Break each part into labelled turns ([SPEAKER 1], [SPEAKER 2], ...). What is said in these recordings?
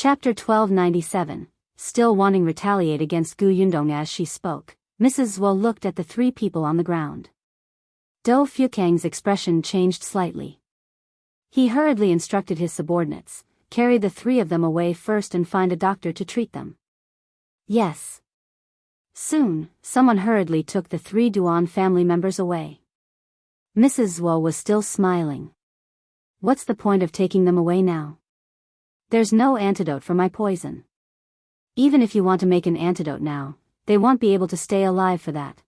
[SPEAKER 1] Chapter 1297. Still wanting retaliate against Gu Yundong. As she spoke, Mrs. Zhuo looked at the three people on the ground. Dou Fukang's expression changed slightly. He hurriedly instructed his subordinates, carry the three of them away first and find a doctor to treat them. Yes. Soon, someone hurriedly took the three Duan family members away. Mrs. Zhuo was still smiling. What's the point of taking them away now? There's no antidote for my poison. Even if you want to make an antidote now, they won't be able to stay alive for that.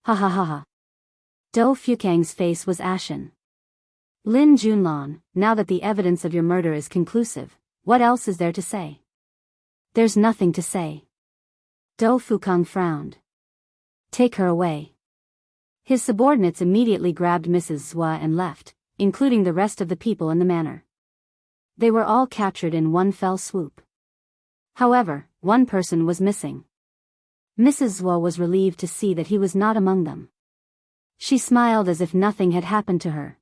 [SPEAKER 1] Ha ha ha ha. Dou Fukang's face was ashen. Lin Junlan, now that the evidence of your murder is conclusive, what else is there to say? There's nothing to say. Dou Fukang frowned. Take her away. His subordinates immediately grabbed Mrs. Zhuo and left, including the rest of the people in the manor. They were all captured in one fell swoop. However, one person was missing. Mrs. Zhuo was relieved to see that he was not among them. She smiled as if nothing had happened to her.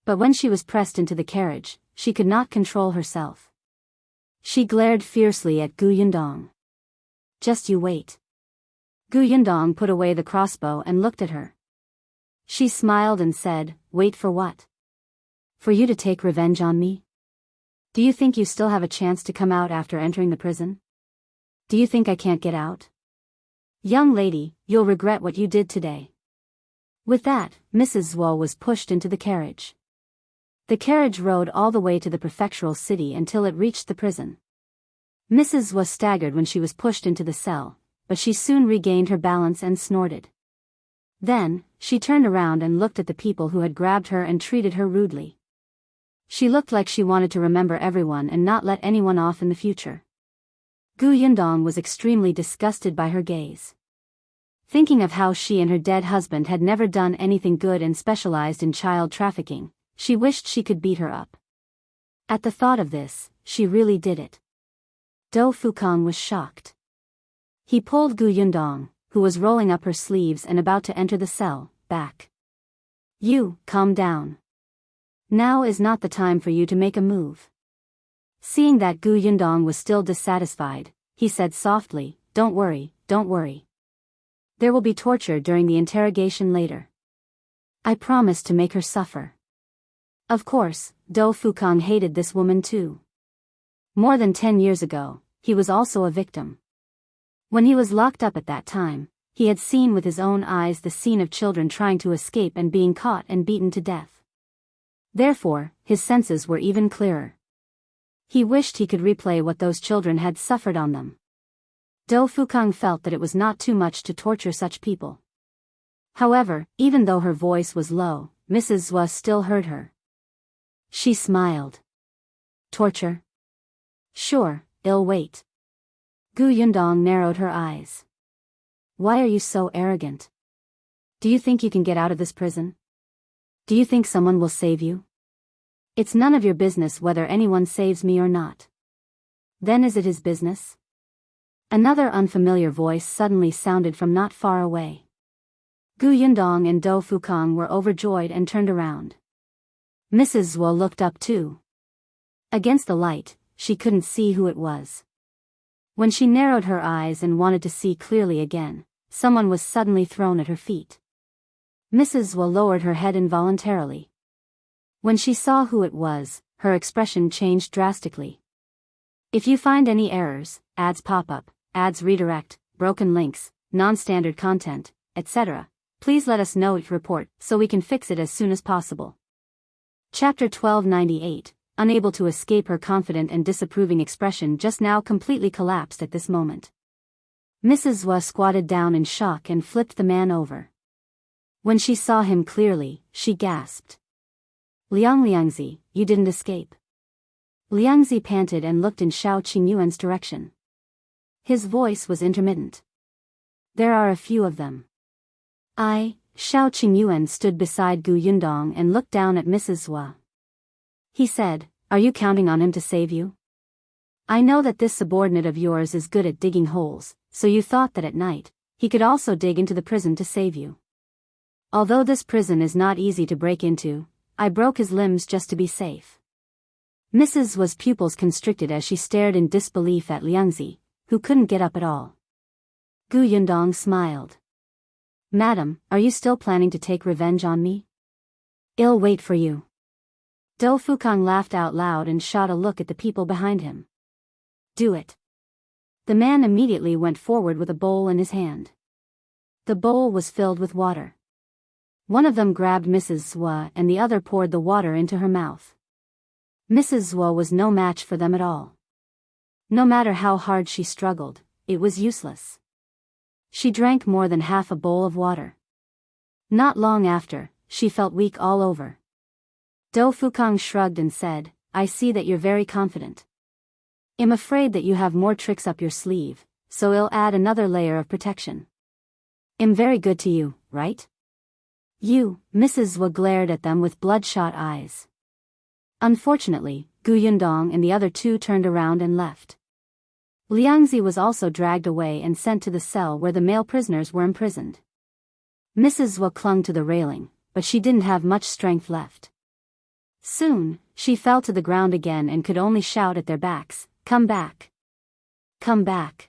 [SPEAKER 1] But when she was pressed into the carriage, she could not control herself. She glared fiercely at Gu Yundong. Just you wait. Gu Yundong put away the crossbow and looked at her. She smiled and said, wait for what? For you to take revenge on me? Do you think you still have a chance to come out after entering the prison? Do you think I can't get out? Young lady, you'll regret what you did today. With that, Mrs. Zhuo was pushed into the carriage. The carriage rode all the way to the prefectural city until it reached the prison. Mrs. Zhuo staggered when she was pushed into the cell, but she soon regained her balance and snorted. Then, she turned around and looked at the people who had grabbed her and treated her rudely. She looked like she wanted to remember everyone and not let anyone off in the future. Gu Yundong was extremely disgusted by her gaze. Thinking of how she and her dead husband had never done anything good and specialized in child trafficking, she wished she could beat her up. At the thought of this, she really did it. Dou Fukang was shocked. He pulled Gu Yundong, who was rolling up her sleeves and about to enter the cell, back. You, calm down. Now is not the time for you to make a move. Seeing that Gu Yundong was still dissatisfied, he said softly, don't worry, don't worry. There will be torture during the interrogation later. I promise to make her suffer. Of course, Dou Fukang hated this woman too. More than 10 years ago, he was also a victim. When he was locked up at that time, he had seen with his own eyes the scene of children trying to escape and being caught and beaten to death. Therefore, his senses were even clearer. He wished he could replay what those children had suffered on them. Dou Fukang felt that it was not too much to torture such people. However, even though her voice was low, Mrs. Zhuo still heard her. She smiled. Torture? Sure, I'll wait. Gu Yundong narrowed her eyes. Why are you so arrogant? Do you think you can get out of this prison? Do you think someone will save you? It's none of your business whether anyone saves me or not. Then is it his business? Another unfamiliar voice suddenly sounded from not far away. Gu Yundong and Dou Fukang were overjoyed and turned around. Mrs. Zhuo looked up too. Against the light, she couldn't see who it was. When she narrowed her eyes and wanted to see clearly again, someone was suddenly thrown at her feet. Mrs. Zhuo lowered her head involuntarily. When she saw who it was, her expression changed drastically. If you find any errors, ads pop up, ads redirect, broken links, non-standard content, etc., please let us know each report so we can fix it as soon as possible. Chapter 1298. Unable to escape her confident and disapproving expression just now completely collapsed at this moment. Mrs. Zhuo squatted down in shock and flipped the man over. When she saw him clearly, she gasped. Liangzi, you didn't escape. Liangzi panted and looked in Shao Qingyuan's direction. His voice was intermittent. There are a few of them. Shao Qingyuan stood beside Gu Yundong and looked down at Mrs. Zhuo. He said, are you counting on him to save you? I know that this subordinate of yours is good at digging holes, so you thought that at night, he could also dig into the prison to save you. Although this prison is not easy to break into, I broke his limbs just to be safe. Mrs. Was pupils constricted as she stared in disbelief at Liangzi, who couldn't get up at all. Gu Yundong smiled. Madam, are you still planning to take revenge on me? I'll wait for you. Dou Fukang laughed out loud and shot a look at the people behind him. Do it. The man immediately went forward with a bowl in his hand. The bowl was filled with water. One of them grabbed Mrs. Zhua and the other poured the water into her mouth. Mrs. Zhua was no match for them at all. No matter how hard she struggled, it was useless. She drank more than half a bowl of water. Not long after, she felt weak all over. Dou Fukang shrugged and said, I see that you're very confident. I'm afraid that you have more tricks up your sleeve, so I'll add another layer of protection. I'm very good to you, right? You, Mrs. Zhua glared at them with bloodshot eyes. Unfortunately, Gu Yundong and the other two turned around and left. Liangzi was also dragged away and sent to the cell where the male prisoners were imprisoned. Mrs. Zhua clung to the railing, but she didn't have much strength left. Soon, she fell to the ground again and could only shout at their backs, Come back! Come back!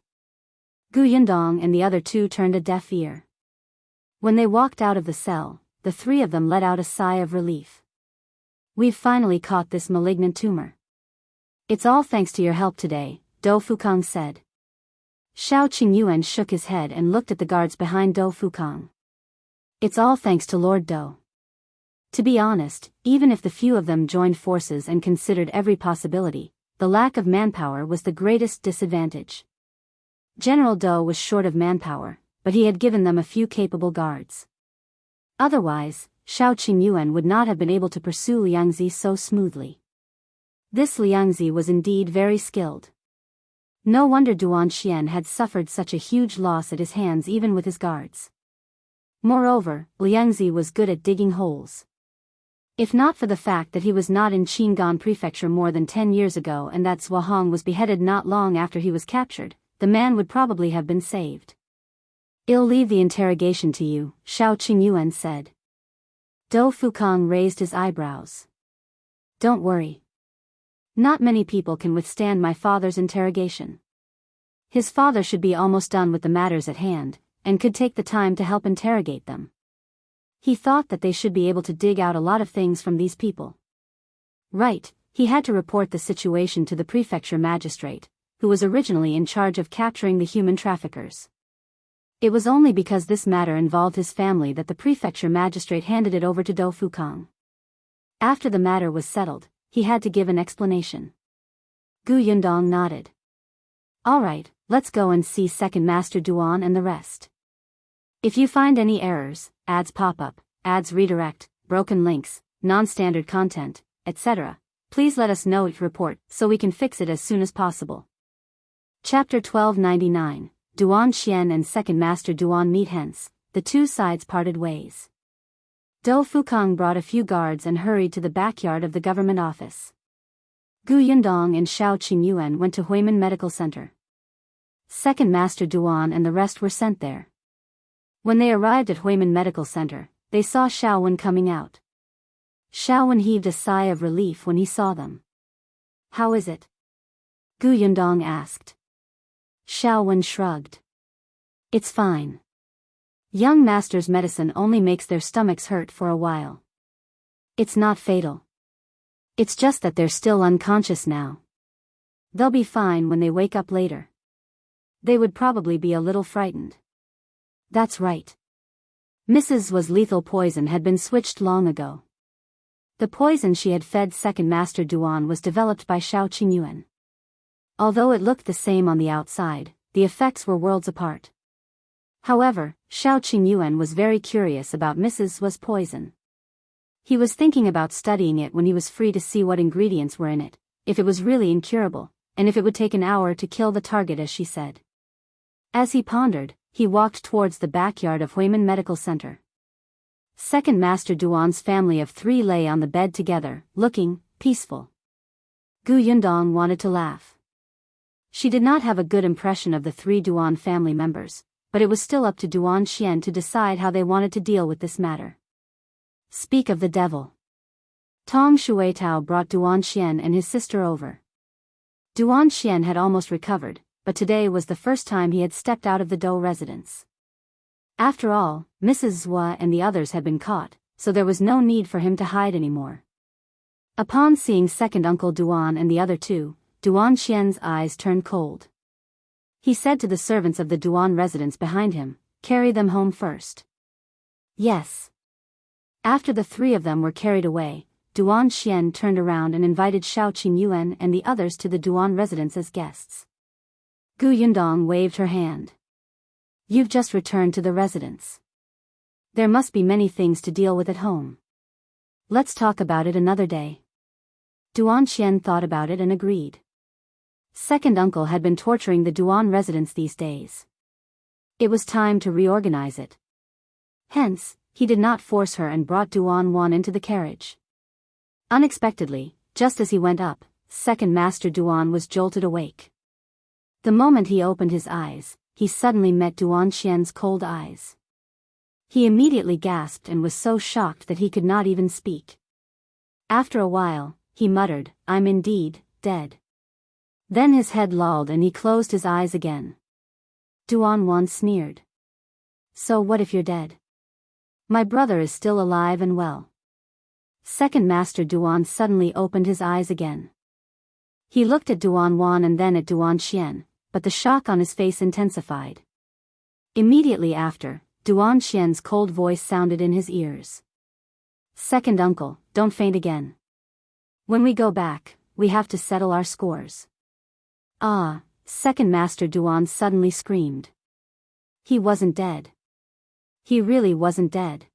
[SPEAKER 1] Gu Yundong and the other two turned a deaf ear. When they walked out of the cell, the three of them let out a sigh of relief. We've finally caught this malignant tumor. It's all thanks to your help today, Dou Fukang said. Shao Qingyuan shook his head and looked at the guards behind Dou Fukang. It's all thanks to Lord Dou. To be honest, even if the few of them joined forces and considered every possibility, the lack of manpower was the greatest disadvantage. General Dou was short of manpower, but he had given them a few capable guards. Otherwise, Shao Qingyuan would not have been able to pursue Liangzi so smoothly. This Liangzi was indeed very skilled. No wonder Duan Qian had suffered such a huge loss at his hands even with his guards. Moreover, Liangzi was good at digging holes. If not for the fact that he was not in Qingyuan Prefecture more than 10 years ago and that Zhua Hong was beheaded not long after he was captured, the man would probably have been saved. I'll leave the interrogation to you, Shao Qingyuan said. Dou Fukang raised his eyebrows. Don't worry. Not many people can withstand my father's interrogation. His father should be almost done with the matters at hand, and could take the time to help interrogate them. He thought that they should be able to dig out a lot of things from these people. Right, he had to report the situation to the prefecture magistrate, who was originally in charge of capturing the human traffickers. It was only because this matter involved his family that the prefecture magistrate handed it over to Dou Fukang. After the matter was settled, he had to give an explanation. Gu Yundong nodded. All right, let's go and see Second Master Duan and the rest. If you find any errors, ads pop up, ads redirect, broken links, non-standard content, etc., please let us know each report so we can fix it as soon as possible. Chapter 1299, Duan Qian and Second Master Duan meet. Hence, the two sides parted ways. Dou Fukang brought a few guards and hurried to the backyard of the government office. Gu Yundong and Shao Qingyuan went to Huimin Medical Center. Second Master Duan and the rest were sent there. When they arrived at Huimin Medical Center, they saw Shaowen coming out. Shaowen heaved a sigh of relief when he saw them. How is it? Gu Yundong asked. Shaowen shrugged. It's fine. Young master's medicine only makes their stomachs hurt for a while. It's not fatal. It's just that they're still unconscious now. They'll be fine when they wake up later. They would probably be a little frightened. That's right. Mrs. Was lethal poison had been switched long ago. The poison she had fed Second Master Duan was developed by Shao Qingyuan. Although it looked the same on the outside, the effects were worlds apart. However, Shao Qingyuan was very curious about Mrs. Was poison. He was thinking about studying it when he was free to see what ingredients were in it, if it was really incurable, and if it would take an hour to kill the target as she said. As he pondered, he walked towards the backyard of Huimin Medical Center. Second Master Duan's family of 3 lay on the bed together, looking peaceful. Gu Yundong wanted to laugh. She did not have a good impression of the 3 Duan family members, but it was still up to Duan Qian to decide how they wanted to deal with this matter. Speak of the devil. Tong Shuitao brought Duan Qian and his sister over. Duan Qian had almost recovered, but today was the first time he had stepped out of the Dou residence. After all, Mrs. Zhua and the others had been caught, so there was no need for him to hide anymore. Upon seeing second uncle Duan and the other two, Duan Qian's eyes turned cold. He said to the servants of the Duan residence behind him, "Carry them home first." Yes. After the three of them were carried away, Duan Qian turned around and invited Shao Qingyuan and the others to the Duan residence as guests. Yundong waved her hand. "You've just returned to the residence. There must be many things to deal with at home. Let's talk about it another day." Duan Qian thought about it and agreed. Second uncle had been torturing the Duan residence these days. It was time to reorganize it. Hence, he did not force her and brought Duan Wan into the carriage. Unexpectedly, just as he went up, second master Duan was jolted awake. The moment he opened his eyes, he suddenly met Duan Qian's cold eyes. He immediately gasped and was so shocked that he could not even speak. After a while, he muttered, "I'm indeed dead." Then his head lolled and he closed his eyes again. Duan Wan sneered. "So what if you're dead? My brother is still alive and well." Second Master Duan suddenly opened his eyes again. He looked at Duan Wan and then at Duan Qian, but the shock on his face intensified. Immediately after, Duan Qian's cold voice sounded in his ears. "Second uncle, don't faint again. When we go back, we have to settle our scores." "Ah," Second Master Duan suddenly screamed. He wasn't dead. He really wasn't dead.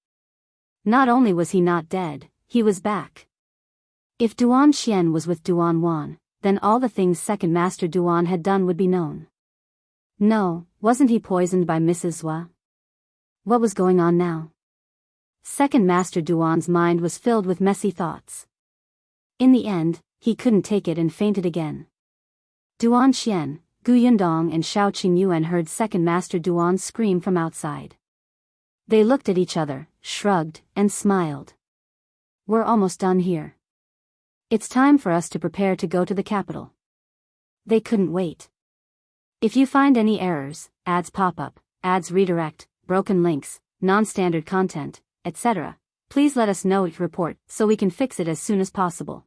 [SPEAKER 1] Not only was he not dead, he was back. If Duan Qian was with Duan Wan, then all the things Second Master Duan had done would be known. No, wasn't he poisoned by Mrs. Zhua? What was going on now? Second Master Duan's mind was filled with messy thoughts. In the end, he couldn't take it and fainted again. Duan Qian, Yundong and Shao Qingyuan heard Second Master Duan scream from outside. They looked at each other, shrugged, and smiled. "We're almost done here. It's time for us to prepare to go to the capital." They couldn't wait. If you find any errors, ads pop up, ads redirect, broken links, non-standard content, etc., please let us know each report so we can fix it as soon as possible.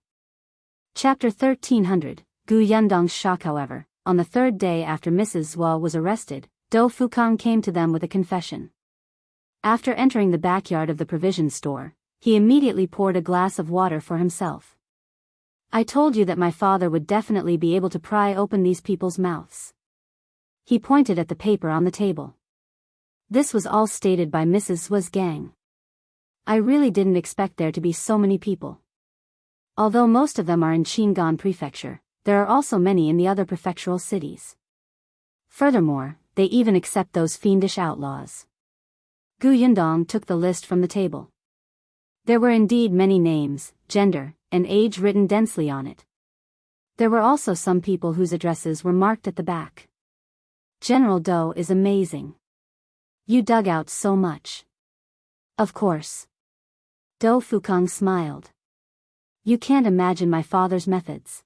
[SPEAKER 1] Chapter 1300, Yundong's shock. However, on the third day after Mrs. Zhua was arrested, Dou Fukang came to them with a confession. After entering the backyard of the provision store, he immediately poured a glass of water for himself. "I told you that my father would definitely be able to pry open these people's mouths." He pointed at the paper on the table. This was all stated by Mrs. Zhua's gang. "I really didn't expect there to be so many people. Although most of them are in Qingyuan prefecture, there are also many in the other prefectural cities. Furthermore, they even accept those fiendish outlaws." Yundong took the list from the table. There were indeed many names, gender, and age written densely on it. There were also some people whose addresses were marked at the back. "General Dou is amazing. You dug out so much." "Of course." Dou Fukang smiled. "You can't imagine my father's methods.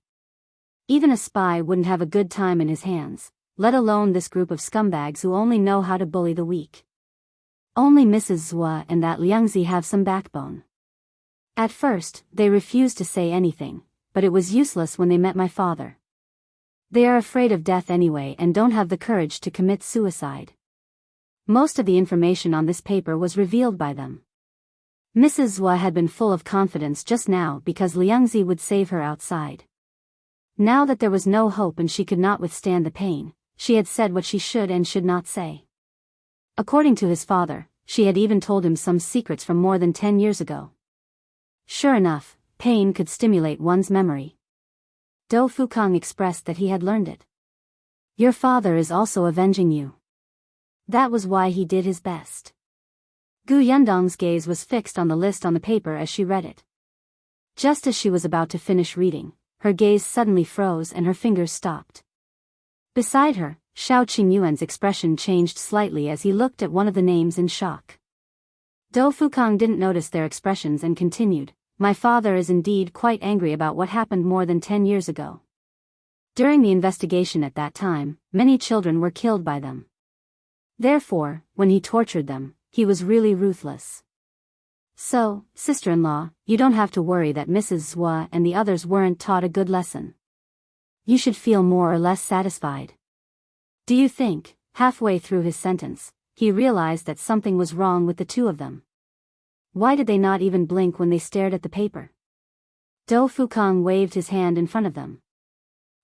[SPEAKER 1] Even a spy wouldn't have a good time in his hands, let alone this group of scumbags who only know how to bully the weak. Only Mrs. Zhua and that Liangzi have some backbone. At first, they refused to say anything, but it was useless when they met my father. They are afraid of death anyway and don't have the courage to commit suicide. Most of the information on this paper was revealed by them." Mrs. Zhua had been full of confidence just now because Liangzi would save her outside. Now that there was no hope and she could not withstand the pain, she had said what she should and should not say. According to his father, she had even told him some secrets from more than 10 years ago. Sure enough, pain could stimulate one's memory. Dou Fukang expressed that he had learned it. "Your father is also avenging you. That was why he did his best." Yundong's gaze was fixed on the list on the paper as she read it. Just as she was about to finish reading, her gaze suddenly froze and her fingers stopped. Beside her, Shao Qingyuan's expression changed slightly as he looked at one of the names in shock. Dou Fukang didn't notice their expressions and continued, my father is indeed quite angry about what happened more than 10 years ago. During the investigation at that time, many children were killed by them. Therefore, when he tortured them, he was really ruthless. So, sister-in-law, you don't have to worry that Mrs. Zhua and the others weren't taught a good lesson. You should feel more or less satisfied. Do you think, halfway through his sentence, he realized that something was wrong with the two of them? Why did they not even blink when they stared at the paper? Dou Fukang waved his hand in front of them.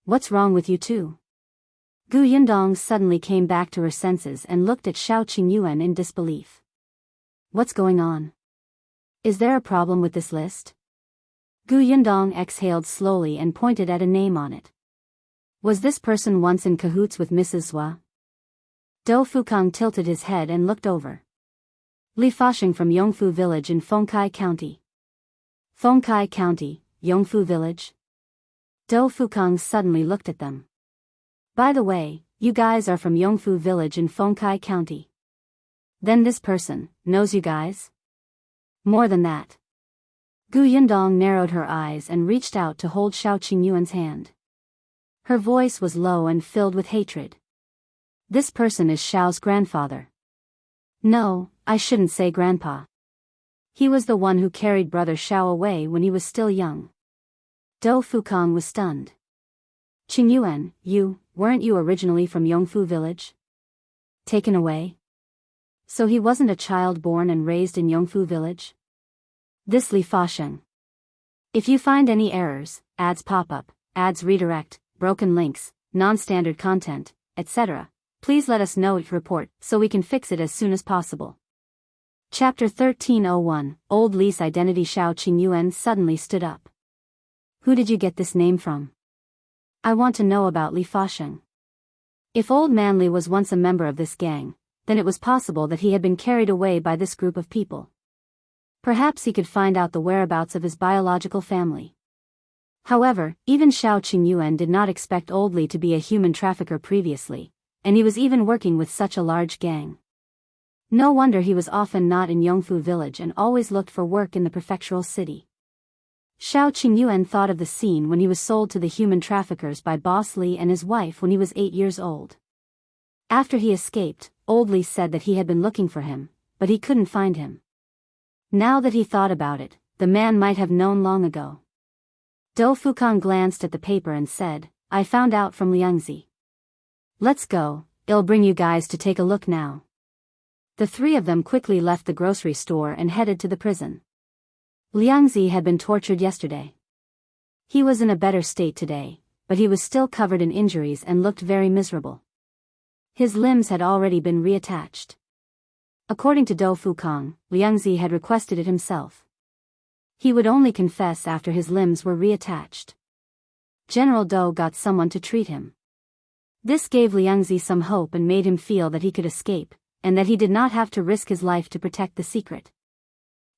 [SPEAKER 1] What's wrong with you two? Gu Yundong suddenly came back to her senses and looked at Shao Qingyuan in disbelief. What's going on? Is there a problem with this list? Gu Yundong exhaled slowly and pointed at a name on it. Was this person once in cahoots with Mrs. Zhua? Dou Fukang tilted his head and looked over. Li Fashing from Yongfu Village in Fengkai County. Fengkai County, Yongfu Village? Dou Fukang suddenly looked at them. By the way, you guys are from Yongfu Village in Fengkai County. Then this person knows you guys? More than that. Gu Yundong narrowed her eyes and reached out to hold Shao Qingyuan's hand. Her voice was low and filled with hatred. This person is Shao's grandfather. No, I shouldn't say grandpa. He was the one who carried brother Shao away when he was still young. Dou Fukang was stunned. Qingyuan, weren't you originally from Yongfu Village? Taken away? So he wasn't a child born and raised in Yongfu Village? This Li Fasheng. If you find any errors, ads pop up, ads redirect, broken links, non-standard content, etc., please let us know it report so we can fix it as soon as possible. Chapter 1301, Old Li's Identity. Shao Qingyuan suddenly stood up. Who did you get this name from? I want to know about Li Fasheng. If Old Man Li was once a member of this gang, then it was possible that he had been carried away by this group of people. Perhaps he could find out the whereabouts of his biological family. However, even Shao Qingyuan did not expect Old Li to be a human trafficker previously, and he was even working with such a large gang. No wonder he was often not in Yongfu Village and always looked for work in the prefectural city. Shao Qingyuan thought of the scene when he was sold to the human traffickers by Boss Li and his wife when he was 8 years old. After he escaped, Old Li said that he had been looking for him, but he couldn't find him. Now that he thought about it, the man might have known long ago. Dou Fukang glanced at the paper and said, I found out from Liangzi. Let's go, I'll bring you guys to take a look now. The three of them quickly left the grocery store and headed to the prison. Liangzi had been tortured yesterday. He was in a better state today, but he was still covered in injuries and looked very miserable. His limbs had already been reattached. According to Dou Fukang, Liangzi had requested it himself. He would only confess after his limbs were reattached. General Dou got someone to treat him. This gave Liangzi some hope and made him feel that he could escape, and that he did not have to risk his life to protect the secret.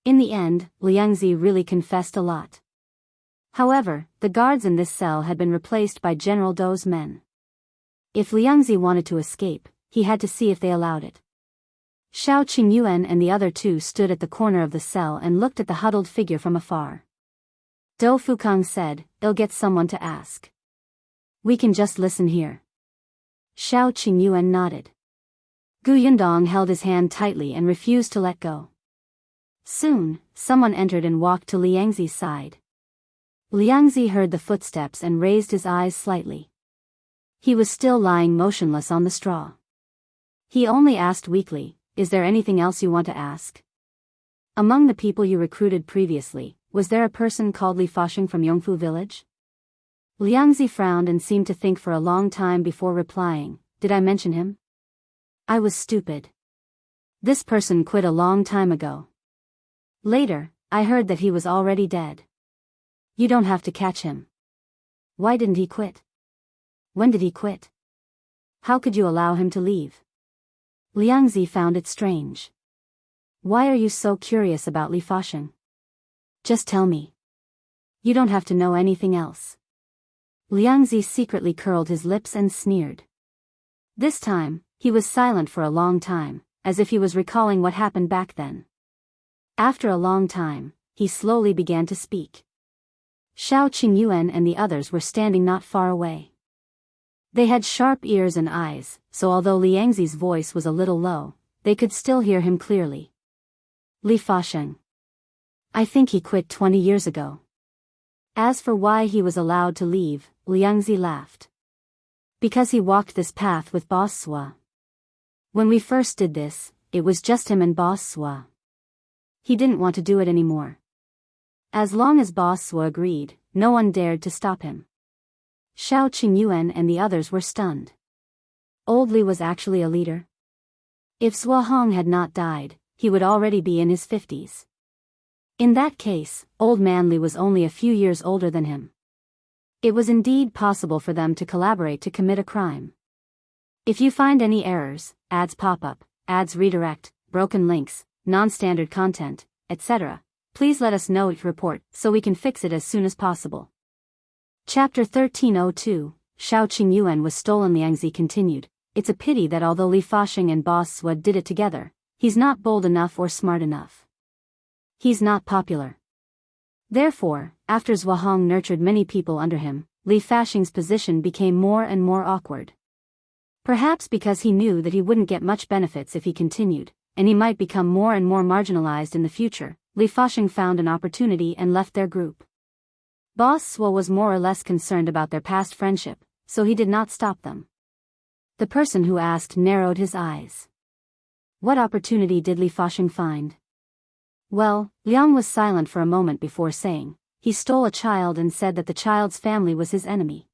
[SPEAKER 1] In the end, Liangzi really confessed a lot. However, the guards in this cell had been replaced by General Dou's men. If Liangzi wanted to escape, he had to see if they allowed it. Shao Qingyuan and the other two stood at the corner of the cell and looked at the huddled figure from afar. Dou Fukang said, I'll get someone to ask. We can just listen here. Shao Qingyuan nodded. Gu Yundong held his hand tightly and refused to let go. Soon, someone entered and walked to Liangzi's side. Liangzi heard the footsteps and raised his eyes slightly. He was still lying motionless on the straw. He only asked weakly, Is there anything else you want to ask? Among the people you recruited previously, was there a person called Li Fasheng from Yongfu Village? Liangzi frowned and seemed to think for a long time before replying, Did I mention him? I was stupid. This person quit a long time ago. Later, I heard that he was already dead. You don't have to catch him. Why didn't he quit? When did he quit? How could you allow him to leave? Liangzi found it strange. Why are you so curious about Li Fasheng? Just tell me. You don't have to know anything else. Liangzi secretly curled his lips and sneered. This time, he was silent for a long time, as if he was recalling what happened back then. After a long time, he slowly began to speak. Shao, Qingyuan and the others were standing not far away. They had sharp ears and eyes, so although Liangzi's voice was a little low, they could still hear him clearly. Li Fasheng. I think he quit 20 years ago. As for why he was allowed to leave, Liangzi laughed. Because he walked this path with Boss Sua. When we first did this, it was just him and Boss Sua. He didn't want to do it anymore. As long as Boss Sua agreed, no one dared to stop him. Shao, Qingyuan and the others were stunned. Old Li was actually a leader? If Sua Hong had not died, he would already be in his 50s. In that case, Old Man Li was only a few years older than him. It was indeed possible for them to collaborate to commit a crime. If you find any errors, ads pop up, ads redirect, broken links, non-standard content, etc., please let us know each report so we can fix it as soon as possible. Chapter 1302, Shao Qingyuan was stolen. Liangzi continued. It's a pity that although Li Fasheng and Boss Sua did it together, he's not bold enough or smart enough. He's not popular. Therefore, after Sua Hong nurtured many people under him, Li Fasheng's position became more and more awkward. Perhaps because he knew that he wouldn't get much benefits if he continued, and he might become more and more marginalized in the future, Li Fasheng found an opportunity and left their group. Boss Sua was more or less concerned about their past friendship, so he did not stop them. The person who asked narrowed his eyes. What opportunity did Li Fasheng find? Well, Liang was silent for a moment before saying, he stole a child and said that the child's family was his enemy.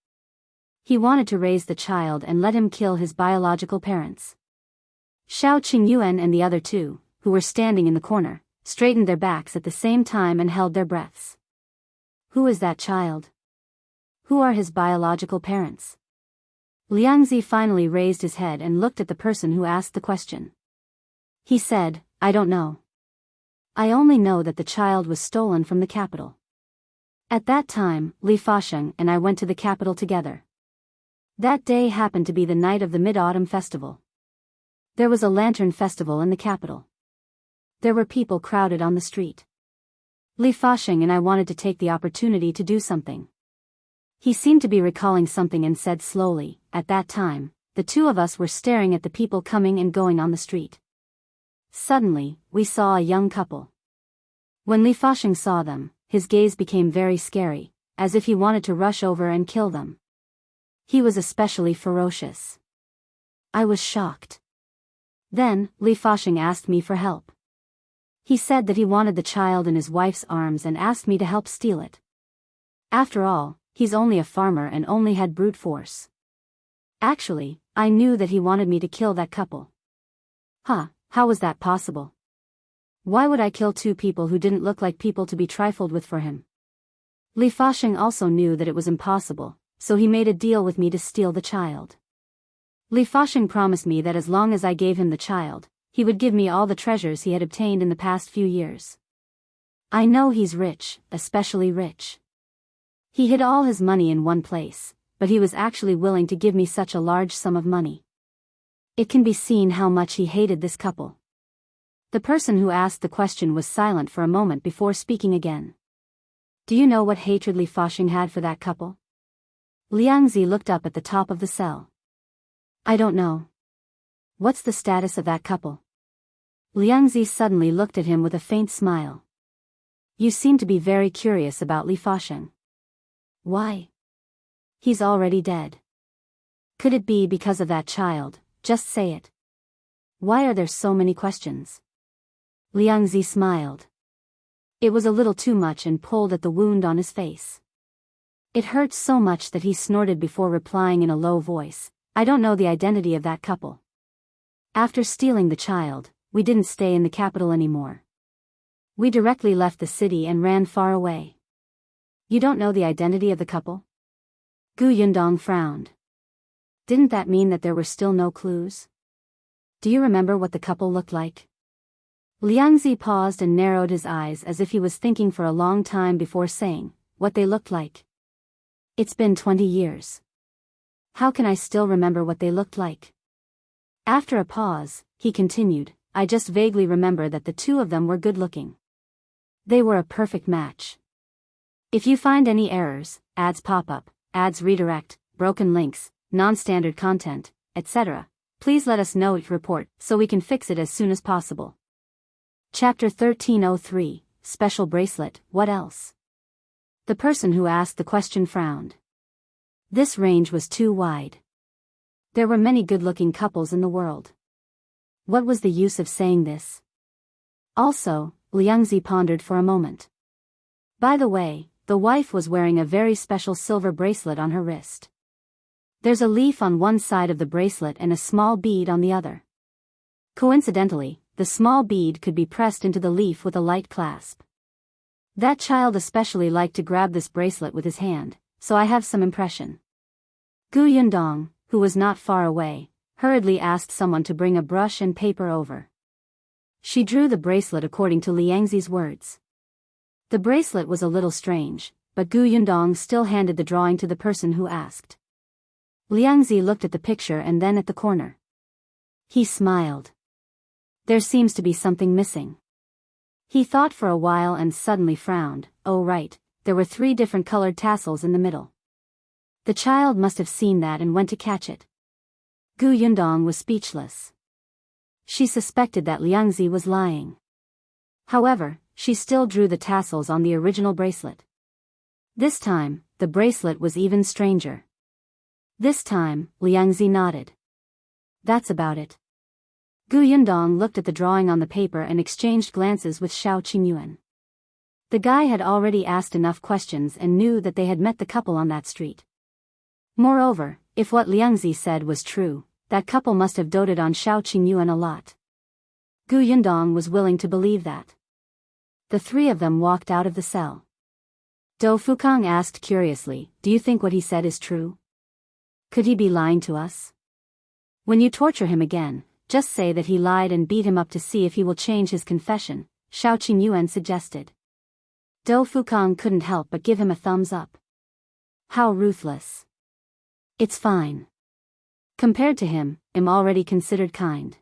[SPEAKER 1] He wanted to raise the child and let him kill his biological parents. Shao, Qingyuan and the other two, who were standing in the corner, straightened their backs at the same time and held their breaths. Who is that child? Who are his biological parents? Liangzi finally raised his head and looked at the person who asked the question. He said, I don't know. I only know that the child was stolen from the capital. At that time, Li Fasheng and I went to the capital together. That day happened to be the night of the Mid-Autumn Festival. There was a lantern festival in the capital. There were people crowded on the street. Li Fasheng and I wanted to take the opportunity to do something. He seemed to be recalling something and said slowly, at that time, the two of us were staring at the people coming and going on the street. Suddenly, we saw a young couple. When Li Fasheng saw them, his gaze became very scary, as if he wanted to rush over and kill them. He was especially ferocious. I was shocked. Then, Li Fasheng asked me for help. He said that he wanted the child in his wife's arms and asked me to help steal it. After all, he's only a farmer and only had brute force. Actually, I knew that he wanted me to kill that couple. How was that possible? Why would I kill two people who didn't look like people to be trifled with for him? Li Fasheng also knew that it was impossible, so he made a deal with me to steal the child. Li Fasheng promised me that as long as I gave him the child, he would give me all the treasures he had obtained in the past few years. I know he's rich, especially rich. He hid all his money in one place, but he was actually willing to give me such a large sum of money. It can be seen how much he hated this couple. The person who asked the question was silent for a moment before speaking again. Do you know what hatred Li Fasheng had for that couple? Liangzi looked up at the top of the cell. I don't know. What's the status of that couple? Liangzi suddenly looked at him with a faint smile. You seem to be very curious about Li Fasheng. Why? He's already dead. Could it be because of that child? Just say it. Why are there so many questions? Liangzi smiled. It was a little too much and pulled at the wound on his face. It hurt so much that he snorted before replying in a low voice, I don't know the identity of that couple. After stealing the child, we didn't stay in the capital anymore. We directly left the city and ran far away. You don't know the identity of the couple? Yundong frowned. Didn't that mean that there were still no clues? Do you remember what the couple looked like? Liangzi paused and narrowed his eyes as if he was thinking for a long time before saying, what they looked like. It's been 20 years. How can I still remember what they looked like? After a pause, he continued, I just vaguely remember that the two of them were good-looking. They were a perfect match. If you find any errors, ads pop up, ads redirect, broken links, non-standard content, etc., please let us know each report so we can fix it as soon as possible. Chapter 1303, Special Bracelet, what else? The person who asked the question frowned. This range was too wide. There were many good-looking couples in the world. What was the use of saying this? Also, Liangzi pondered for a moment. By the way, the wife was wearing a very special silver bracelet on her wrist. There's a leaf on one side of the bracelet and a small bead on the other. Coincidentally, the small bead could be pressed into the leaf with a light clasp. That child especially liked to grab this bracelet with his hand, so I have some impression. Yundong, who was not far away, hurriedly asked someone to bring a brush and paper over. She drew the bracelet according to Liangzi's words. The bracelet was a little strange, but Yundong still handed the drawing to the person who asked. Liangzi looked at the picture and then at the corner. He smiled. There seems to be something missing. He thought for a while and suddenly frowned. Oh right, there were 3 different colored tassels in the middle. The child must have seen that and went to catch it. Yundong was speechless. She suspected that Liangzi was lying. However, she still drew the tassels on the original bracelet. This time, the bracelet was even stranger. This time, Liangzi nodded. That's about it. Yundong looked at the drawing on the paper and exchanged glances with Shao Qingyuan. The guy had already asked enough questions and knew that they had met the couple on that street. Moreover, if what Liangzi said was true, that couple must have doted on Shao Qingyuan a lot. Yundong was willing to believe that. The 3 of them walked out of the cell. Dou Fukang asked curiously, do you think what he said is true? Could he be lying to us? When you torture him again, just say that he lied and beat him up to see if he will change his confession, Shao Qingyuan suggested. Dou Fukang couldn't help but give him a thumbs up. How ruthless. It's fine. Compared to him, I'm already considered kind.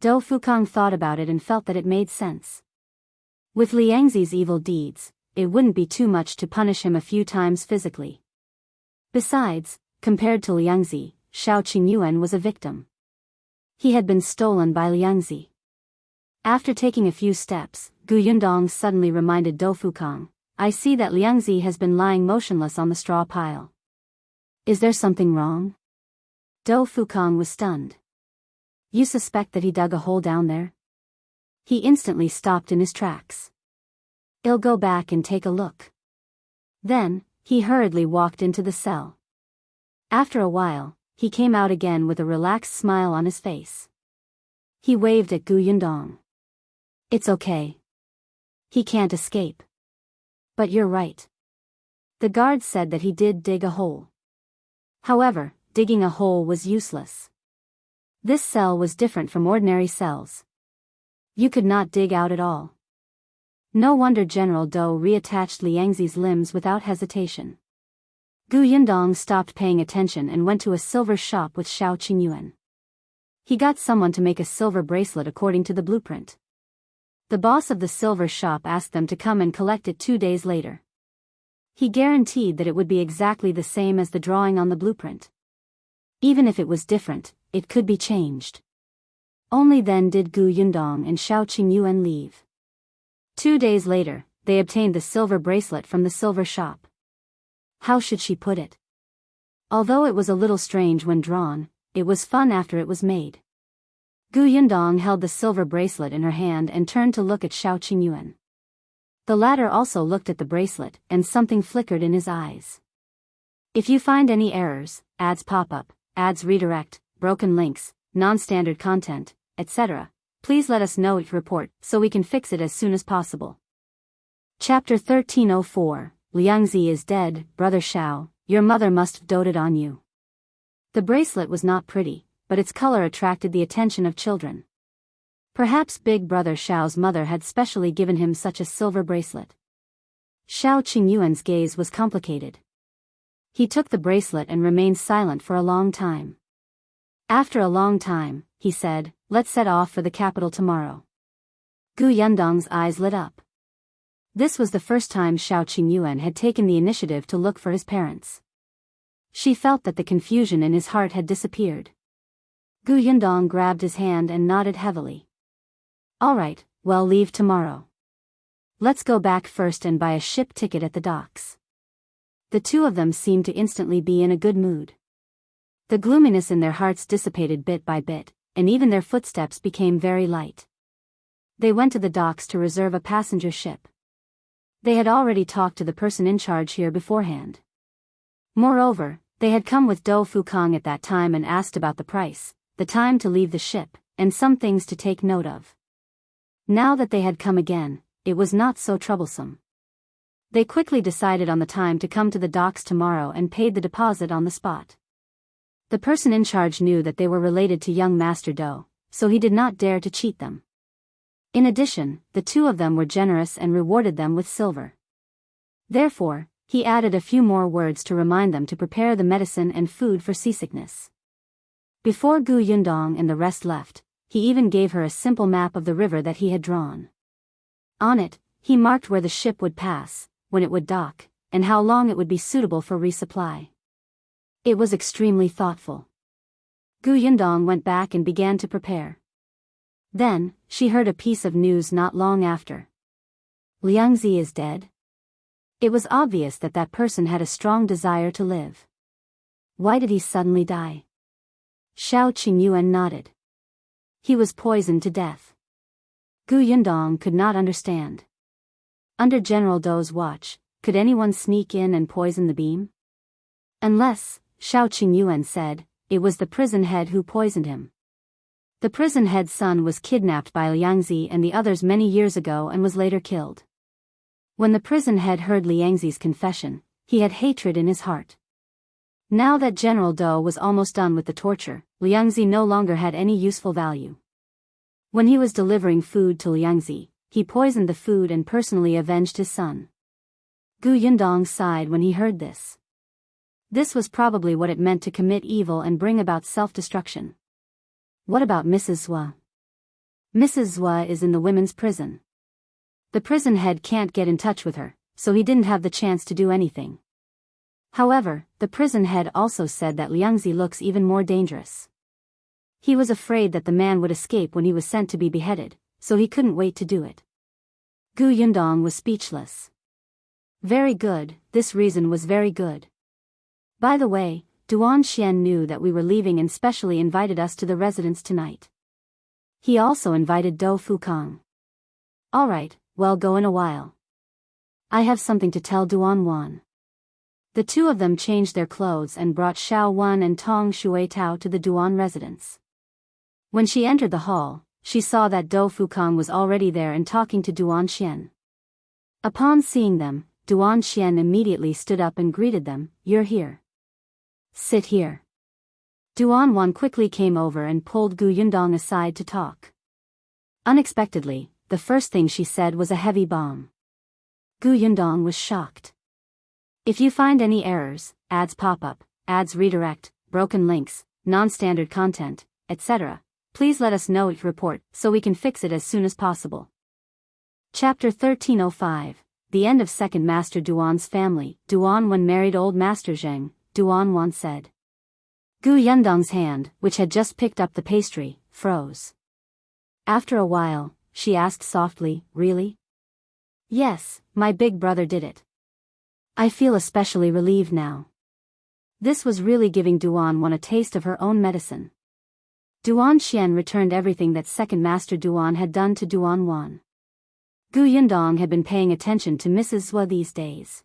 [SPEAKER 1] Dou Fukang thought about it and felt that it made sense. With Liangzi's evil deeds, it wouldn't be too much to punish him a few times physically. Besides, compared to Liangzi, Shao Qingyuan was a victim. He had been stolen by Liangzi. After taking a few steps, Yundong suddenly reminded Dou Fukang, I see that Liangzi has been lying motionless on the straw pile. Is there something wrong? Dou Fukang was stunned. You suspect that he dug a hole down there? He instantly stopped in his tracks. I'll go back and take a look. Then, he hurriedly walked into the cell. After a while, he came out again with a relaxed smile on his face. He waved at Yundong. It's okay. He can't escape. But you're right. The guard said that he did dig a hole. However, digging a hole was useless. This cell was different from ordinary cells. You could not dig out at all. No wonder General Dou reattached Liangzi's limbs without hesitation. Yundong stopped paying attention and went to a silver shop with Shao Qingyuan. He got someone to make a silver bracelet according to the blueprint. The boss of the silver shop asked them to come and collect it 2 days later. He guaranteed that it would be exactly the same as the drawing on the blueprint. Even if it was different, it could be changed. Only then did Yundong and Shao Qingyuan leave. 2 days later, they obtained the silver bracelet from the silver shop. How should she put it? Although it was a little strange when drawn, it was fun after it was made. Yundong held the silver bracelet in her hand and turned to look at Shao Qingyuan. The latter also looked at the bracelet, and something flickered in his eyes. If you find any errors, ads pop up, ads redirect, broken links, non-standard content, etc., please let us know each report so we can fix it as soon as possible. Chapter 1304, Liangzi is dead. Brother Shao, your mother must have doted on you. The bracelet was not pretty, but its color attracted the attention of children. Perhaps big brother Shao's mother had specially given him such a silver bracelet. Shao Qingyuan's gaze was complicated. He took the bracelet and remained silent for a long time. After a long time, he said, let's set off for the capital tomorrow. Yundong's eyes lit up. This was the first time Shao Qingyuan had taken the initiative to look for his parents. She felt that the confusion in his heart had disappeared. Yundong grabbed his hand and nodded heavily. All right, well, leave tomorrow. Let's go back first and buy a ship ticket at the docks. The two of them seemed to instantly be in a good mood. The gloominess in their hearts dissipated bit by bit, and even their footsteps became very light. They went to the docks to reserve a passenger ship. They had already talked to the person in charge here beforehand. Moreover, they had come with Do Fukong at that time and asked about the price, the time to leave the ship, and some things to take note of. Now that they had come again, it was not so troublesome. They quickly decided on the time to come to the docks tomorrow and paid the deposit on the spot. The person in charge knew that they were related to young Master Do, so he did not dare to cheat them. In addition, the two of them were generous and rewarded them with silver. Therefore, he added a few more words to remind them to prepare the medicine and food for seasickness. Before Yundong and the rest left, he even gave her a simple map of the river that he had drawn. On it, he marked where the ship would pass, when it would dock, and how long it would be suitable for resupply. It was extremely thoughtful. Yundong went back and began to prepare. Then, she heard a piece of news not long after. Liangzi is dead? It was obvious that that person had a strong desire to live. Why did he suddenly die? Shao Qingyuan nodded. He was poisoned to death. Yundong could not understand. Under General Dou's watch, could anyone sneak in and poison the beam? Unless, Shao Qingyuan said, it was the prison head who poisoned him. The prison head's son was kidnapped by Liangzi and the others many years ago and was later killed. When the prison head heard Liangzi's confession, he had hatred in his heart. Now that General Dou was almost done with the torture, Liangzi no longer had any useful value. When he was delivering food to Liangzi, he poisoned the food and personally avenged his son. Yundong sighed when he heard this. This was probably what it meant to commit evil and bring about self-destruction. What about Mrs. Zhua? Mrs. Zhua is in the women's prison. The prison head can't get in touch with her, so he didn't have the chance to do anything. However, the prison head also said that Liangzi looks even more dangerous. He was afraid that the man would escape when he was sent to be beheaded, so he couldn't wait to do it. Yundong was speechless. Very good, this reason was very good. By the way, Duan Qian knew that we were leaving and specially invited us to the residence tonight. He also invited Do Fukong. All right, well, go in a while. I have something to tell Duan Wan. The two of them changed their clothes and brought Shao Wan and Tong Shuitao to the Duan residence. When she entered the hall, she saw that Do Fukong was already there and talking to Duan Qian. Upon seeing them, Duan Qian immediately stood up and greeted them. You're here. Sit here. Duan Wan quickly came over and pulled Yundong aside to talk. Unexpectedly, the first thing she said was a heavy bomb. Yundong was shocked. If you find any errors, ads pop up, ads redirect, broken links, non-standard content, etc., please let us know each report so we can fix it as soon as possible. Chapter 1305, The End of Second Master Duan's Family. Duan Wan married Old Master Zheng, Duan Wan said. Yundong's hand, which had just picked up the pastry, froze. After a while, she asked softly, really? Yes, my big brother did it. I feel especially relieved now. This was really giving Duan Wan a taste of her own medicine. Duan Qian returned everything that Second Master Duan had done to Duan Wan. Yundong had been paying attention to Mrs. Zhua these days.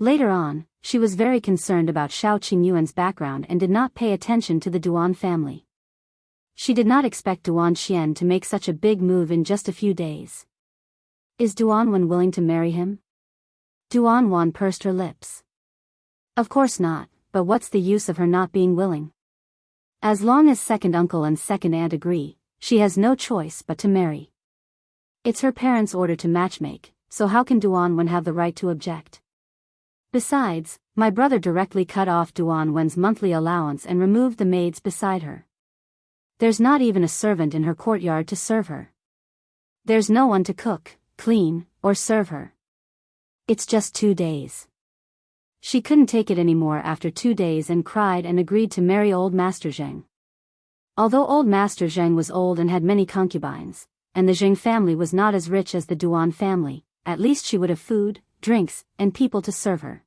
[SPEAKER 1] Later on, she was very concerned about Shao Qingyuan's background and did not pay attention to the Duan family. She did not expect Duan Qian to make such a big move in just a few days. Is Duan Wan willing to marry him? Duan Wan pursed her lips. Of course not, but what's the use of her not being willing? As long as second uncle and second aunt agree, she has no choice but to marry. It's her parents' order to matchmake, so how can Duan Wan have the right to object? Besides, my brother directly cut off Duan Wan's monthly allowance and removed the maids beside her. There's not even a servant in her courtyard to serve her. There's no one to cook, clean, or serve her. It's just 2 days. She couldn't take it anymore after 2 days and cried and agreed to marry old Master Zheng. Although old Master Zheng was old and had many concubines, and the Zheng family was not as rich as the Duan family, at least she would have food, drinks, and people to serve her.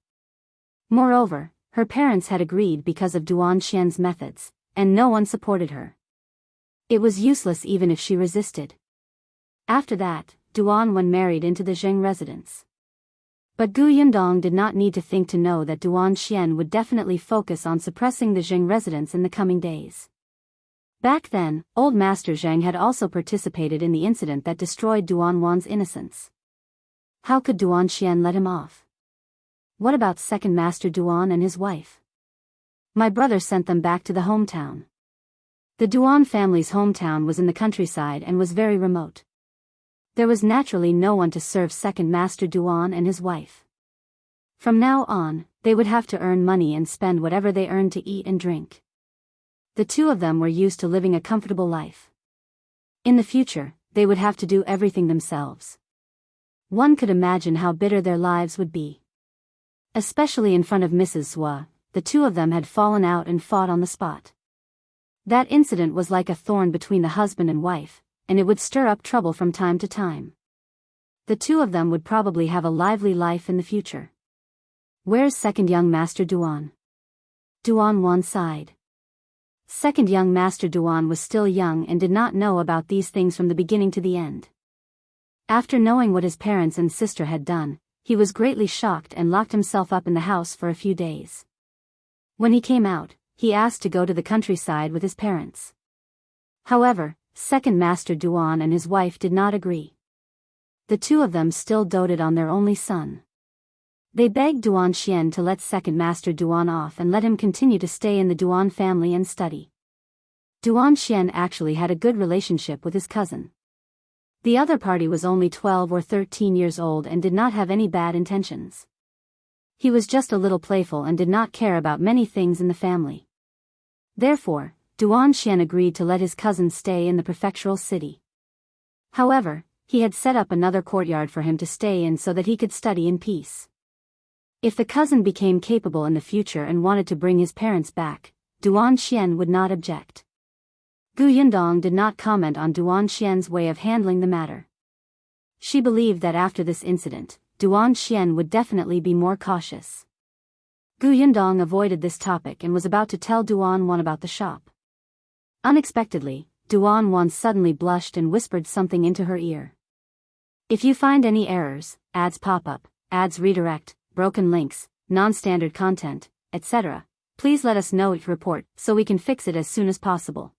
[SPEAKER 1] Moreover, her parents had agreed because of Duan Qian's methods, and no one supported her. It was useless even if she resisted. After that, Duan Wen married into the Zheng residence. But Gu Yundong did not need to think to know that Duan Qian would definitely focus on suppressing the Zheng residents in the coming days. Back then, old Master Zheng had also participated in the incident that destroyed Duan Wan's innocence. How could Duan Qian let him off? What about second Master Duan and his wife? My brother sent them back to the hometown. The Duan family's hometown was in the countryside and was very remote. There was naturally no one to serve second Master Duan and his wife. From now on, they would have to earn money and spend whatever they earned to eat and drink. The two of them were used to living a comfortable life. In the future, they would have to do everything themselves. One could imagine how bitter their lives would be. Especially in front of Mrs. Zhua, the two of them had fallen out and fought on the spot. That incident was like a thorn between the husband and wife, and it would stir up trouble from time to time. The two of them would probably have a lively life in the future. Where's second young Master Duan? Duan Wan sighed. Second young Master Duan was still young and did not know about these things from the beginning to the end. After knowing what his parents and sister had done, he was greatly shocked and locked himself up in the house for a few days. When he came out, he asked to go to the countryside with his parents. However, second Master Duan and his wife did not agree. The two of them still doted on their only son. They begged Duan Qian to let second Master Duan off and let him continue to stay in the Duan family and study. Duan Qian actually had a good relationship with his cousin. The other party was only 12 or 13 years old and did not have any bad intentions. He was just a little playful and did not care about many things in the family. Therefore, Duan Qian agreed to let his cousin stay in the prefectural city. However, he had set up another courtyard for him to stay in so that he could study in peace. If the cousin became capable in the future and wanted to bring his parents back, Duan Qian would not object. Gu Yundong did not comment on Duan Qian's way of handling the matter. She believed that after this incident, Duan Qian would definitely be more cautious. Gu Yundong avoided this topic and was about to tell Duan Wan about the shop. Unexpectedly, Duan Wan suddenly blushed and whispered something into her ear. If you find any errors, ads pop up, ads redirect, broken links, non-standard content, etc., please let us know each report so we can fix it as soon as possible.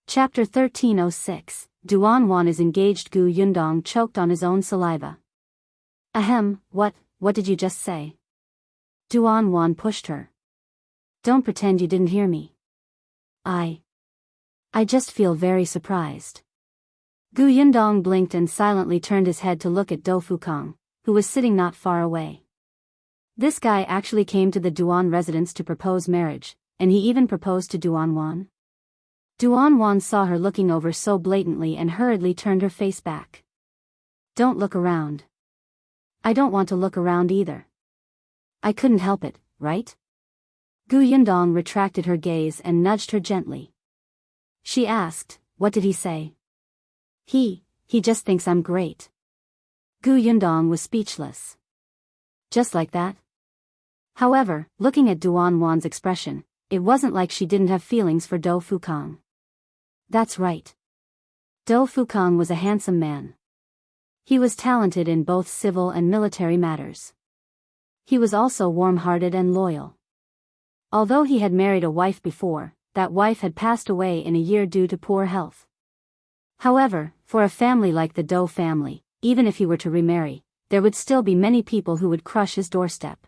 [SPEAKER 1] Chapter 1306, Duan Wan is engaged. Gu Yundong choked on his own saliva. Ahem, what did you just say? Duan Wan pushed her. Don't pretend you didn't hear me. I just feel very surprised. Gu Yundong blinked and silently turned his head to look at Do Fukong, who was sitting not far away. This guy actually came to the Duan residence to propose marriage, and he even proposed to Duan Wan. Duan Wan saw her looking over so blatantly and hurriedly turned her face back. Don't look around. I don't want to look around either. I couldn't help it, right? Gu Yundong retracted her gaze and nudged her gently. She asked, what did he say? He just thinks I'm great. Gu Yundong was speechless. Just like that? However, looking at Duan Wan's expression, it wasn't like she didn't have feelings for Do Fukong. That's right. Do Fukong was a handsome man. He was talented in both civil and military matters. He was also warm-hearted and loyal. Although he had married a wife before, that wife had passed away in a year due to poor health. However, for a family like the Do family, even if he were to remarry, there would still be many people who would crush his doorstep.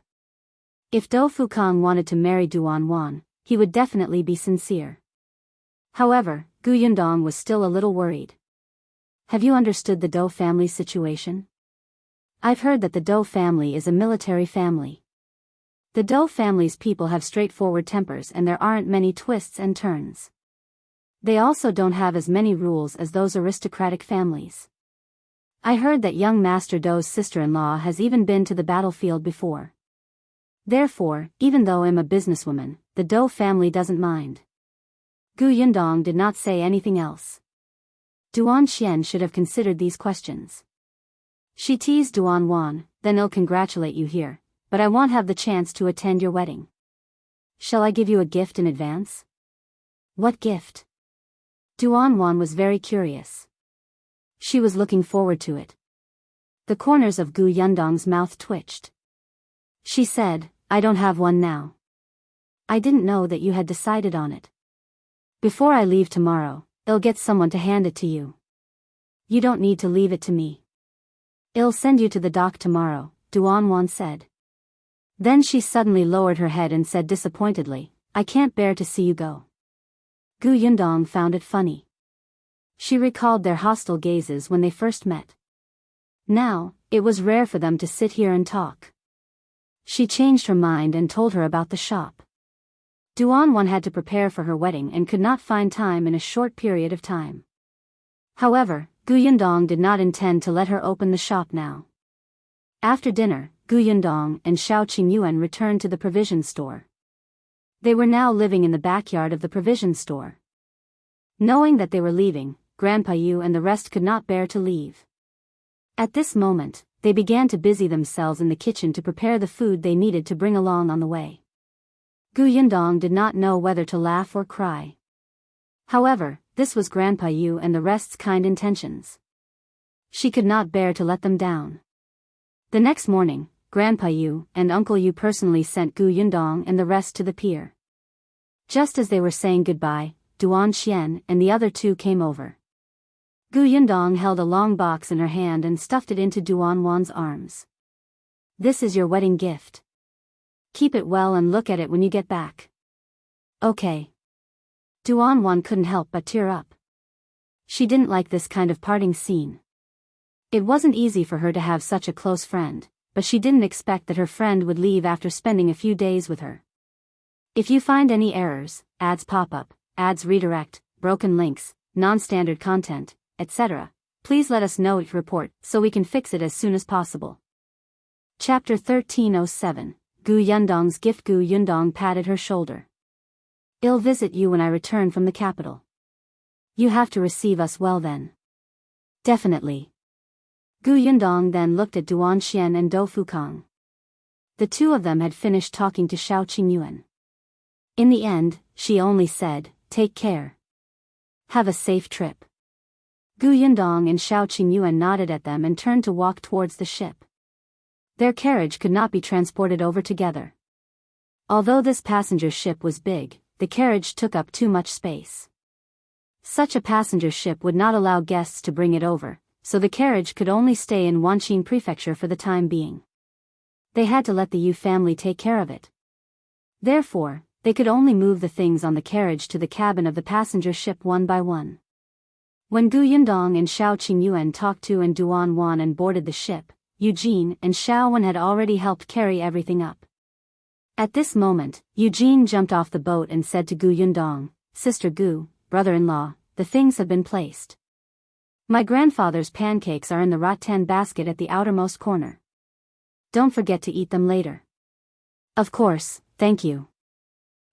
[SPEAKER 1] If Do Fukong wanted to marry Duan Wan, he would definitely be sincere. However, Gu Yundong was still a little worried. Have you understood the Do family's situation? I've heard that the Do family is a military family. The Do family's people have straightforward tempers and there aren't many twists and turns. They also don't have as many rules as those aristocratic families. I heard that young Master Dou's sister-in-law has even been to the battlefield before. Therefore, even though I'm a businesswoman, the Dou family doesn't mind. Gu Yundong did not say anything else. Duan Qian should have considered these questions. She teased Duan Wan, then I'll congratulate you here, but I won't have the chance to attend your wedding. Shall I give you a gift in advance? What gift? Duan Wan was very curious. She was looking forward to it. The corners of Gu Yundong's mouth twitched. She said, I don't have one now. I didn't know that you had decided on it. Before I leave tomorrow, I'll get someone to hand it to you. You don't need to leave it to me. I'll send you to the dock tomorrow, Duan Wan said. Then she suddenly lowered her head and said disappointedly, I can't bear to see you go. Gu Yundong found it funny. She recalled their hostile gazes when they first met. Now, it was rare for them to sit here and talk. She changed her mind and told her about the shop. Duan Wan had to prepare for her wedding and could not find time in a short period of time. However, Gu Yundong did not intend to let her open the shop now. After dinner, Gu Yundong and Shao Qingyuan returned to the provision store. They were now living in the backyard of the provision store. Knowing that they were leaving, Grandpa Yu and the rest could not bear to leave. At this moment, they began to busy themselves in the kitchen to prepare the food they needed to bring along on the way. Gu Yundong did not know whether to laugh or cry. However, this was Grandpa Yu and the rest's kind intentions. She could not bear to let them down. The next morning, Grandpa Yu and Uncle Yu personally sent Gu Yundong and the rest to the pier. Just as they were saying goodbye, Duan Qian and the other two came over. Gu Yundong held a long box in her hand and stuffed it into Duan Wan's arms. This is your wedding gift. Keep it well and look at it when you get back. Okay. Duan Wan couldn't help but tear up. She didn't like this kind of parting scene. It wasn't easy for her to have such a close friend, but she didn't expect that her friend would leave after spending a few days with her. If you find any errors, ads pop up, ads redirect, broken links, non-standard content, etc., please let us know it report so we can fix it as soon as possible. Chapter 1307, Gu Yundong's gift. Gu Yundong patted her shoulder. I'll visit you when I return from the capital. You have to receive us well then. Definitely. Gu Yundong then looked at Duan Qian and Dou Fukang. The two of them had finished talking to Shao Qingyuan. In the end, she only said, take care. Have a safe trip. Gu Yundong and Shao Qingyuan nodded at them and turned to walk towards the ship. Their carriage could not be transported over together. Although this passenger ship was big, the carriage took up too much space. Such a passenger ship would not allow guests to bring it over, so the carriage could only stay in Wanqing Prefecture for the time being. They had to let the Yu family take care of it. Therefore, they could only move the things on the carriage to the cabin of the passenger ship one by one. When Gu Yundong and Shao Qingyuan talked to and Duan Wan and boarded the ship, Eugene and Shao Wan had already helped carry everything up. At this moment, Eugene jumped off the boat and said to Gu Yundong, Sister Gu, brother-in-law, the things have been placed. My grandfather's pancakes are in the rattan basket at the outermost corner. Don't forget to eat them later. Of course, thank you.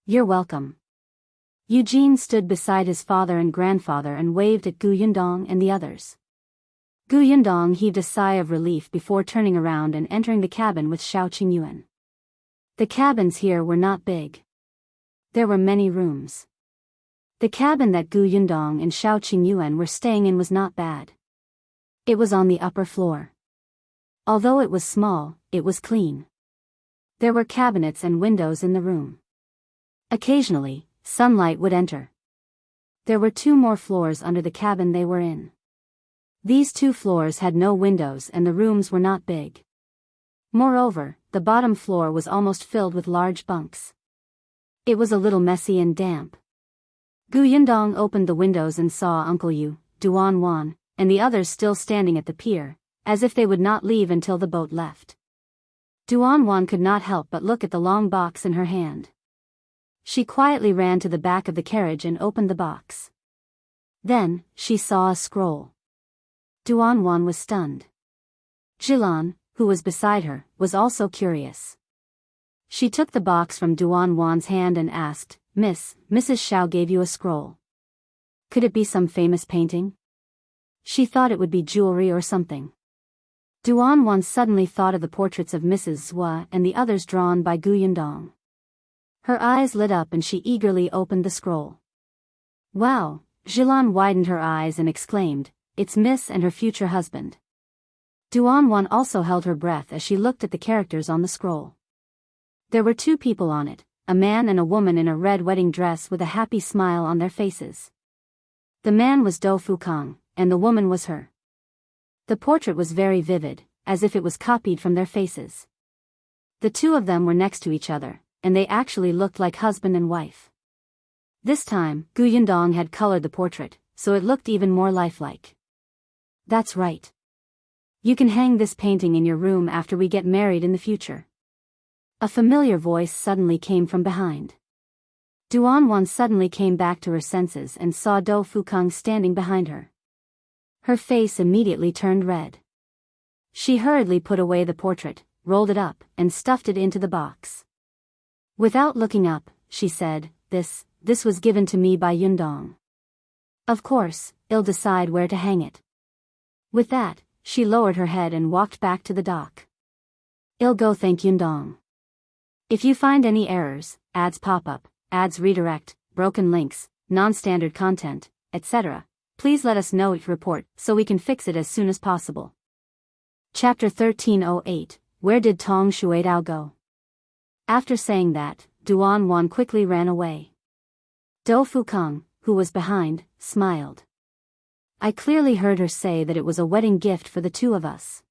[SPEAKER 1] You're welcome. Eugene stood beside his father and grandfather and waved at Gu Yundong and the others. Gu Yundong heaved a sigh of relief before turning around and entering the cabin with Shao Qingyuan. The cabins here were not big. There were many rooms. The cabin that Gu Yundong and Shao Qingyuan were staying in was not bad. It was on the upper floor. Although it was small, it was clean. There were cabinets and windows in the room. Occasionally, sunlight would enter. There were 2 more floors under the cabin they were in. These 2 floors had no windows and the rooms were not big. Moreover, the bottom floor was almost filled with large bunks. It was a little messy and damp. Gu Yundong opened the windows and saw Uncle Yu, Duan Wan, and the others still standing at the pier, as if they would not leave until the boat left. Duan Wan could not help but look at the long box in her hand. She quietly ran to the back of the carriage and opened the box. Then, she saw a scroll. Duan was stunned. Jilan, who was beside her, was also curious. She took the box from Duan's hand and asked, Mrs. Shao gave you a scroll. Could it be some famous painting? She thought it would be jewelry or something. Duan suddenly thought of the portraits of Mrs. Zhua and the others drawn by Yundong. Her eyes lit up and she eagerly opened the scroll. Wow! Jilan widened her eyes and exclaimed, it's Miss and her future husband. Duan also held her breath as she looked at the characters on the scroll. There were two people on it, a man and a woman in a red wedding dress with a happy smile on their faces. The man was Dou Fukang, and the woman was her. The portrait was very vivid, as if it was copied from their faces. The two of them were next to each other, and they actually looked like husband and wife. This time, Yundong had colored the portrait, so it looked even more lifelike. That's right. You can hang this painting in your room after we get married in the future. A familiar voice suddenly came from behind. Duan suddenly came back to her senses and saw Dou Fukang standing behind her. Her face immediately turned red. She hurriedly put away the portrait, rolled it up, and stuffed it into the box. Without looking up, she said, This was given to me by Yundong. Of course, I'll decide where to hang it. With that, she lowered her head and walked back to the dock. I'll go thank Yundong. If you find any errors, ads pop up, ads redirect, broken links, non-standard content, etc., please let us know each report so we can fix it as soon as possible. Chapter 1308, Where did Tong Shuitao go? After saying that, Duan quickly ran away. Dou Fukang, who was behind, smiled. I clearly heard her say that it was a wedding gift for the two of us.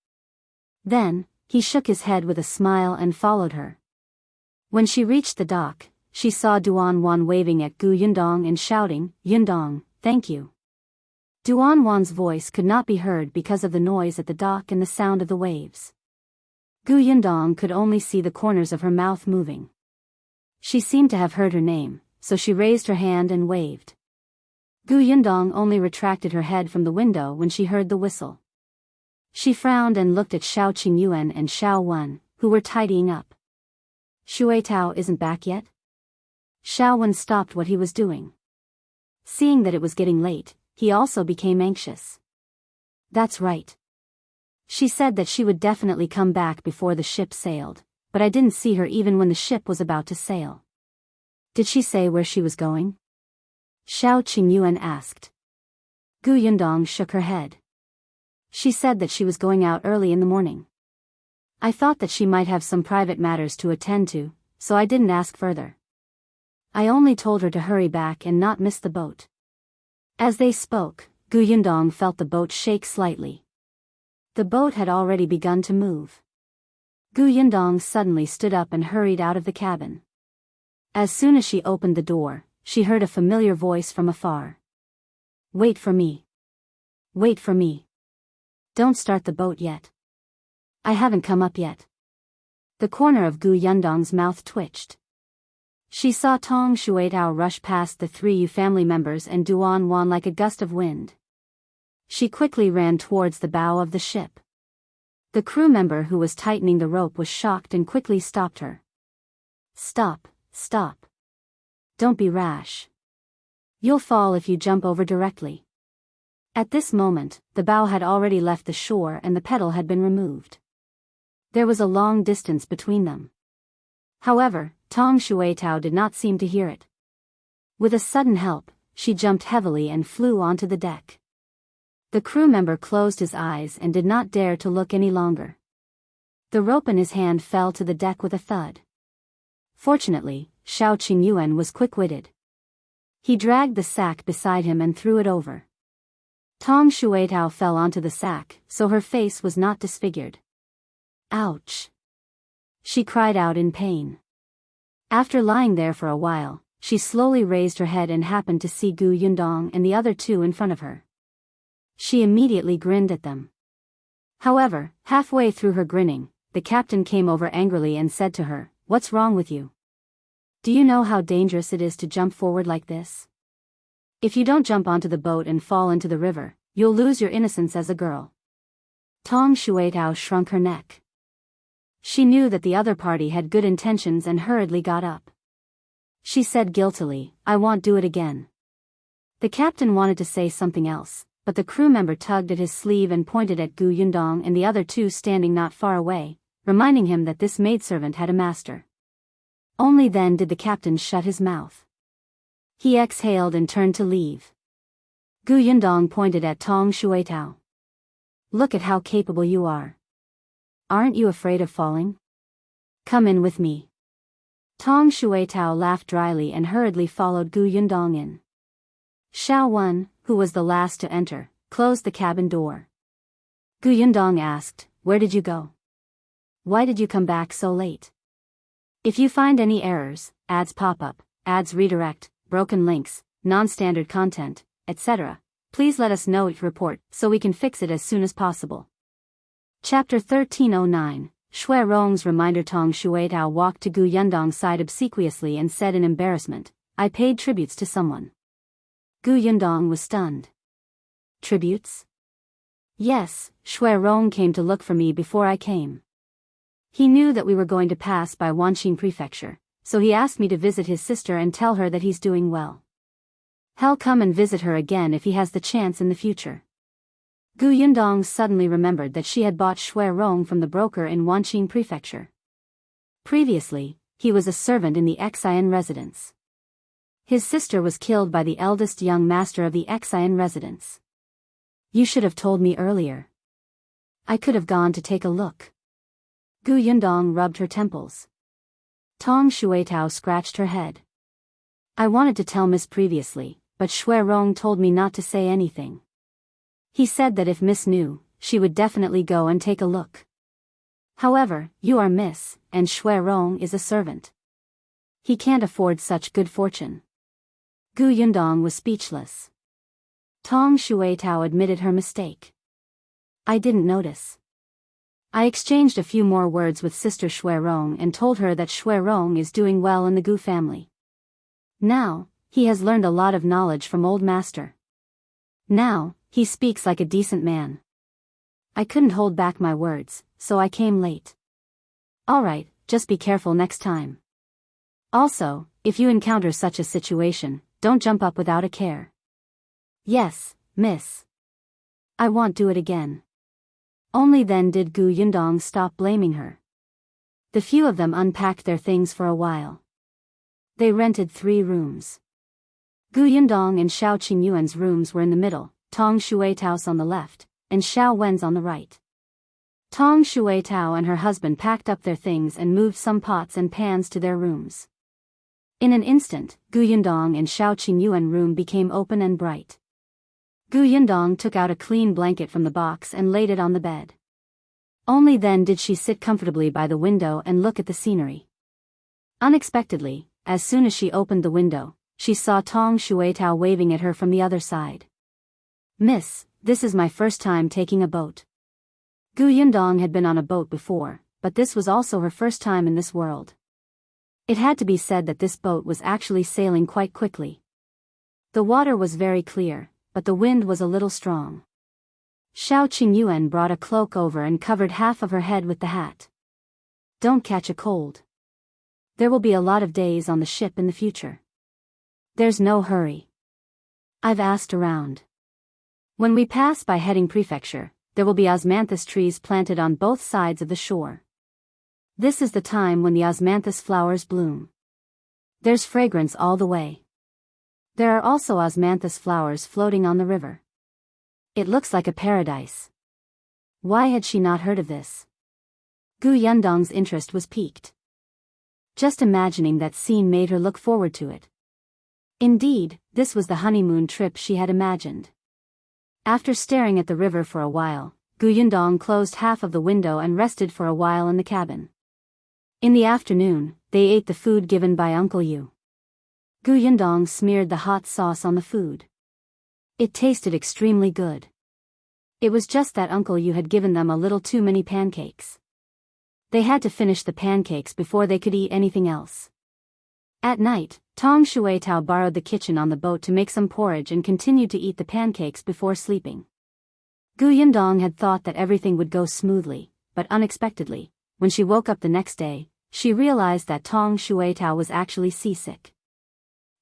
[SPEAKER 1] Then, he shook his head with a smile and followed her. When she reached the dock, she saw Duan waving at Yundong and shouting, Yundong, thank you. Duan's voice could not be heard because of the noise at the dock and the sound of the waves. Yundong could only see the corners of her mouth moving. She seemed to have heard her name, so she raised her hand and waved. Yundong only retracted her head from the window when she heard the whistle. She frowned and looked at Shao Qingyuan and Shao Wen, who were tidying up. Shuitao isn't back yet? Shao Wen stopped what he was doing. Seeing that it was getting late, he also became anxious. That's right. She said that she would definitely come back before the ship sailed, but I didn't see her even when the ship was about to sail. Did she say where she was going? Shao Qingyuan asked. Yundong shook her head. She said that she was going out early in the morning. I thought that she might have some private matters to attend to, so I didn't ask further. I only told her to hurry back and not miss the boat. As they spoke, Yundong felt the boat shake slightly. The boat had already begun to move. Yundong suddenly stood up and hurried out of the cabin. As soon as she opened the door, she heard a familiar voice from afar. Wait for me. Wait for me. Don't start the boat yet. I haven't come up yet. The corner of Yundong's mouth twitched. She saw Tong Shuitao rush past the three family members and Duan like a gust of wind. She quickly ran towards the bow of the ship. The crew member who was tightening the rope was shocked and quickly stopped her. Stop, stop. Don't be rash. You'll fall if you jump over directly. At this moment, the bow had already left the shore and the pedal had been removed. There was a long distance between them. However, Tong Shuitao did not seem to hear it. With a sudden help, she jumped heavily and flew onto the deck. The crew member closed his eyes and did not dare to look any longer. The rope in his hand fell to the deck with a thud. Fortunately, Shao Qingyuan was quick-witted. He dragged the sack beside him and threw it over. Tong Shuitao fell onto the sack, so her face was not disfigured. Ouch! She cried out in pain. After lying there for a while, she slowly raised her head and happened to see Yundong and the other two in front of her. She immediately grinned at them. However, halfway through her grinning, the captain came over angrily and said to her, What's wrong with you? Do you know how dangerous it is to jump forward like this? If you don't jump onto the boat and fall into the river, You'll lose your innocence as a girl. Tong Shuitao shrunk her neck. She knew that the other party had good intentions and hurriedly got up. She said guiltily, I won't do it again. The captain wanted to say something else, but the crew member tugged at his sleeve and pointed at Gu Yundong and the other two standing not far away, reminding him that this maidservant had a master. Only then did the captain shut his mouth. He exhaled and turned to leave. Gu Yundong pointed at Tong Shuitao. Look at how capable you are. Aren't you afraid of falling? Come in with me. Tong Shuitao laughed dryly and hurriedly followed Gu Yundong in. Shao, who was the last to enter, closed the cabin door. Gu Yundong asked, Where did you go? Why did you come back so late? If you find any errors, ads pop up, ads redirect, broken links, non-standard content, etc., please let us know it report so we can fix it as soon as possible. Chapter 1309, Shui Rong's reminder. Tong Shuitao walked to Gu Yundong's side obsequiously and said in embarrassment, I paid tributes to someone. Gu Yundong was stunned. Tributes? Yes, Shui Rong came to look for me before I came. He knew that we were going to pass by Wanqing Prefecture, so he asked me to visit his sister and tell her that he's doing well. He'll come and visit her again if he has the chance in the future. Gu Yundong suddenly remembered that she had bought Shui Rong from the broker in Wanqing Prefecture. Previously, he was a servant in the Qian residence. His sister was killed by the eldest young master of the Qian residence. You should have told me earlier. I could have gone to take a look. Gu Yundong rubbed her temples. Tong Shuitao scratched her head. I wanted to tell Miss previously, but Shui Rong told me not to say anything. He said that if Miss knew, she would definitely go and take a look. However, you are Miss, and Shui Rong is a servant. He can't afford such good fortune. Gu Yundong was speechless. Tong Shuitao admitted her mistake. I didn't notice. I exchanged a few more words with Sister Shui Rong and told her that Shui Rong is doing well in the Gu family. Now, he has learned a lot of knowledge from Old Master. Now, he speaks like a decent man. I couldn't hold back my words, so I came late. Alright, just be careful next time. Also, if you encounter such a situation, don't jump up without a care. Yes, miss. I won't do it again. Only then did Gu Yundong stop blaming her. The few of them unpacked their things for a while. They rented 3 rooms. Gu Yundong and Shao Qingyuan's rooms were in the middle, Tong Shuitao's on the left, and Shao Wen's on the right. Tong Shuitao and her husband packed up their things and moved some pots and pans to their rooms. In an instant, Gu Yundong and Shao Qingyuan room became open and bright. Gu Yundong took out a clean blanket from the box and laid it on the bed. Only then did she sit comfortably by the window and look at the scenery. Unexpectedly, as soon as she opened the window, she saw Tong Shuitao waving at her from the other side. Miss, this is my first time taking a boat. Gu Yundong had been on a boat before, but this was also her first time in this world. It had to be said that this boat was actually sailing quite quickly. The water was very clear, but the wind was a little strong. Shao Qingyuan brought a cloak over and covered half of her head with the hat. Don't catch a cold. There will be a lot of days on the ship in the future. There's no hurry. I've asked around. When we pass by Heading Prefecture, there will be osmanthus trees planted on both sides of the shore. This is the time when the osmanthus flowers bloom. There's fragrance all the way. There are also osmanthus flowers floating on the river. It looks like a paradise. Why had she not heard of this? Gu Yundong's interest was piqued. Just imagining that scene made her look forward to it. Indeed, this was the honeymoon trip she had imagined. After staring at the river for a while, Gu Yundong closed half of the window and rested for a while in the cabin. In the afternoon, they ate the food given by Uncle Yu. Gu Yundong smeared the hot sauce on the food. It tasted extremely good. It was just that Uncle Yu had given them a little too many pancakes. They had to finish the pancakes before they could eat anything else. At night, Tong Shuitao borrowed the kitchen on the boat to make some porridge and continued to eat the pancakes before sleeping. Gu Yundong had thought that everything would go smoothly, but unexpectedly, when she woke up the next day, she realized that Tong Shuitao was actually seasick.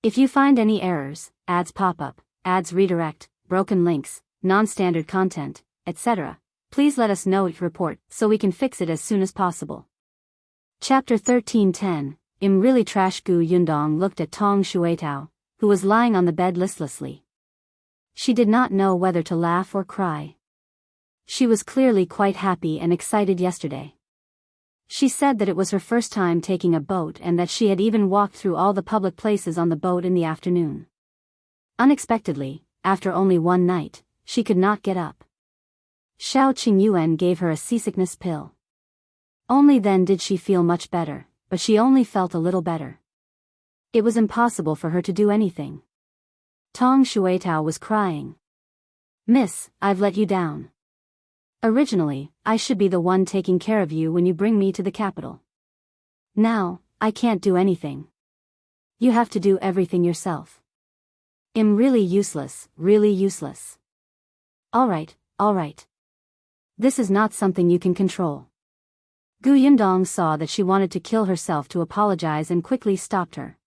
[SPEAKER 1] If you find any errors, ads pop up, ads redirect, broken links, non-standard content, etc., please let us know it report so we can fix it as soon as possible. Chapter 13:10. Im really trash. Gu Yundong looked at Tong Shuitao, who was lying on the bed listlessly. She did not know whether to laugh or cry. She was clearly quite happy and excited yesterday. She said that it was her first time taking a boat and that she had even walked through all the public places on the boat in the afternoon. Unexpectedly, after only one night, she could not get up. Shao Qingyuan gave her a seasickness pill. Only then did she feel much better, but she only felt a little better. It was impossible for her to do anything. Tong Shuitao was crying. "Miss, I've let you down. Originally, I should be the one taking care of you when you bring me to the capital. Now, I can't do anything. You have to do everything yourself. I'm really useless, really useless." Alright. This is not something you can control." Gu Yundong saw that she wanted to kill herself to apologize and quickly stopped her.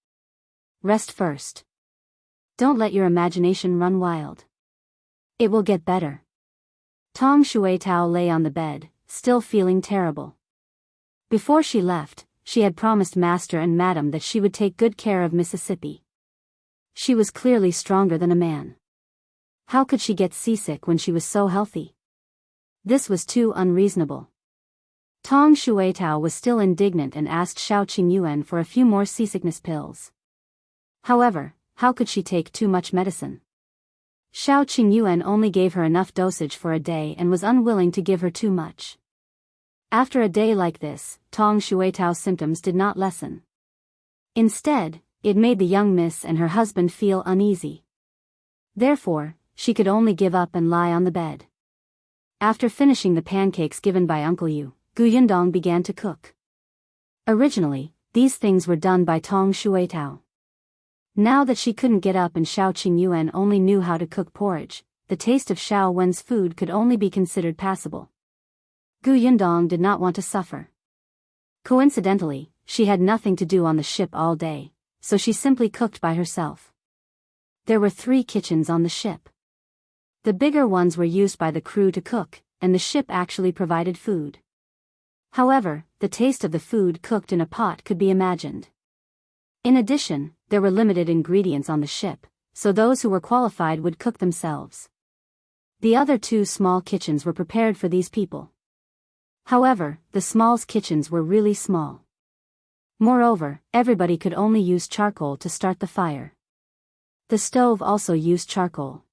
[SPEAKER 1] "Rest first. Don't let your imagination run wild. It will get better." Tong Shuitao lay on the bed, still feeling terrible. Before she left, she had promised Master and Madam that she would take good care of Mississippi. She was clearly stronger than a man. How could she get seasick when she was so healthy? This was too unreasonable. Tong Shuitao was still indignant and asked Shao Qingyuan for a few more seasickness pills. However, how could she take too much medicine? Shao Qingyuan only gave her enough dosage for a day and was unwilling to give her too much. After a day like this, Tong Shuitao's symptoms did not lessen. Instead, it made the young miss and her husband feel uneasy. Therefore, she could only give up and lie on the bed. After finishing the pancakes given by Uncle Yu, Gu Yundong began to cook. Originally, these things were done by Tong Shuitao. Now that she couldn't get up and Shao Qingyuan only knew how to cook porridge, the taste of Shao Wen's food could only be considered passable. Gu Yundong did not want to suffer. Coincidentally, she had nothing to do on the ship all day, so she simply cooked by herself. There were 3 kitchens on the ship. The bigger ones were used by the crew to cook, and the ship actually provided food. However, the taste of the food cooked in a pot could be imagined. In addition, there were limited ingredients on the ship, so those who were qualified would cook themselves. The other 2 small kitchens were prepared for these people. However, the small's kitchens were really small. Moreover, everybody could only use charcoal to start the fire. The stove also used charcoal.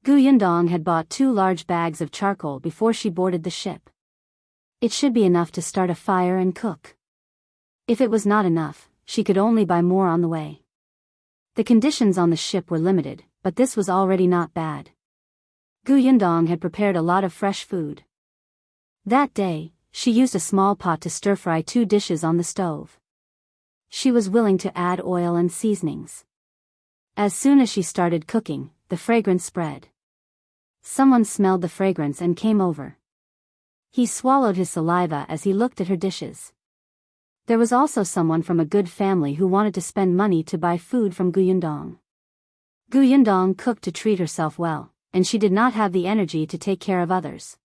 [SPEAKER 1] Gu Yundong had bought 2 large bags of charcoal before she boarded the ship. It should be enough to start a fire and cook. If it was not enough, she could only buy more on the way. The conditions on the ship were limited, but this was already not bad. Gu Yundong had prepared a lot of fresh food. That day, she used a small pot to stir-fry 2 dishes on the stove. She was willing to add oil and seasonings. As soon as she started cooking, the fragrance spread. Someone smelled the fragrance and came over. He swallowed his saliva as he looked at her dishes. There was also someone from a good family who wanted to spend money to buy food from Gu Yundong. Gu Yundong cooked to treat herself well, and she did not have the energy to take care of others.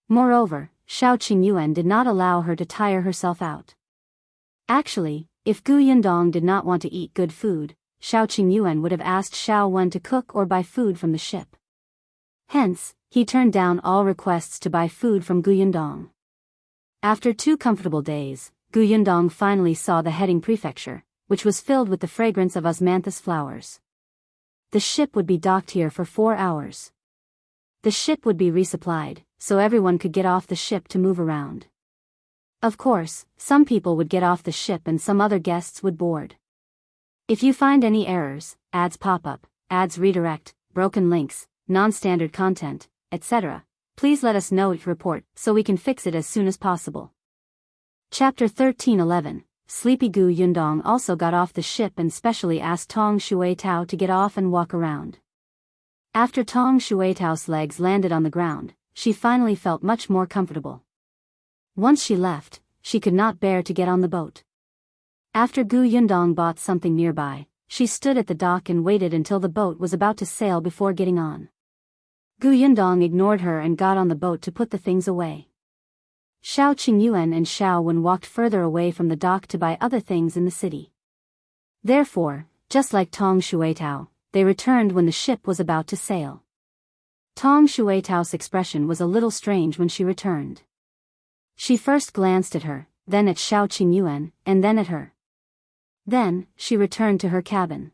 [SPEAKER 1] Moreover, Shao Qingyuan did not allow her to tire herself out. Actually, if Gu Yundong did not want to eat good food, Shao Qingyuan would have asked Shao Wen to cook or buy food from the ship. Hence, he turned down all requests to buy food from Gu Yundong. After 2 comfortable days, Gu Yundong finally saw the heading prefecture, which was filled with the fragrance of osmanthus flowers. The ship would be docked here for 4 hours. The ship would be resupplied, so everyone could get off the ship to move around. Of course, some people would get off the ship and some other guests would board. If you find any errors, ads pop up, ads redirect, broken links, non-standard content, etc., please let us know it report so we can fix it as soon as possible. Chapter 13:11. Sleepy. Gu Yundong also got off the ship and specially asked Tong Shuitao to get off and walk around. After Tong Shuitao's legs landed on the ground, she finally felt much more comfortable. Once she left, she could not bear to get on the boat. After Gu Yundong bought something nearby, she stood at the dock and waited until the boat was about to sail before getting on. Gu Yundong ignored her and got on the boat to put the things away. Shao Qingyuan and Shao Wen walked further away from the dock to buy other things in the city. Therefore, just like Tong Shuitao, they returned when the ship was about to sail. Tong Shuitao's expression was a little strange when she returned. She first glanced at her, then at Shao Qingyuan, and then at her. Then, she returned to her cabin.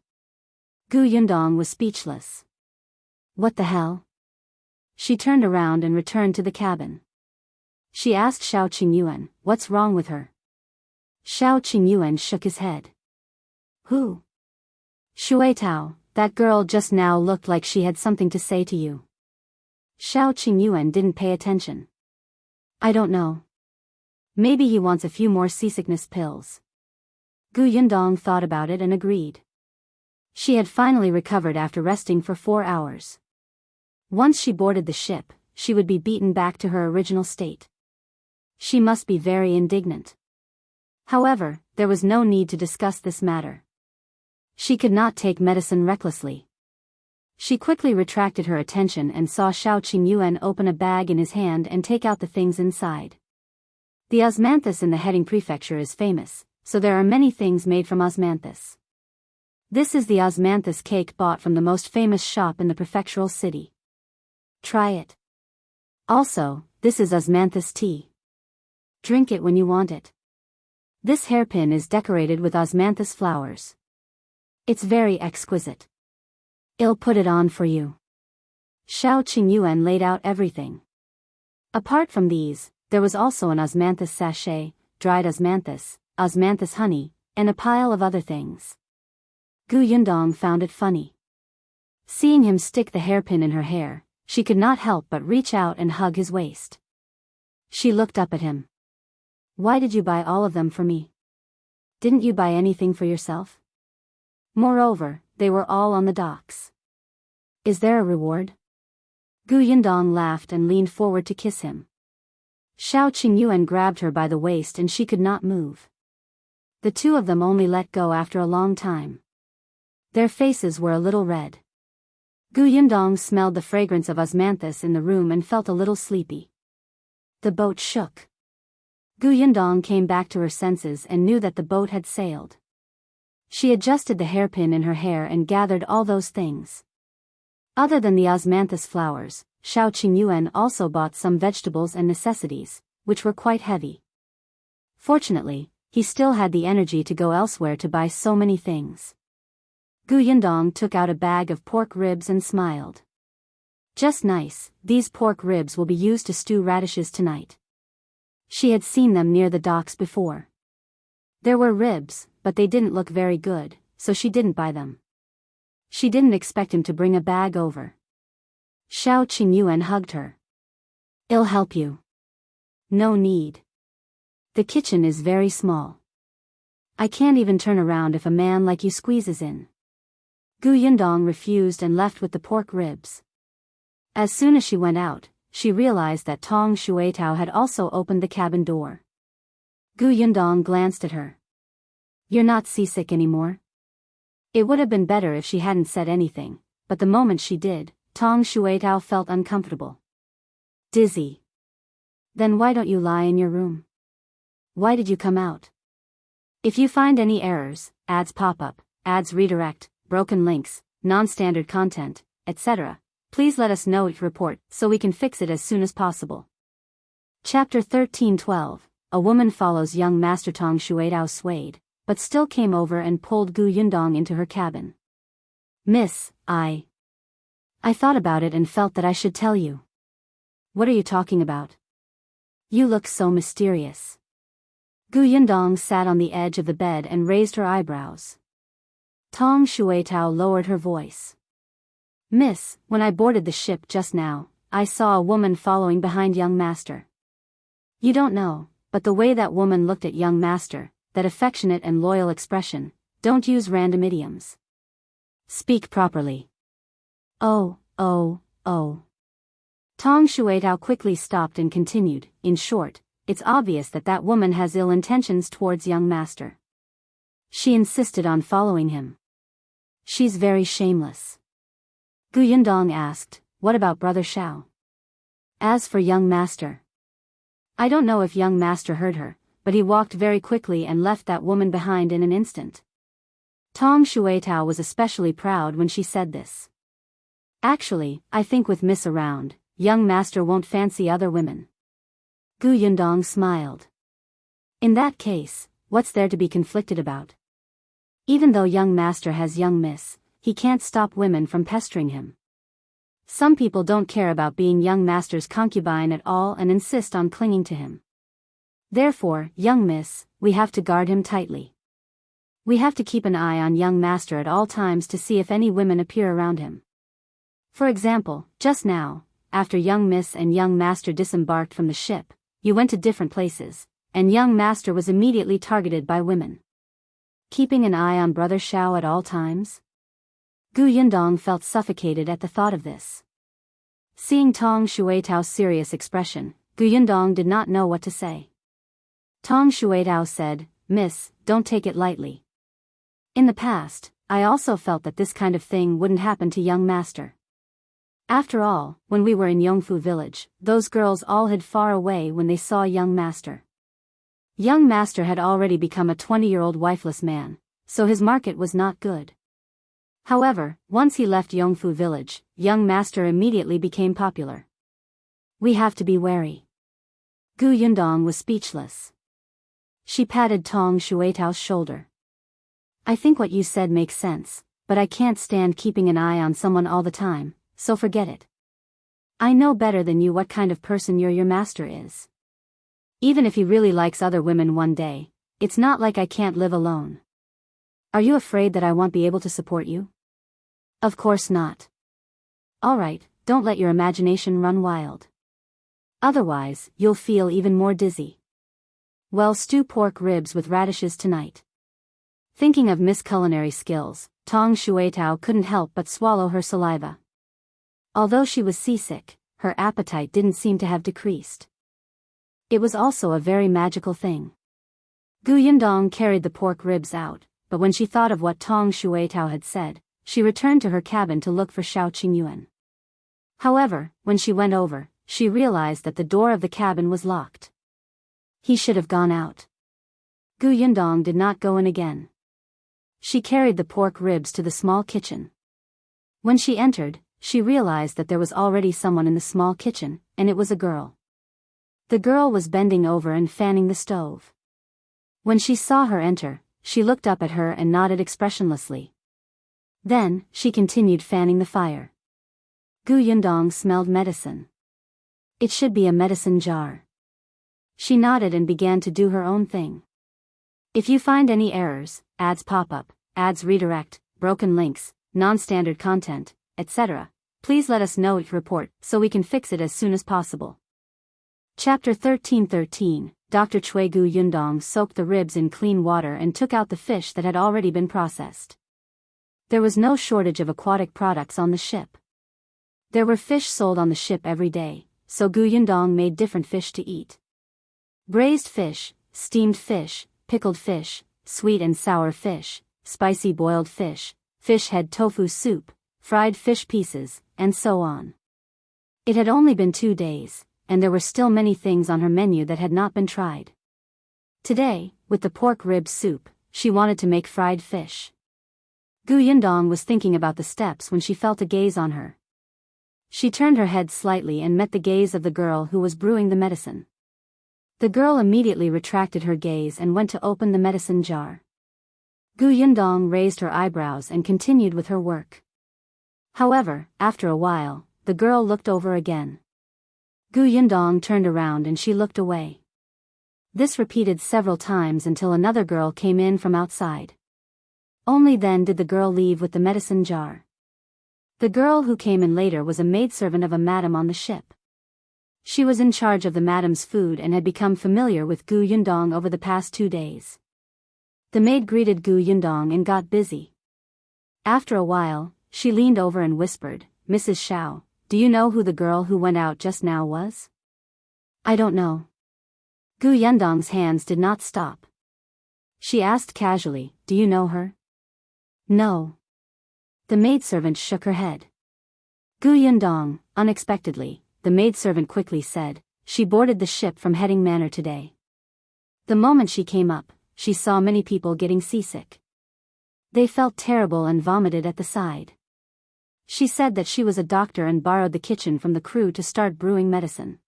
[SPEAKER 1] Gu Yundong was speechless. What the hell? She turned around and returned to the cabin. She asked Shao Qingyuan, what's wrong with her? Shao Qingyuan shook his head. Who? Shuitao, that girl just now looked like she had something to say to you. Shao Qingyuan didn't pay attention. I don't know. Maybe he wants a few more seasickness pills. Gu Yundong thought about it and agreed. She had finally recovered after resting for 4 hours. Once she boarded the ship, she would be beaten back to her original state. She must be very indignant. However, there was no need to discuss this matter. She could not take medicine recklessly. She quickly retracted her attention and saw Shao Qingyuan open a bag in his hand and take out the things inside. The osmanthus in the Heading Prefecture is famous, so there are many things made from osmanthus. This is the osmanthus cake bought from the most famous shop in the prefectural city. Try it. Also, this is osmanthus tea. Drink it when you want it. This hairpin is decorated with osmanthus flowers. It's very exquisite. I'll put it on for you. Shao Qingyuan laid out everything. Apart from these, there was also an osmanthus sachet, dried osmanthus honey, and a pile of other things. Gu Yundong found it funny. Seeing him stick the hairpin in her hair, she could not help but reach out and hug his waist. She looked up at him. Why did you buy all of them for me? Didn't you buy anything for yourself? Moreover, they were all on the docks. Is there a reward? Gu Yundong laughed and leaned forward to kiss him. Shao Qingyuan grabbed her by the waist and she could not move. The two of them only let go after a long time. Their faces were a little red. Gu Yundong smelled the fragrance of osmanthus in the room and felt a little sleepy. The boat shook. Gu Yundong came back to her senses and knew that the boat had sailed. She adjusted the hairpin in her hair and gathered all those things. Other than the osmanthus flowers, Shao Qingyuan also bought some vegetables and necessities, which were quite heavy. Fortunately, he still had the energy to go elsewhere to buy so many things. Gu Yundong took out a bag of pork ribs and smiled. Just nice, these pork ribs will be used to stew radishes tonight. She had seen them near the docks before. There were ribs, but they didn't look very good, so she didn't buy them. She didn't expect him to bring a bag over. Shao Qingyuan hugged her. I'll help you. No need. The kitchen is very small. I can't even turn around if a man like you squeezes in. Gu Yundong refused and left with the pork ribs. As soon as she went out, she realized that Tong Shuitao had also opened the cabin door. Gu Yundong glanced at her. You're not seasick anymore? It would have been better if she hadn't said anything, but the moment she did, Tong Shuitao felt uncomfortable. Dizzy. Then why don't you lie in your room? Why did you come out? If you find any errors, ads pop up, ads redirect, broken links, non-standard content, etc., please let us know each report so we can fix it as soon as possible. Chapter 1312. A woman follows young Master Tong Shuitao swayed, but still came over and pulled Gu Yundong into her cabin. Miss, I thought about it and felt that I should tell you. What are you talking about? You look so mysterious. Gu Yundong sat on the edge of the bed and raised her eyebrows. Tong Shuitao lowered her voice. Miss, when I boarded the ship just now, I saw a woman following behind young master. You don't know, but the way that woman looked at young master, that affectionate and loyal expression, don't use random idioms. Speak properly. Oh, Oh, oh. Tong Shuitao quickly stopped and continued, in short, it's obvious that that woman has ill intentions towards young master. She insisted on following him. She's very shameless. Gu Yundong asked, what about brother Shao? As for young master, I don't know if young master heard her, but he walked very quickly and left that woman behind in an instant. Tong Shuitao was especially proud when she said this. Actually, I think with Miss around, young master won't fancy other women. Gu Yundong smiled. In that case, what's there to be conflicted about? Even though young master has young miss, he can't stop women from pestering him. Some people don't care about being young master's concubine at all and insist on clinging to him. Therefore, young miss, we have to guard him tightly. We have to keep an eye on young master at all times to see if any women appear around him. For example, just now, after young miss and young master disembarked from the ship, you went to different places, and young master was immediately targeted by women. Keeping an eye on brother Shao at all times? Gu Yundong felt suffocated at the thought of this. Seeing Tong Shuitao's serious expression, Gu Yundong did not know what to say. Tong Shuitao said, Miss, don't take it lightly. In the past, I also felt that this kind of thing wouldn't happen to young master. After all, when we were in Yongfu village, those girls all hid far away when they saw young master. Young master had already become a 20-year-old wifeless man, so his market was not good. However, once he left Yongfu village, young master immediately became popular. We have to be wary. Gu Yundong was speechless. She patted Tong Shuitao's shoulder. I think what you said makes sense, but I can't stand keeping an eye on someone all the time, so forget it. I know better than you what kind of person your master is. Even if he really likes other women one day, it's not like I can't live alone. Are you afraid that I won't be able to support you? Of course not. Alright, don't let your imagination run wild. Otherwise, you'll feel even more dizzy. Well, stew pork ribs with radishes tonight. Thinking of Miss Culinary skills, Tong Shuitao couldn't help but swallow her saliva. Although she was seasick, her appetite didn't seem to have decreased. It was also a very magical thing. Gu Yundong carried the pork ribs out, but when she thought of what Tong Shuitao had said, she returned to her cabin to look for Shao Qingyuan. However, when she went over, she realized that the door of the cabin was locked. He should have gone out. Gu Yundong did not go in again. She carried the pork ribs to the small kitchen. When she entered, she realized that there was already someone in the small kitchen, and it was a girl. The girl was bending over and fanning the stove. When she saw her enter, she looked up at her and nodded expressionlessly. Then, she continued fanning the fire. Gu Yundong smelled medicine. It should be a medicine jar. She nodded and began to do her own thing. If you find any errors, ads pop up, ads redirect, broken links, non-standard content, etc., please let us know it report so we can fix it as soon as possible. Chapter 13:13, Dr. Cui. Gu Yundong soaked the ribs in clean water and took out the fish that had already been processed. There was no shortage of aquatic products on the ship. There were fish sold on the ship every day, so Gu Yundong made different fish to eat. Braised fish, steamed fish, pickled fish, sweet and sour fish, spicy boiled fish, fish head tofu soup, fried fish pieces, and so on. It had only been 2 days, and there were still many things on her menu that had not been tried. Today, with the pork rib soup, she wanted to make fried fish. Gu Yundong was thinking about the steps when she felt a gaze on her. She turned her head slightly and met the gaze of the girl who was brewing the medicine. The girl immediately retracted her gaze and went to open the medicine jar. Gu Yundong raised her eyebrows and continued with her work. However, after a while, the girl looked over again. Gu Yundong turned around and she looked away. This repeated several times until another girl came in from outside. Only then did the girl leave with the medicine jar. The girl who came in later was a maidservant of a madam on the ship. She was in charge of the madam's food and had become familiar with Gu Yundong over the past 2 days. The maid greeted Gu Yundong and got busy. After a while, she leaned over and whispered, Mrs. Shao, do you know who the girl who went out just now was? I don't know. Gu Yundong's hands did not stop. She asked casually, do you know her? No. The maidservant shook her head. Gu Yundong, unexpectedly, the maidservant quickly said, she boarded the ship from Heading Manor today. The moment she came up, she saw many people getting seasick. They felt terrible and vomited at the side. She said that she was a doctor and borrowed the kitchen from the crew to start brewing medicine.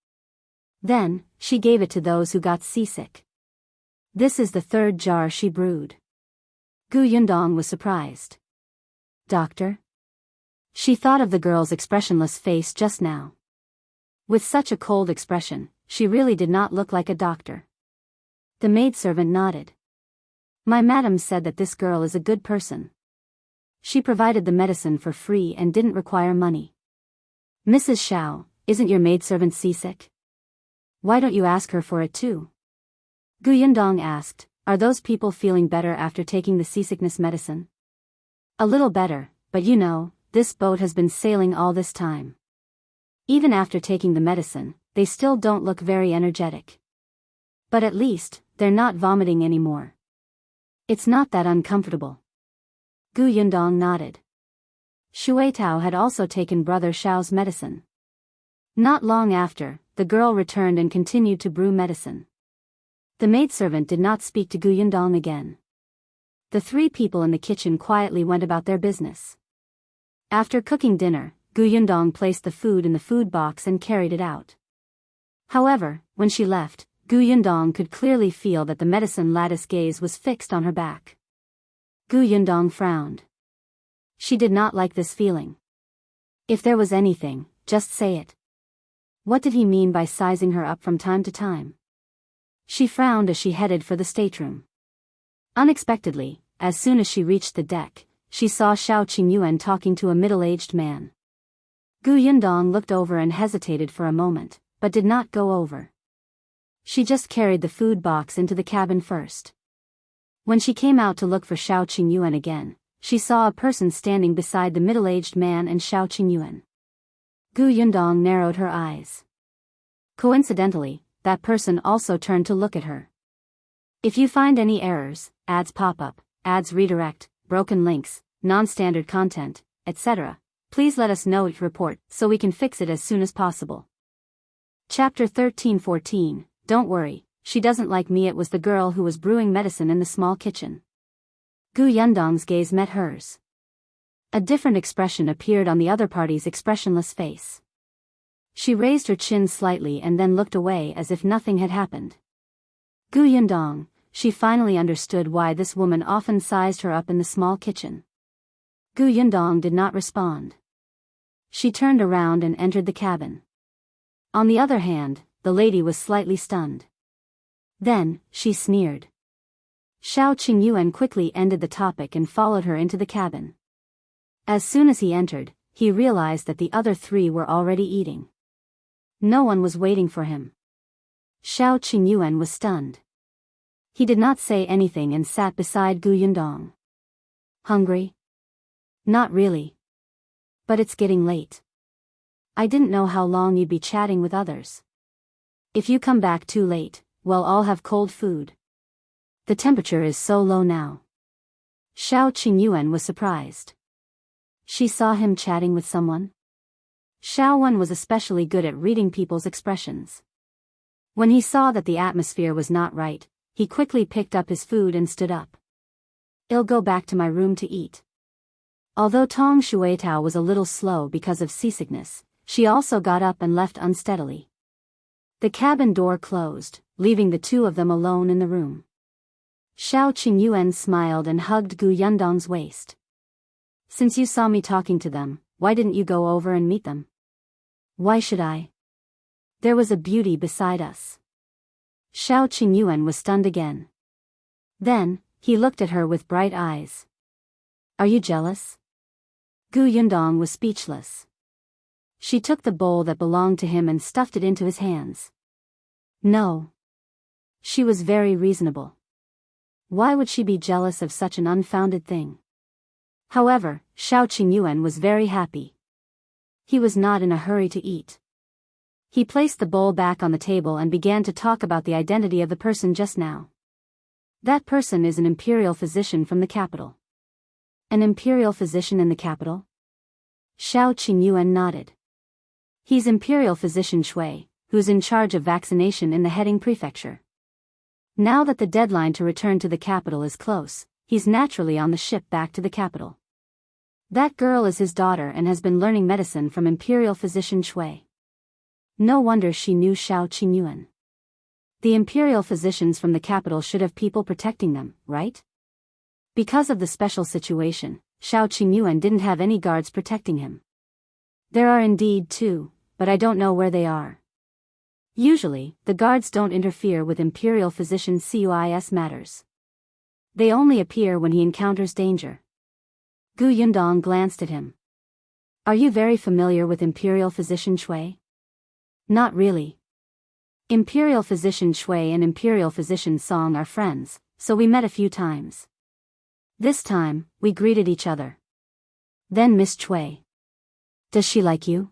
[SPEAKER 1] Then, she gave it to those who got seasick. This is the 3rd jar she brewed. Gu Yundong was surprised. Doctor? She thought of the girl's expressionless face just now. With such a cold expression, she really did not look like a doctor. The maidservant nodded. My madam said that this girl is a good person. She provided the medicine for free and didn't require money. Mrs. Shao, isn't your maidservant seasick? Why don't you ask her for it too? Gu Yundong asked, are those people feeling better after taking the seasickness medicine? A little better, but you know, this boat has been sailing all this time. Even after taking the medicine, they still don't look very energetic. But at least, they're not vomiting anymore. It's not that uncomfortable. Gu Yundong nodded. Shuitao had also taken Brother Shao's medicine. Not long after, the girl returned and continued to brew medicine. The maidservant did not speak to Gu Yundong again. The 3 people in the kitchen quietly went about their business. After cooking dinner, Gu Yundong placed the food in the food box and carried it out. However, when she left, Gu Yundong could clearly feel that the medicine lattice gaze was fixed on her back. Gu Yundong frowned. She did not like this feeling. If there was anything, just say it. What did he mean by sizing her up from time to time? She frowned as she headed for the stateroom. Unexpectedly, as soon as she reached the deck, she saw Shao Qingyuan talking to a middle-aged man. Gu Yundong looked over and hesitated for a moment, but did not go over. She just carried the food box into the cabin first. When she came out to look for Shao Qingyuan again, she saw a person standing beside the middle-aged man and Shao Qingyuan. Gu Yundong narrowed her eyes. Coincidentally, that person also turned to look at her. If you find any errors, ads pop up, ads redirect, broken links, non-standard content, etc., please let us know each report so we can fix it as soon as possible. Chapter 13-14, Don't worry, she doesn't like me. It was the girl who was brewing medicine in the small kitchen. Gu Yundong's gaze met hers. A different expression appeared on the other party's expressionless face. She raised her chin slightly and then looked away as if nothing had happened. Gu Yundong, she finally understood why this woman often sized her up in the small kitchen. Gu Yundong did not respond. She turned around and entered the cabin. On the other hand, the lady was slightly stunned. Then, she sneered. Shao Qingyuan quickly ended the topic and followed her into the cabin. As soon as he entered, he realized that the other 3 were already eating. No one was waiting for him. Shao Qingyuan was stunned. He did not say anything and sat beside Gu Yundong. Hungry? Not really. But it's getting late. I didn't know how long you'd be chatting with others. If you come back too late, well, I'll have cold food. The temperature is so low now. Shao Qingyuan was surprised. She saw him chatting with someone. Shao Wan was especially good at reading people's expressions. When he saw that the atmosphere was not right, he quickly picked up his food and stood up. I'll go back to my room to eat. Although Tong Shuitao was a little slow because of seasickness, she also got up and left unsteadily. The cabin door closed, leaving the 2 of them alone in the room. Shao Qingyuan smiled and hugged Gu Yundong's waist. Since you saw me talking to them, why didn't you go over and meet them? Why should I? There was a beauty beside us. Shao Qingyuan was stunned again. Then, he looked at her with bright eyes. Are you jealous? Gu Yundong was speechless. She took the bowl that belonged to him and stuffed it into his hands. No. She was very reasonable. Why would she be jealous of such an unfounded thing? However, Shao Qingyuan was very happy. He was not in a hurry to eat. He placed the bowl back on the table and began to talk about the identity of the person just now. That person is an imperial physician from the capital. An imperial physician in the capital? Shao Qingyuan nodded. He's Imperial Physician Shui, who's in charge of vaccination in the Heading Prefecture. Now that the deadline to return to the capital is close, he's naturally on the ship back to the capital. That girl is his daughter and has been learning medicine from Imperial Physician Shui. No wonder she knew Shao Qingyuan. The imperial physicians from the capital should have people protecting them, right? Because of the special situation, Shao Qingyuan didn't have any guards protecting him. There are indeed two, but I don't know where they are. Usually, the guards don't interfere with imperial physician Cuis matters. They only appear when he encounters danger. Yundong glanced at him. Are you very familiar with Imperial Physician Shui? Not really. Imperial Physician Shui and Imperial Physician Song are friends, so we met a few times. This time, we greeted each other. Then Miss Shui. Does she like you?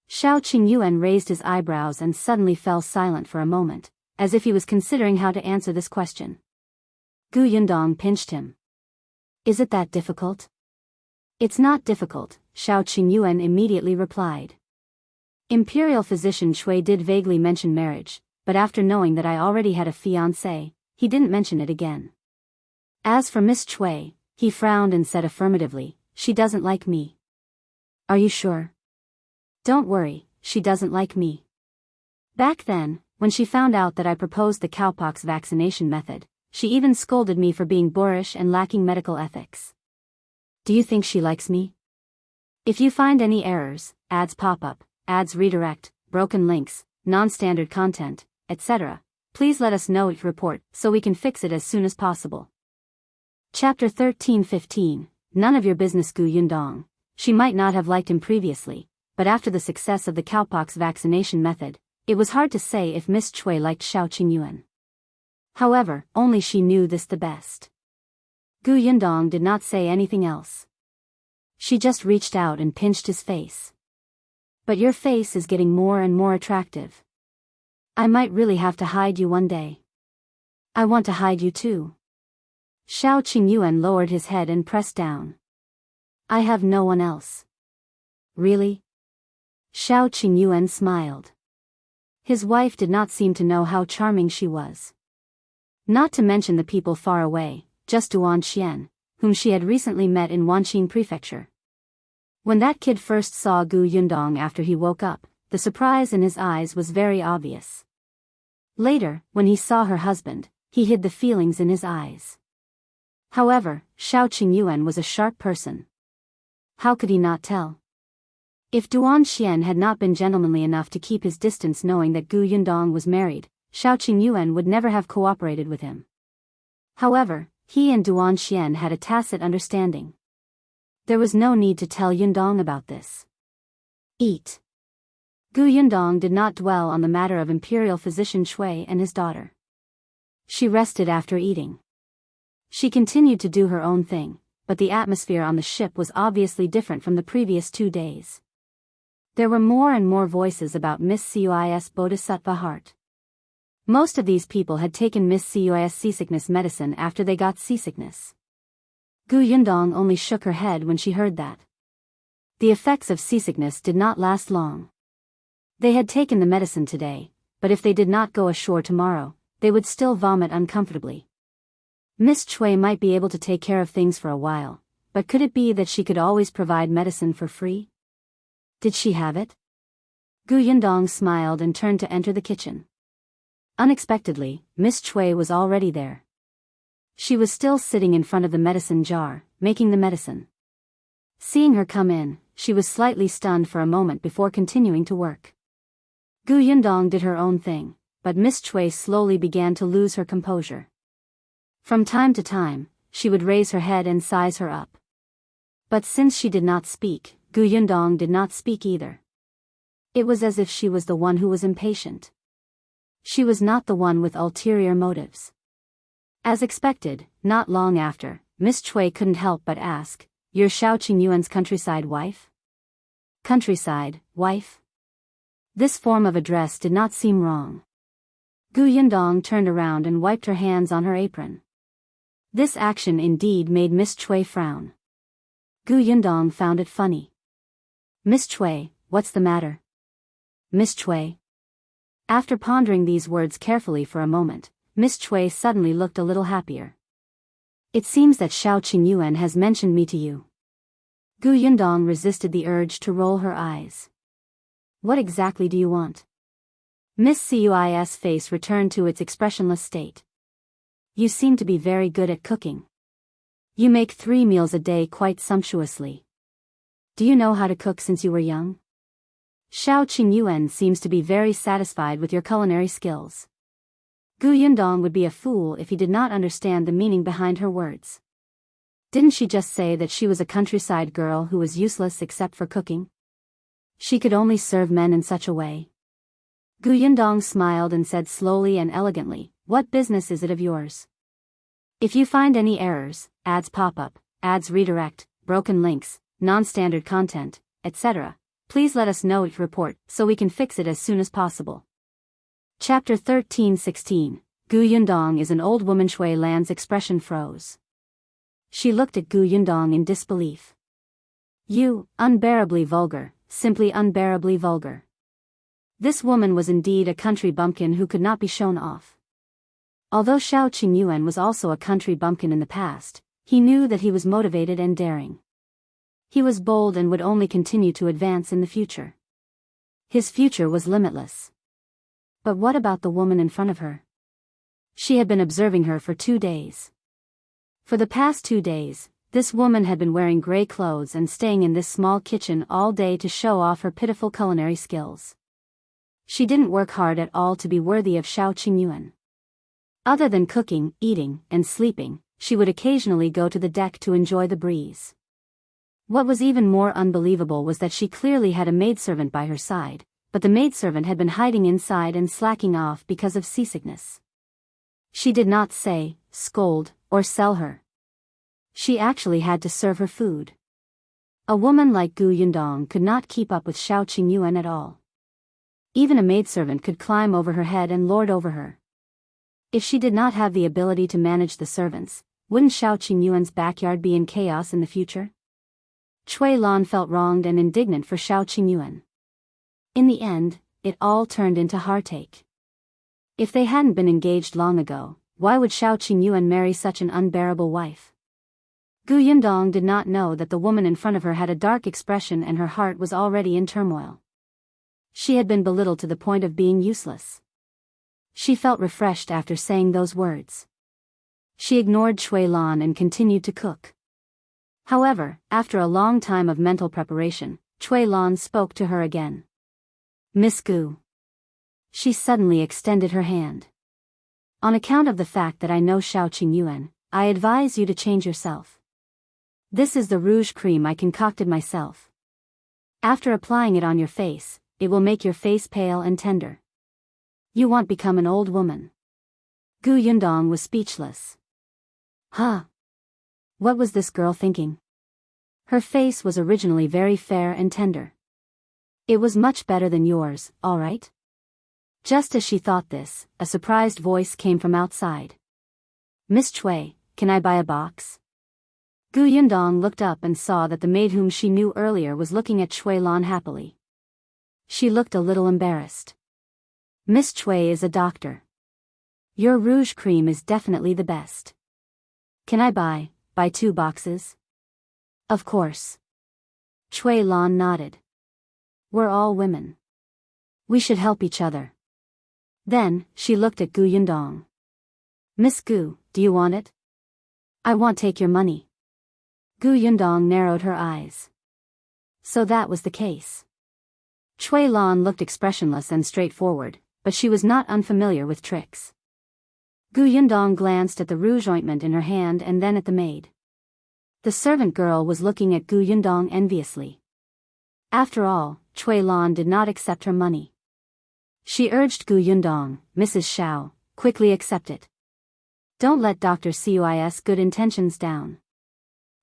[SPEAKER 1] Shao Qingyuan raised his eyebrows and suddenly fell silent for a moment, as if he was considering how to answer this question. Yundong pinched him. Is it that difficult? It's not difficult, Shao Qingyuan immediately replied. Imperial Physician Shui did vaguely mention marriage, but after knowing that I already had a fiancé, he didn't mention it again. As for Miss Shui, he frowned and said affirmatively, she doesn't like me. Are you sure? Don't worry, she doesn't like me. Back then, when she found out that I proposed the cowpox vaccination method, she even scolded me for being boorish and lacking medical ethics. Do you think she likes me? If you find any errors, ads pop up, ads redirect, broken links, non-standard content, etc., please let us know each report so we can fix it as soon as possible. Chapter 13-15, None of your business. Yundong. She might not have liked him previously, but after the success of the cowpox vaccination method, it was hard to say if Miss Shui liked Shao Qingyuan. However, only she knew this the best. Yundong did not say anything else. She just reached out and pinched his face. But your face is getting more and more attractive. I might really have to hide you one day. I want to hide you too. Shao Qingyuan lowered his head and pressed down. I have no one else. Really? Shao Qingyuan smiled. His wife did not seem to know how charming she was. Not to mention the people far away, just Duan Qian, whom she had recently met in Wanqing Prefecture. When that kid first saw Yundong after he woke up, the surprise in his eyes was very obvious. Later, when he saw her husband, he hid the feelings in his eyes. However, Shao Qingyuan was a sharp person. How could he not tell? If Duan Qian had not been gentlemanly enough to keep his distance knowing that Yundong was married, Shao Qingyuan would never have cooperated with him. However, he and Duan Qian had a tacit understanding. There was no need to tell Yundong about this. Eat. Yundong did not dwell on the matter of Imperial Physician Shui and his daughter. She rested after eating. She continued to do her own thing, but the atmosphere on the ship was obviously different from the previous 2 days. There were more and more voices about Miss Cuis Bodhisattva heart. Most of these people had taken Miss Cuis seasickness medicine after they got seasickness. Yundong only shook her head when she heard that. The effects of seasickness did not last long. They had taken the medicine today, but if they did not go ashore tomorrow, they would still vomit uncomfortably. Miss Shui might be able to take care of things for a while, but could it be that she could always provide medicine for free? Did she have it? Yundong smiled and turned to enter the kitchen. Unexpectedly, Miss Shui was already there. She was still sitting in front of the medicine jar, making the medicine. Seeing her come in, she was slightly stunned for a moment before continuing to work. Yundong did her own thing, but Miss Shui slowly began to lose her composure. From time to time, she would raise her head and size her up. But since she did not speak, Yundong did not speak either. It was as if she was the one who was impatient. She was not the one with ulterior motives. As expected, not long after, Miss Shui couldn't help but ask, "You're Shao Qingyuan's countryside wife?" Countryside, wife? This form of address did not seem wrong. Gu Yundong turned around and wiped her hands on her apron. This action indeed made Miss Cui frown. Gu Yundong found it funny. Miss Cui, what's the matter? Miss Cui? After pondering these words carefully for a moment, Miss Cui suddenly looked a little happier. It seems that Shao Qingyuan has mentioned me to you. Gu Yundong resisted the urge to roll her eyes. What exactly do you want? Miss Cui's face returned to its expressionless state. You seem to be very good at cooking. You make 3 meals a day quite sumptuously. Do you know how to cook since you were young? Shao Qingyuan seems to be very satisfied with your culinary skills. Gu Yundong would be a fool if he did not understand the meaning behind her words. Didn't she just say that she was a countryside girl who was useless except for cooking? She could only serve men in such a way. Gu Yundong smiled and said slowly and elegantly, what business is it of yours? If you find any errors, ads pop up, ads redirect, broken links, non-standard content, etc., please let us know it report so we can fix it as soon as possible. Chapter 13:16. Gu Yundong is an old woman. Shui Lan's expression froze. She looked at Gu Yundong in disbelief. You, unbearably vulgar, simply unbearably vulgar. This woman was indeed a country bumpkin who could not be shown off. Although Shao Qingyuan was also a country bumpkin in the past, he knew that he was motivated and daring. He was bold and would only continue to advance in the future. His future was limitless. But what about the woman in front of her? She had been observing her for 2 days. For the past 2 days, this woman had been wearing gray clothes and staying in this small kitchen all day to show off her pitiful culinary skills. She didn't work hard at all to be worthy of Shao Qingyuan. Other than cooking, eating, and sleeping, she would occasionally go to the deck to enjoy the breeze. What was even more unbelievable was that she clearly had a maidservant by her side, but the maidservant had been hiding inside and slacking off because of seasickness. She did not say, scold, or sell her. She actually had to serve her food. A woman like Gu Yundong could not keep up with Shao Qingyuan at all. Even a maidservant could climb over her head and lord over her. If she did not have the ability to manage the servants, wouldn't Shao Qingyuan's backyard be in chaos in the future? Cui Lan felt wronged and indignant for Shao Qingyuan. In the end, it all turned into heartache. If they hadn't been engaged long ago, why would Shao Qingyuan marry such an unbearable wife? Gu Yundong did not know that the woman in front of her had a dark expression and her heart was already in turmoil. She had been belittled to the point of being useless. She felt refreshed after saying those words. She ignored Cui Lan and continued to cook. However, after a long time of mental preparation, Cui Lan spoke to her again. Miss Gu. She suddenly extended her hand. On account of the fact that I know Shao Qingyuan, I advise you to change yourself. This is the rouge cream I concocted myself. After applying it on your face, it will make your face pale and tender. You won't become an old woman. Gu Yundong was speechless. Huh? What was this girl thinking? Her face was originally very fair and tender. It was much better than yours, all right? Just as she thought this, a surprised voice came from outside. Miss Cui, can I buy a box? Gu Yundong looked up and saw that the maid whom she knew earlier was looking at Cui Lan happily. She looked a little embarrassed. Miss Cui is a doctor. Your rouge cream is definitely the best. Can I buy 2 boxes? Of course. Cui Lan nodded. We're all women. We should help each other. Then, she looked at Gu Yundong. Miss Gu, do you want it? I won't take your money. Gu Yundong narrowed her eyes. So that was the case. Cui Lan looked expressionless and straightforward, but she was not unfamiliar with tricks. Gu Yundong glanced at the rouge ointment in her hand and then at the maid. The servant girl was looking at Gu Yundong enviously. After all, Cui Lan did not accept her money. She urged Gu Yundong, Mrs. Shao, quickly accept it. Don't let Dr. Cui's good intentions down.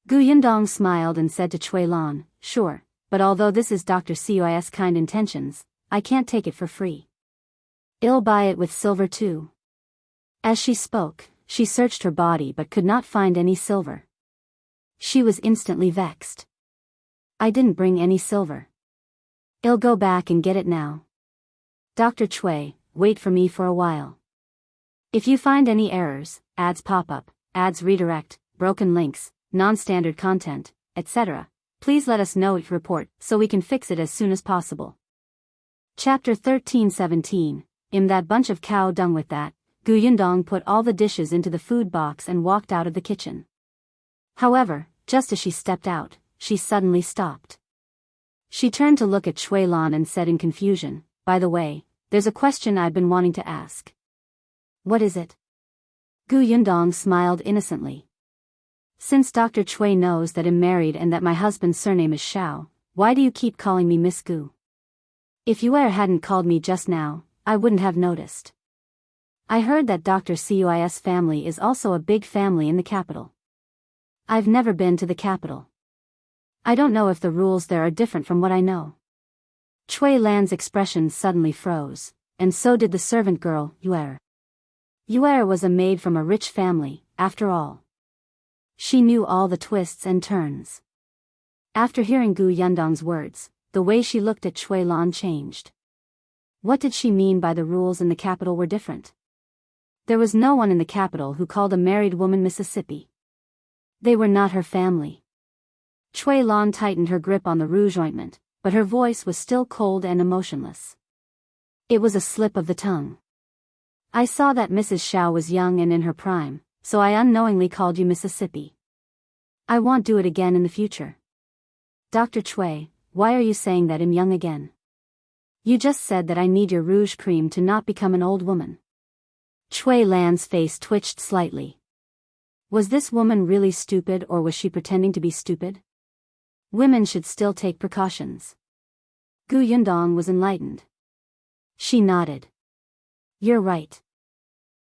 [SPEAKER 1] Gu Yundong smiled and said to Cui Lan, sure, but although this is Dr. Cui's kind intentions, I can't take it for free. I'll buy it with silver too. As she spoke, she searched her body but could not find any silver. She was instantly vexed. I didn't bring any silver. I'll go back and get it now. Dr. Cui, wait for me for a while. If you find any errors, ads pop up, ads redirect, broken links, non-standard content, etc., please let us know each report so we can fix it as soon as possible. Chapter 13:17. In that bunch of cow dung. With that, Yundong put all the dishes into the food box and walked out of the kitchen. However, just as she stepped out, she suddenly stopped. She turned to look at Cui Lan and said in confusion, "By the way, there's a question I've been wanting to ask." "What is it?" Yundong smiled innocently. "Since Dr. Cui knows that I'm married and that my husband's surname is Shao, why do you keep calling me Miss Gu? If you hadn't called me just now, I wouldn't have noticed. I heard that Dr. Cui's family is also a big family in the capital. I've never been to the capital. I don't know if the rules there are different from what I know." Cui Lan's expression suddenly froze, and so did the servant girl, Yuer. Yuer was a maid from a rich family, after all. She knew all the twists and turns. After hearing Yundong's words, the way she looked at Cui Lan changed. What did she mean by the rules in the capital were different? There was no one in the capital who called a married woman Mississippi. They were not her family. Cui Lan tightened her grip on the rouge ointment, but her voice was still cold and emotionless. It was a slip of the tongue. "I saw that Mrs. Shao was young and in her prime, so I unknowingly called you Mississippi. I won't do it again in the future." "Dr. Cui, why are you saying that I'm young again? You just said that I need your rouge cream to not become an old woman." Cui Lan's face twitched slightly. Was this woman really stupid, or was she pretending to be stupid? Women should still take precautions. Yundong was enlightened. She nodded. "You're right."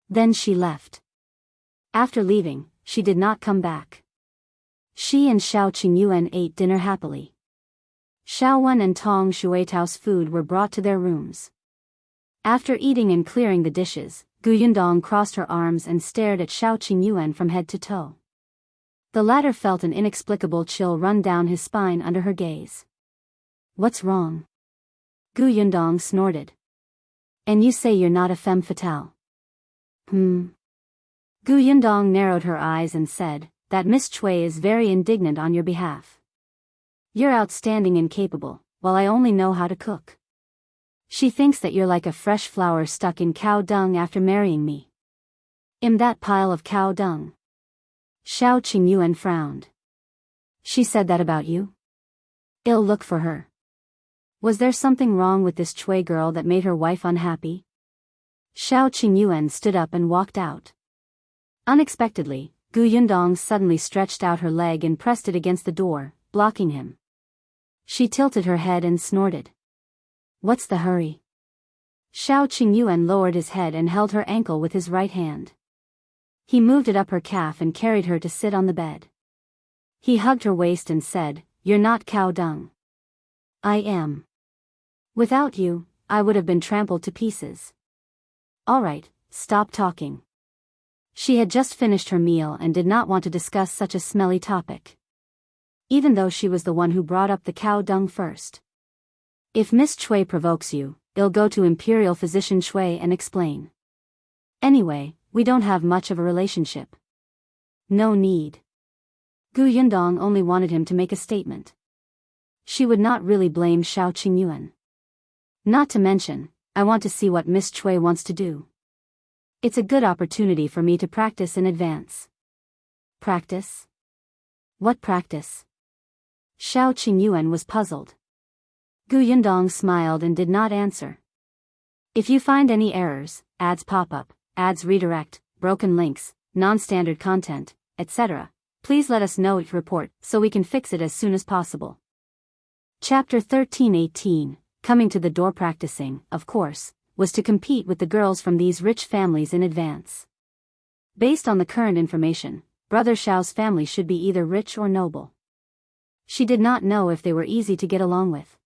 [SPEAKER 1] Then she left. After leaving, she did not come back. She and Shao Qingyuan ate dinner happily. Shaowen and Tong Shuitao's food were brought to their rooms. After eating and clearing the dishes, Yundong crossed her arms and stared at Shao Qingyuan from head to toe. The latter felt an inexplicable chill run down his spine under her gaze. "What's wrong?" Yundong snorted. "And you say you're not a femme fatale?" Yundong narrowed her eyes and said, "That Miss Cui is very indignant on your behalf. You're outstanding and capable, while I only know how to cook. She thinks that you're like a fresh flower stuck in cow dung after marrying me." "In that pile of cow dung?" Shao Qingyuan frowned. "She said that about you?" "I'll look for her." Was there something wrong with this Cui girl that made her wife unhappy? Shao Qingyuan stood up and walked out. Unexpectedly, Yundong suddenly stretched out her leg and pressed it against the door, blocking him. She tilted her head and snorted. "What's the hurry?" Shao Qingyuan lowered his head and held her ankle with his right hand. He moved it up her calf and carried her to sit on the bed. He hugged her waist and said, "You're not cow dung." "I am. Without you, I would have been trampled to pieces." "All right, stop talking." She had just finished her meal and did not want to discuss such a smelly topic. Even though she was the one who brought up the cow dung first. "If Miss Cui provokes you, I'll go to Imperial Physician Cui and explain. Anyway, we don't have much of a relationship." "No need." Yundong only wanted him to make a statement. She would not really blame Shao Qingyuan. "Not to mention, I want to see what Miss Cui wants to do. It's a good opportunity for me to practice in advance." "Practice? What practice?" Shao Qingyuan was puzzled. Yundong smiled and did not answer. "If you find any errors, ads pop up, ads redirect, broken links, non-standard content, etc., please let us know each report so we can fix it as soon as possible." Chapter 13:18. Coming to the door. Practicing, of course, was to compete with the girls from these rich families in advance. Based on the current information, Brother Shao's family should be either rich or noble. She did not know if they were easy to get along with.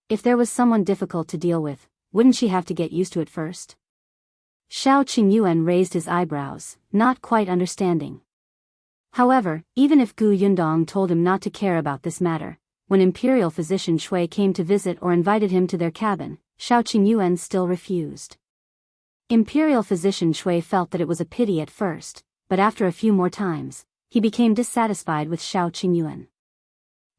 [SPEAKER 1] If there was someone difficult to deal with, wouldn't she have to get used to it first? Shao Qingyuan raised his eyebrows, not quite understanding. However, even if Gu Yundong told him not to care about this matter, when Imperial Physician Shui came to visit or invited him to their cabin, Shao Qingyuan still refused. Imperial Physician Shui felt that it was a pity at first, but after a few more times, he became dissatisfied with Shao Qingyuan.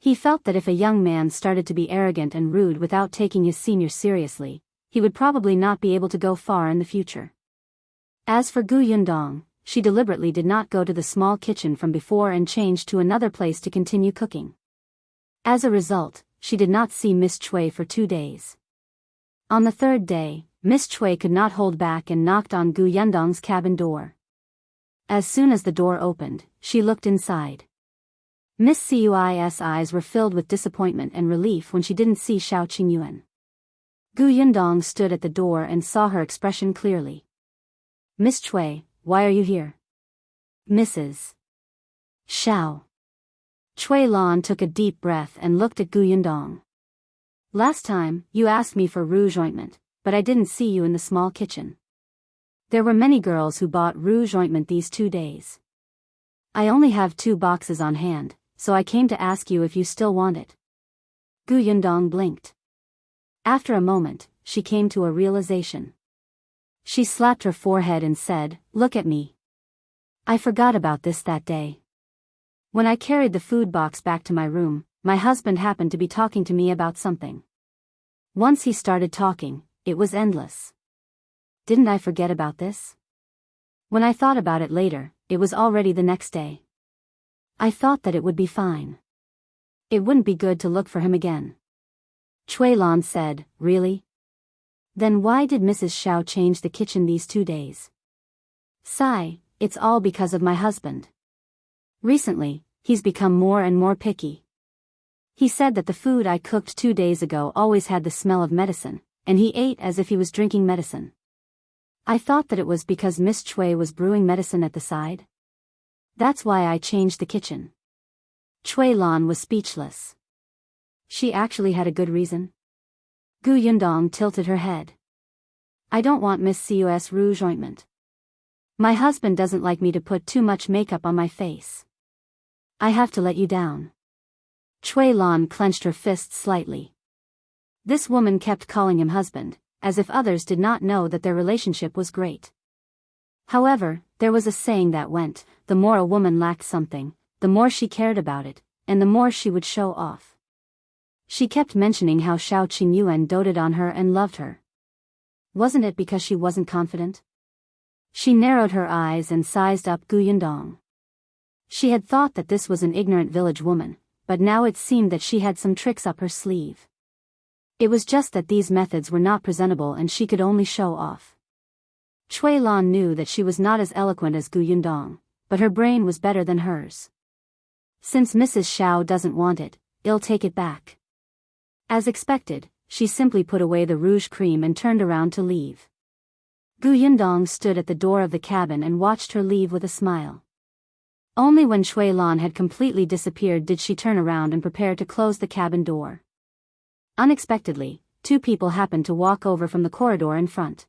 [SPEAKER 1] He felt that if a young man started to be arrogant and rude without taking his senior seriously, he would probably not be able to go far in the future. As for Gu Yundong, she deliberately did not go to the small kitchen from before and changed to another place to continue cooking. As a result, she did not see Miss Chui for 2 days. On the 3rd day, Miss Chui could not hold back and knocked on Gu Yundong's cabin door. As soon as the door opened, she looked inside. Miss Cui's eyes were filled with disappointment and relief when she didn't see Shao Qingyuan. Gu Yundong stood at the door and saw her expression clearly. "Miss Chui, why are you here?" "Mrs. Shao." Chui Lan took a deep breath and looked at Gu Yundong. "Last time, you asked me for rouge ointment, but I didn't see you in the small kitchen. There were many girls who bought rouge ointment these 2 days. I only have 2 boxes on hand, so I came to ask you if you still want it." Gu Yundong blinked. After a moment, she came to a realization. She slapped her forehead and said, "Look at me. I forgot about this that day. When I carried the food box back to my room, my husband happened to be talking to me about something. Once he started talking, it was endless. Didn't I forget about this? When I thought about it later, it was already the next day. I thought that it would be fine. It wouldn't be good to look for him again." Chui Lan said, "Really? Then why did Mrs. Shao change the kitchen these 2 days?" "Sigh, it's all because of my husband. Recently, he's become more and more picky. He said that the food I cooked 2 days ago always had the smell of medicine, and he ate as if he was drinking medicine. I thought that it was because Miss Chui was brewing medicine at the side. That's why I changed the kitchen." Chui Lan was speechless. She actually had a good reason? Gu Yundong tilted her head. "I don't want Miss Cus rouge ointment. My husband doesn't like me to put too much makeup on my face. I have to let you down." Chui Lan clenched her fists slightly. This woman kept calling him husband, as if others did not know that their relationship was great. However, there was a saying that went, the more a woman lacked something, the more she cared about it, and the more she would show off. She kept mentioning how Shao Qingyuan doted on her and loved her. Wasn't it because she wasn't confident? She narrowed her eyes and sized up Gu Yundong. She had thought that this was an ignorant village woman, but now it seemed that she had some tricks up her sleeve. It was just that these methods were not presentable and she could only show off. Chui Lan knew that she was not as eloquent as Gu Yundong, but her brain was better than hers. Since Mrs. Shao doesn't want it, I'll take it back. As expected, she simply put away the rouge cream and turned around to leave. Gu Yundong stood at the door of the cabin and watched her leave with a smile. Only when Chui Lan had completely disappeared did she turn around and prepare to close the cabin door. Unexpectedly, 2 people happened to walk over from the corridor in front.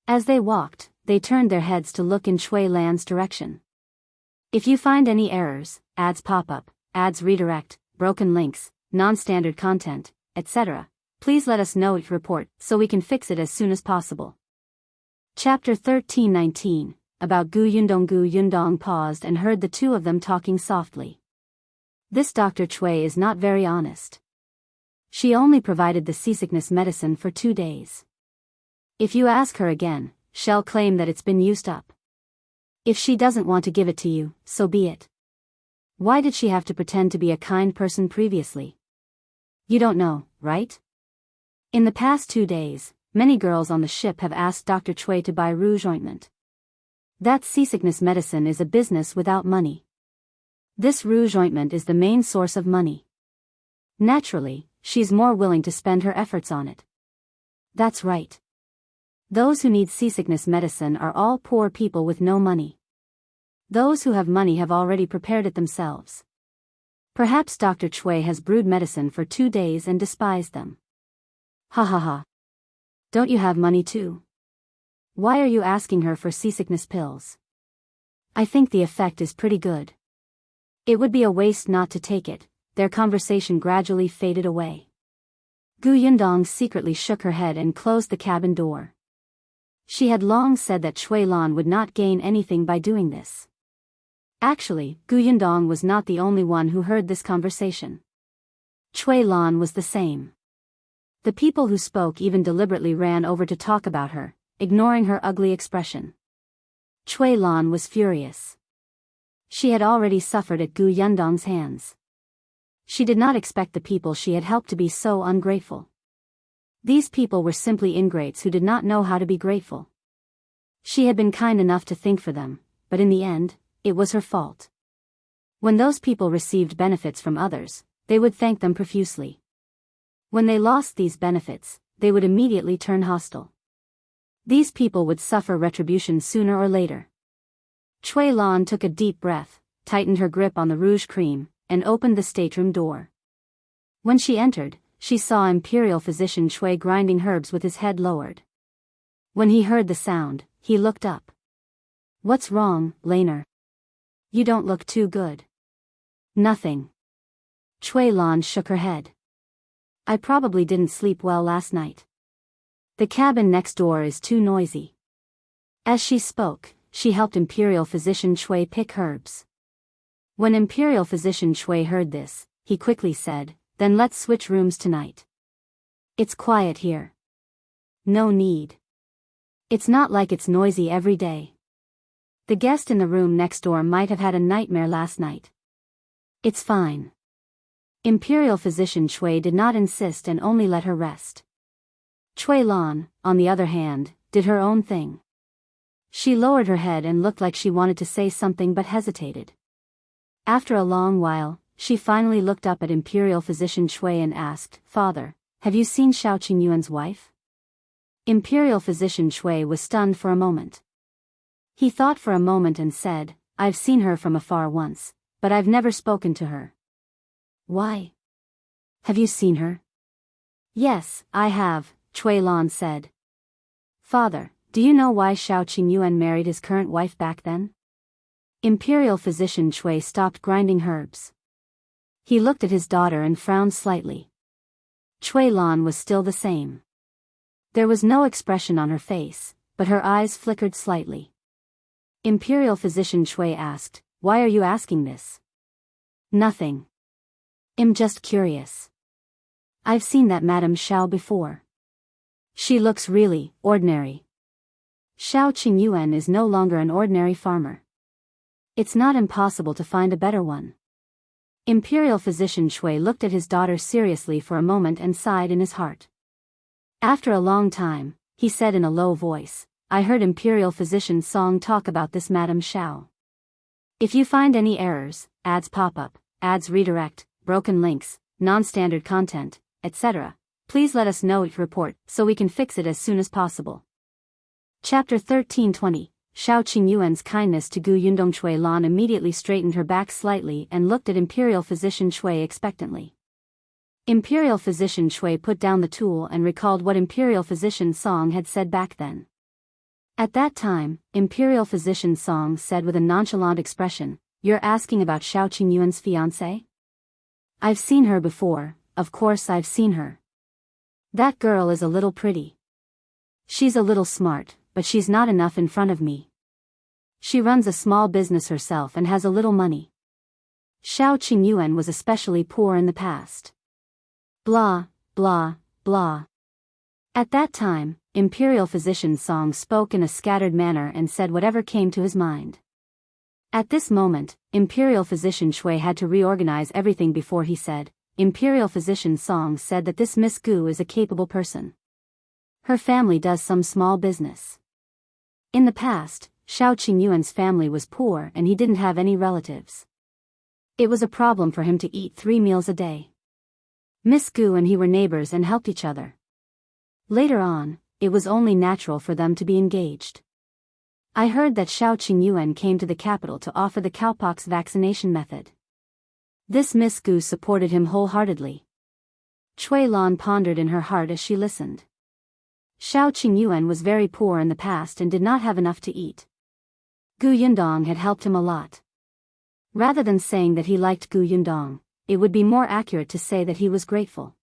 [SPEAKER 1] As they walked, they turned their heads to look in Chui Lan's direction. "If you find any errors, ads pop up, ads redirect, broken links, non-standard content, etc., please let us know it report so we can fix it as soon as possible." Chapter 13:19, about Gu Yundong. Gu Yundong paused and heard the 2 of them talking softly. This Dr. Chui is not very honest. She only provided the seasickness medicine for 2 days. If you ask her again, she'll claim that it's been used up. If she doesn't want to give it to you, so be it. Why did she have to pretend to be a kind person previously? You don't know, right? In the past 2 days, many girls on the ship have asked Dr. Chui to buy rouge ointment. That seasickness medicine is a business without money. This rouge ointment is the main source of money. Naturally, she's more willing to spend her efforts on it. That's right. Those who need seasickness medicine are all poor people with no money. Those who have money have already prepared it themselves. Perhaps Dr. Chui has brewed medicine for 2 days and despised them. Ha ha ha. Don't you have money too? Why are you asking her for seasickness pills? I think the effect is pretty good. It would be a waste not to take it. Their conversation gradually faded away. Yundong secretly shook her head and closed the cabin door. She had long said that Chui Lan would not gain anything by doing this. Actually, Yundong was not the only one who heard this conversation. Chui Lan was the same. The people who spoke even deliberately ran over to talk about her, ignoring her ugly expression. Chui Lan was furious. She had already suffered at Yundong's hands. She did not expect the people she had helped to be so ungrateful. These people were simply ingrates who did not know how to be grateful. She had been kind enough to think for them, but in the end, it was her fault. When those people received benefits from others, they would thank them profusely. When they lost these benefits, they would immediately turn hostile. These people would suffer retribution sooner or later. Chui Lan took a deep breath, tightened her grip on the rouge cream, and opened the stateroom door. When she entered, she saw Imperial Physician Chui grinding herbs with his head lowered. When he heard the sound, he looked up. What's wrong, Laner? You don't look too good. Nothing. Chui Lan shook her head. I probably didn't sleep well last night. The cabin next door is too noisy. As she spoke, she helped Imperial Physician Chui pick herbs. When Imperial Physician Chui heard this, he quickly said, then let's switch rooms tonight. It's quiet here. No need. It's not like it's noisy every day. The guest in the room next door might have had a nightmare last night. It's fine. Imperial Physician Chui did not insist and only let her rest. Chui Lan, on the other hand, did her own thing. She lowered her head and looked like she wanted to say something but hesitated. After a long while, she finally looked up at Imperial Physician Chui and asked, Father, have you seen Shao Qingyuan's wife? Imperial Physician Chui was stunned for a moment. He thought for a moment and said, I've seen her from afar once, but I've never spoken to her. Why? Have you seen her? Yes, I have, Chui Lan said. Father, do you know why Shao Qingyuan married his current wife back then? Imperial Physician Chui stopped grinding herbs. He looked at his daughter and frowned slightly. Chui Lan was still the same. There was no expression on her face, but her eyes flickered slightly. Imperial Physician Chui asked, Why are you asking this? Nothing. I'm just curious. I've seen that Madame Shao before. She looks really ordinary. Shao Qingyuan is no longer an ordinary farmer. It's not impossible to find a better one. Imperial Physician Chui looked at his daughter seriously for a moment and sighed in his heart. After a long time, he said in a low voice, I heard Imperial Physician Song talk about this Madame Shao. If you find any errors, ads pop up, ads redirect, broken links, non-standard content, etc., please let us know each report so we can fix it as soon as possible. Chapter 1320, Shao Qingyuan's kindness to Yundong. Chui Lan immediately straightened her back slightly and looked at Imperial Physician Chui expectantly. Imperial Physician Chui put down the tool and recalled what Imperial Physician Song had said back then. At that time, Imperial Physician Song said with a nonchalant expression, You're asking about Shao Qingyuan's fiancée? I've seen her before, of course I've seen her. That girl is a little pretty. She's a little smart, but she's not enough in front of me. She runs a small business herself and has a little money. Shao Qingyuan was especially poor in the past. Blah, blah, blah. At that time, Imperial Physician Song spoke in a scattered manner and said whatever came to his mind. At this moment, Imperial Physician Chui had to reorganize everything before he said, Imperial Physician Song said that this Miss Gu is a capable person. Her family does some small business. In the past, Shao Qingyuan's family was poor and he didn't have any relatives. It was a problem for him to eat 3 meals a day. Miss Gu and he were neighbors and helped each other. Later on, it was only natural for them to be engaged. I heard that Shao Qingyuan came to the capital to offer the cowpox vaccination method. This Miss Gu supported him wholeheartedly. Cui Lan pondered in her heart as she listened. Shao Qingyuan was very poor in the past and did not have enough to eat. Gu Yundong had helped him a lot. Rather than saying that he liked Gu Yundong, it would be more accurate to say that he was grateful.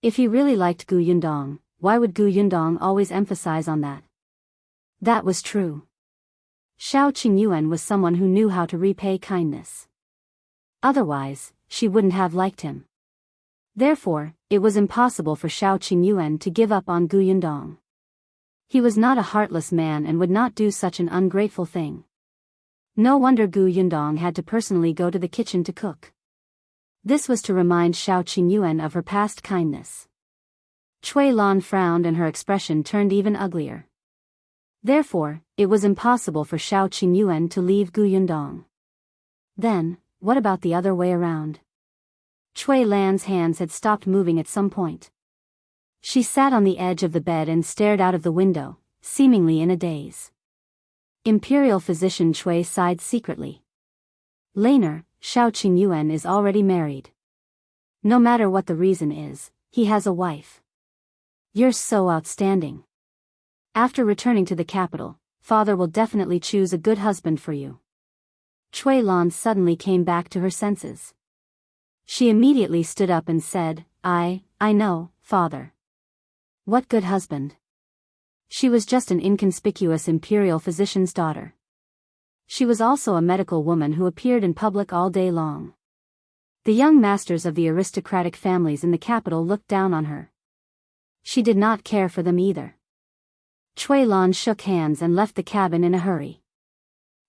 [SPEAKER 1] If he really liked Gu Yundong, why would Gu Yundong always emphasize on that? That was true. Shao Qingyuan was someone who knew how to repay kindness. Otherwise, she wouldn't have liked him. Therefore, it was impossible for Shao Qingyuan to give up on Gu Yundong. He was not a heartless man and would not do such an ungrateful thing. No wonder Gu Yundong had to personally go to the kitchen to cook. This was to remind Shao Qingyuan of her past kindness. Cui Lan frowned and her expression turned even uglier. Therefore, it was impossible for Shao Qingyuan to leave Gu Yundong. Then, what about the other way around? Cui Lan's hands had stopped moving at some point. She sat on the edge of the bed and stared out of the window, seemingly in a daze. Imperial physician Cui sighed secretly. Later, Shao Qingyuan is already married. No matter what the reason is, he has a wife. You're so outstanding. After returning to the capital, father will definitely choose a good husband for you. Cui Lan suddenly came back to her senses. She immediately stood up and said, I know, father. What good husband? She was just an inconspicuous imperial physician's daughter. She was also a medical woman who appeared in public all day long. The young masters of the aristocratic families in the capital looked down on her. She did not care for them either. Cui Lan shook hands and left the cabin in a hurry.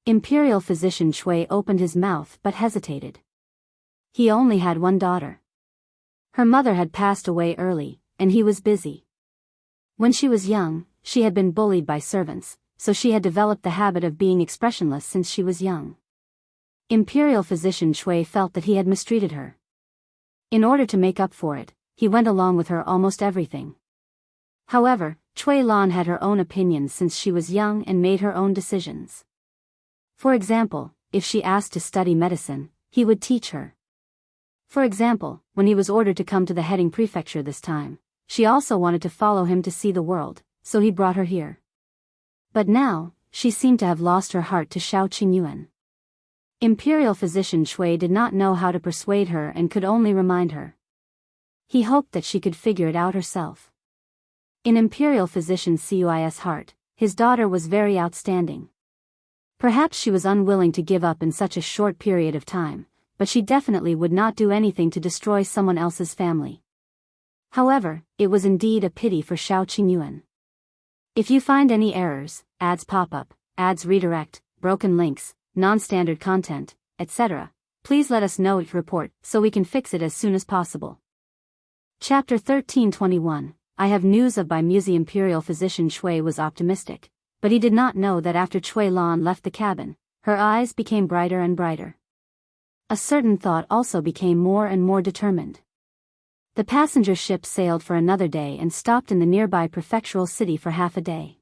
[SPEAKER 1] Imperial physician Cui opened his mouth but hesitated. He only had one daughter. Her mother had passed away early, and he was busy. When she was young, she had been bullied by servants, so she had developed the habit of being expressionless since she was young. Imperial physician Cui felt that he had mistreated her. In order to make up for it, he went along with her almost everything. However, Cui Lan had her own opinions since she was young and made her own decisions. For example, if she asked to study medicine, he would teach her. For example, when he was ordered to come to the heading prefecture this time, she also wanted to follow him to see the world, so he brought her here. But now, she seemed to have lost her heart to Shao Qingyuan. Imperial physician Cui did not know how to persuade her and could only remind her. He hoped that she could figure it out herself. In Imperial physician Cui's heart, his daughter was very outstanding. Perhaps she was unwilling to give up in such a short period of time, but she definitely would not do anything to destroy someone else's family. However, it was indeed a pity for Shao Qingyuan. If you find any errors, ads pop up, ads redirect, broken links, non-standard content, etc., please let us know it report so we can fix it as soon as possible. Chapter 1321, I have news of by Muzi. Imperial physician Cui was optimistic, but he did not know that after Cui Lan left the cabin, her eyes became brighter and brighter. A certain thought also became more and more determined. The passenger ship sailed for another day and stopped in the nearby prefectural city for half a day.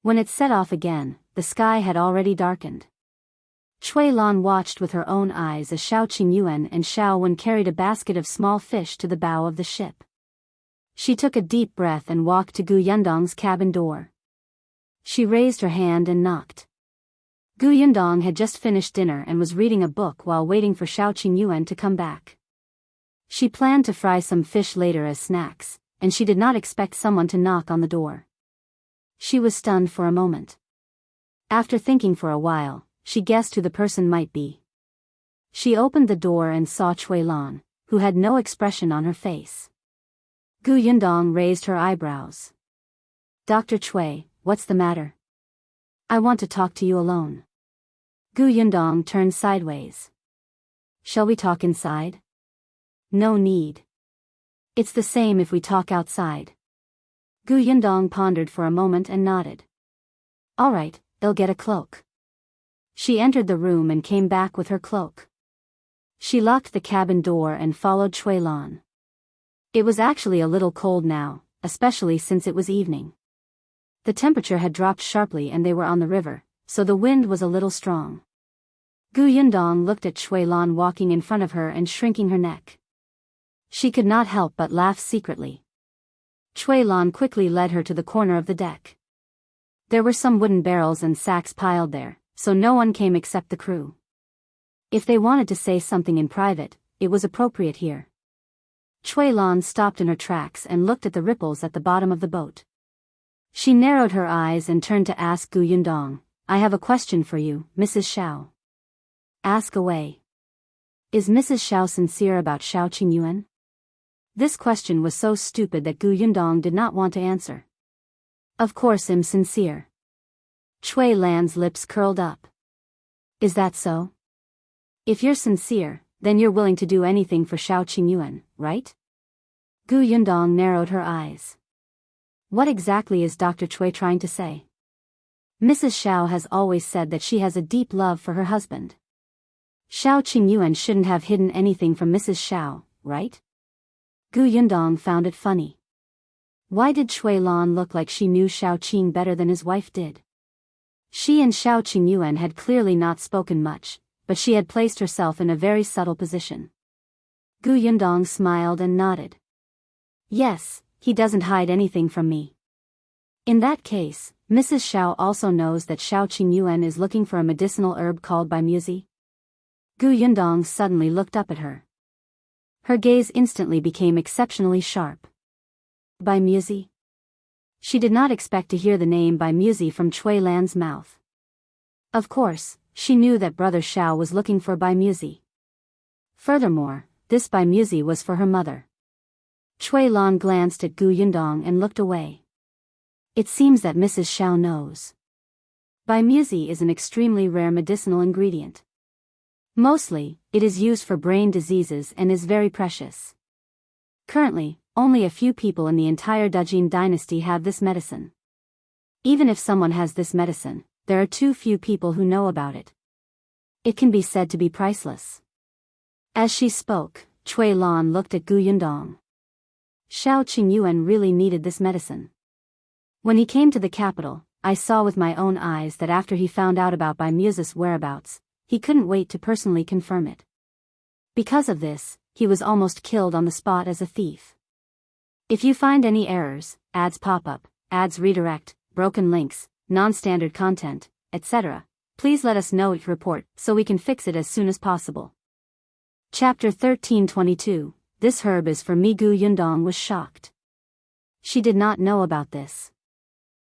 [SPEAKER 1] When it set off again, the sky had already darkened. Cui Lan watched with her own eyes as Shao Qingyuan and Shao Wen carried a basket of small fish to the bow of the ship. She took a deep breath and walked to Gu Yundong's cabin door. She raised her hand and knocked. Gu Yundong had just finished dinner and was reading a book while waiting for Shao Qingyuan to come back. She planned to fry some fish later as snacks, and she did not expect someone to knock on the door. She was stunned for a moment. After thinking for a while, she guessed who the person might be. She opened the door and saw Cui Lan, who had no expression on her face. Gu Yundong raised her eyebrows. Dr. Cui, what's the matter? I want to talk to you alone. Gu Yundong turned sideways. Shall we talk inside? No need. It's the same if we talk outside. Gu Yundong pondered for a moment and nodded. All right, I'll get a cloak. She entered the room and came back with her cloak. She locked the cabin door and followed Cui Lan. It was actually a little cold now, especially since it was evening. The temperature had dropped sharply and they were on the river, so the wind was a little strong. Gu Yundong looked at Cui Lan walking in front of her and shrinking her neck. She could not help but laugh secretly. Cui Lan quickly led her to the corner of the deck. There were some wooden barrels and sacks piled there, so no one came except the crew. If they wanted to say something in private, it was appropriate here. Cui Lan stopped in her tracks and looked at the ripples at the bottom of the boat. She narrowed her eyes and turned to ask Gu Yundong, "I have a question for you, Mrs. Shao." "Ask away." "Is Mrs. Shao sincere about Shao Qingyuan?" This question was so stupid that Gu Yundong did not want to answer. "Of course I'm sincere." Cui Lan's lips curled up. "Is that so? If you're sincere, then you're willing to do anything for Shao Qingyuan, right?" Gu Yundong narrowed her eyes. What exactly is Dr. Cui trying to say? Mrs. Shao has always said that she has a deep love for her husband. Shao Qingyuan shouldn't have hidden anything from Mrs. Shao, right? Gu Yundong found it funny. Why did Cui Lan look like she knew Shao Qing better than his wife did? She and Shao Qingyuan had clearly not spoken much, but she had placed herself in a very subtle position. Gu Yundong smiled and nodded. "Yes, he doesn't hide anything from me." In that case, Mrs. Shao also knows that Shao Qingyuan is looking for a medicinal herb called by Muzi. Gu Yundong suddenly looked up at her. Her gaze instantly became exceptionally sharp. By Muzi? She did not expect to hear the name by Muzi from Cui Lan's mouth. Of course, she knew that brother Shao was looking for by Muzi. Furthermore, this by Muzi was for her mother. Cui Lan glanced at Gu Yundong and looked away. It seems that Mrs. Shao knows. By Muzi is an extremely rare medicinal ingredient. Mostly, it is used for brain diseases and is very precious. Currently, only a few people in the entire Dajin dynasty have this medicine. Even if someone has this medicine, there are too few people who know about it. It can be said to be priceless. As she spoke, Cui Lan looked at Gu Yundong. Shao Qingyuan really needed this medicine. When he came to the capital, I saw with my own eyes that after he found out about Bai Muzi's whereabouts, he couldn't wait to personally confirm it. Because of this, he was almost killed on the spot as a thief. If you find any errors, ads pop up, ads redirect, broken links, non-standard content, etc., please let us know it report so we can fix it as soon as possible. Chapter 1322, This herb is for me. Gu Yundong was shocked. She did not know about this.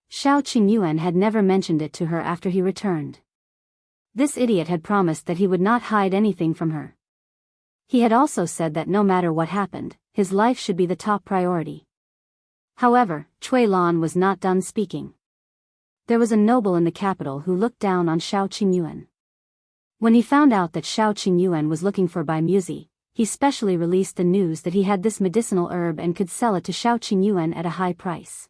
[SPEAKER 1] Shao Qingyuan had never mentioned it to her after he returned. This idiot had promised that he would not hide anything from her. He had also said that no matter what happened, his life should be the top priority. However, Cui Lan was not done speaking. There was a noble in the capital who looked down on Shao Qingyuan. When he found out that Shao Qingyuan was looking for Bai Muzi, he specially released the news that he had this medicinal herb and could sell it to Shao Qingyuan at a high price.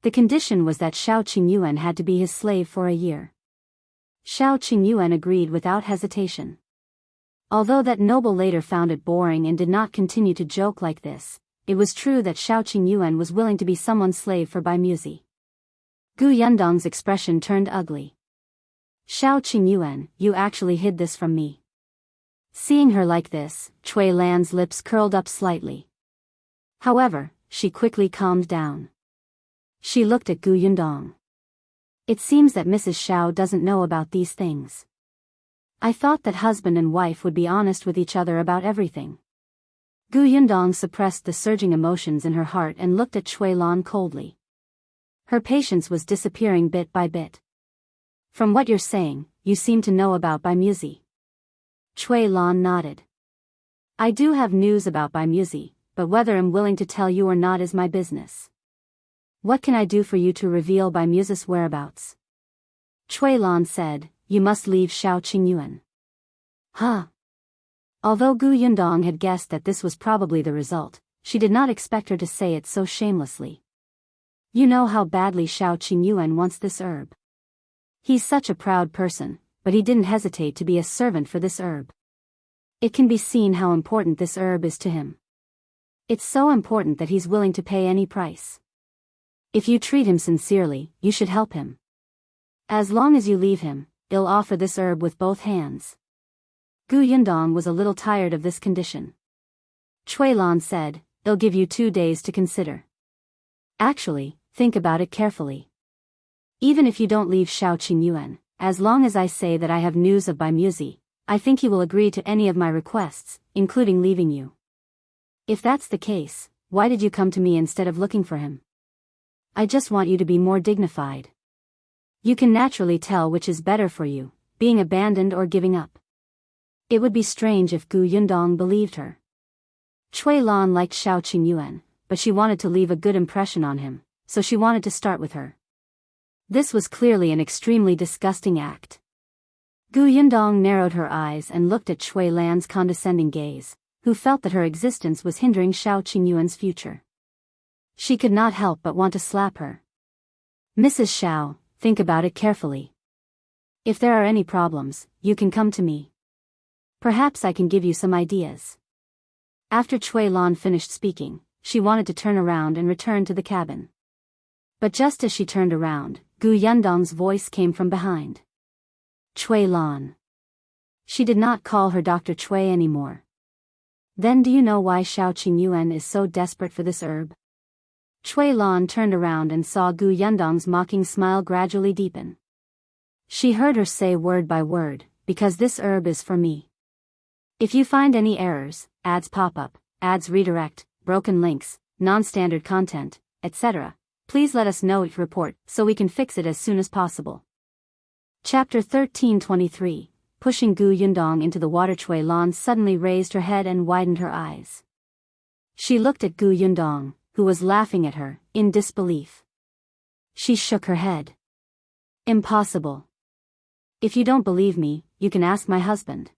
[SPEAKER 1] The condition was that Shao Qingyuan had to be his slave for a year. Shao Qingyuan agreed without hesitation. Although that noble later found it boring and did not continue to joke like this, it was true that Shao Qingyuan was willing to be someone's slave for Bai Muzi. Gu Yundong's expression turned ugly. Shao Qingyuan, you actually hid this from me. Seeing her like this, Cui Lan's lips curled up slightly. However, she quickly calmed down. She looked at Gu Yundong. It seems that Mrs. Shao doesn't know about these things. I thought that husband and wife would be honest with each other about everything. Gu Yundong suppressed the surging emotions in her heart and looked at Cui Lan coldly. Her patience was disappearing bit by bit. From what you're saying, you seem to know about Bai Muzi. Cui Lan nodded. I do have news about Bai Muzi, but whether I'm willing to tell you or not is my business. What can I do for you to reveal Bai Muzi's whereabouts? Cui Lan said, you must leave Shao Qingyuan. Huh? Although Gu Yundong had guessed that this was probably the result, she did not expect her to say it so shamelessly. You know how badly Shao Qingyuan wants this herb. He's such a proud person, but he didn't hesitate to be a servant for this herb. It can be seen how important this herb is to him. It's so important that he's willing to pay any price. If you treat him sincerely, you should help him. As long as you leave him, "I'll offer this herb with both hands." Gu Yundong was a little tired of this condition. Cui Lan said, "I'll give you 2 days to consider. Actually, think about it carefully. Even if you don't leave Shao Qingyuan, as long as I say that I have news of Bai Muzi, I think he will agree to any of my requests, including leaving you. If that's the case, why did you come to me instead of looking for him? I just want you to be more dignified. You can naturally tell which is better for you, being abandoned or giving up." It would be strange if Gu Yundong believed her. Cui Lan liked Shao Qingyuan, but she wanted to leave a good impression on him, so she wanted to start with her. This was clearly an extremely disgusting act. Gu Yundong narrowed her eyes and looked at Cui Lan's condescending gaze, who felt that her existence was hindering Shao Qingyuan's future. She could not help but want to slap her. "Mrs. Shao, think about it carefully. If there are any problems, you can come to me. Perhaps I can give you some ideas." After Cui Lan finished speaking, she wanted to turn around and return to the cabin. But just as she turned around, Gu Yundong's voice came from behind. "Cui Lan." She did not call her Dr. Cui anymore. "Then do you know why Shao Qingyuan is so desperate for this herb?" Cui Lan turned around and saw Gu Yundong's mocking smile gradually deepen. She heard her say word by word, "Because this herb is for me. If you find any errors, ads pop up, ads redirect, broken links, non-standard content, etc., please let us know each report so we can fix it as soon as possible." Chapter 1323, pushing Gu Yundong into the water. Cui Lan suddenly raised her head and widened her eyes. She looked at Gu Yundong, who was laughing at her, in disbelief. She shook her head. "Impossible. If you don't believe me, you can ask my husband."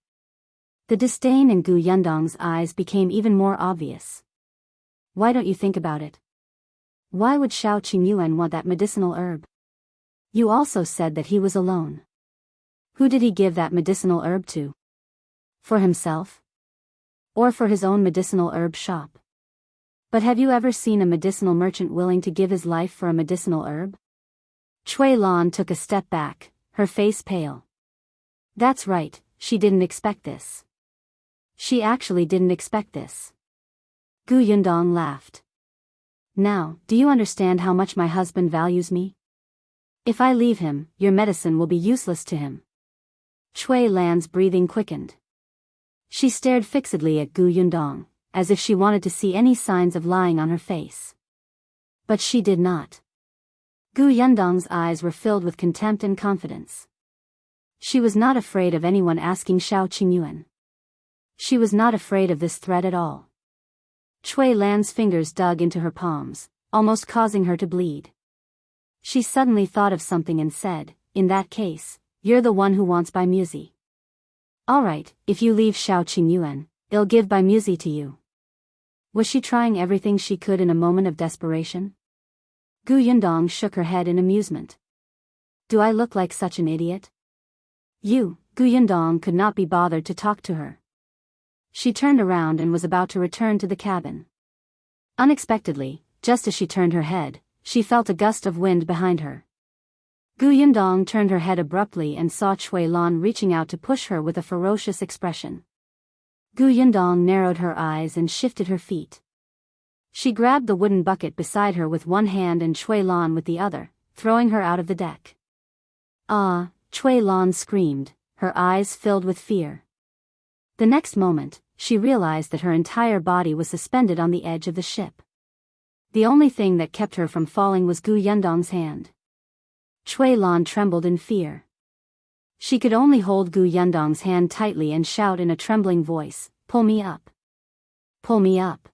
[SPEAKER 1] The disdain in Gu Yundong's eyes became even more obvious. "Why don't you think about it? Why would Shao Qingyuan want that medicinal herb? You also said that he was alone. Who did he give that medicinal herb to? For himself? Or for his own medicinal herb shop? But have you ever seen a medicinal merchant willing to give his life for a medicinal herb?" Cui Lan took a step back, her face pale. That's right, she didn't expect this. She actually didn't expect this. Gu Yundong laughed. "Now, do you understand how much my husband values me? If I leave him, your medicine will be useless to him." Cui Lan's breathing quickened. She stared fixedly at Gu Yundong, as if she wanted to see any signs of lying on her face. But she did not. Gu Yundong's eyes were filled with contempt and confidence. She was not afraid of anyone asking Shao Qingyuan. She was not afraid of this threat at all. Cui Lan's fingers dug into her palms, almost causing her to bleed. She suddenly thought of something and said, "In that case, you're the one who wants Bai Muzi. Alright, if you leave Shao Qingyuan, I'll give Bai Muzi to you." Was she trying everything she could in a moment of desperation? Gu Yundong shook her head in amusement. "Do I look like such an idiot?" Gu Yundong could not be bothered to talk to her. She turned around and was about to return to the cabin. Unexpectedly, just as she turned her head, she felt a gust of wind behind her. Gu Yundong turned her head abruptly and saw Cui Lan reaching out to push her with a ferocious expression. Gu Yundong narrowed her eyes and shifted her feet. She grabbed the wooden bucket beside her with one hand and Cui Lan with the other, throwing her out of the deck. "Ah!" Cui Lan screamed, her eyes filled with fear. The next moment, she realized that her entire body was suspended on the edge of the ship. The only thing that kept her from falling was Gu Yundong's hand. Cui Lan trembled in fear. She could only hold Gu Yundong's hand tightly and shout in a trembling voice, "Pull me up! Pull me up!"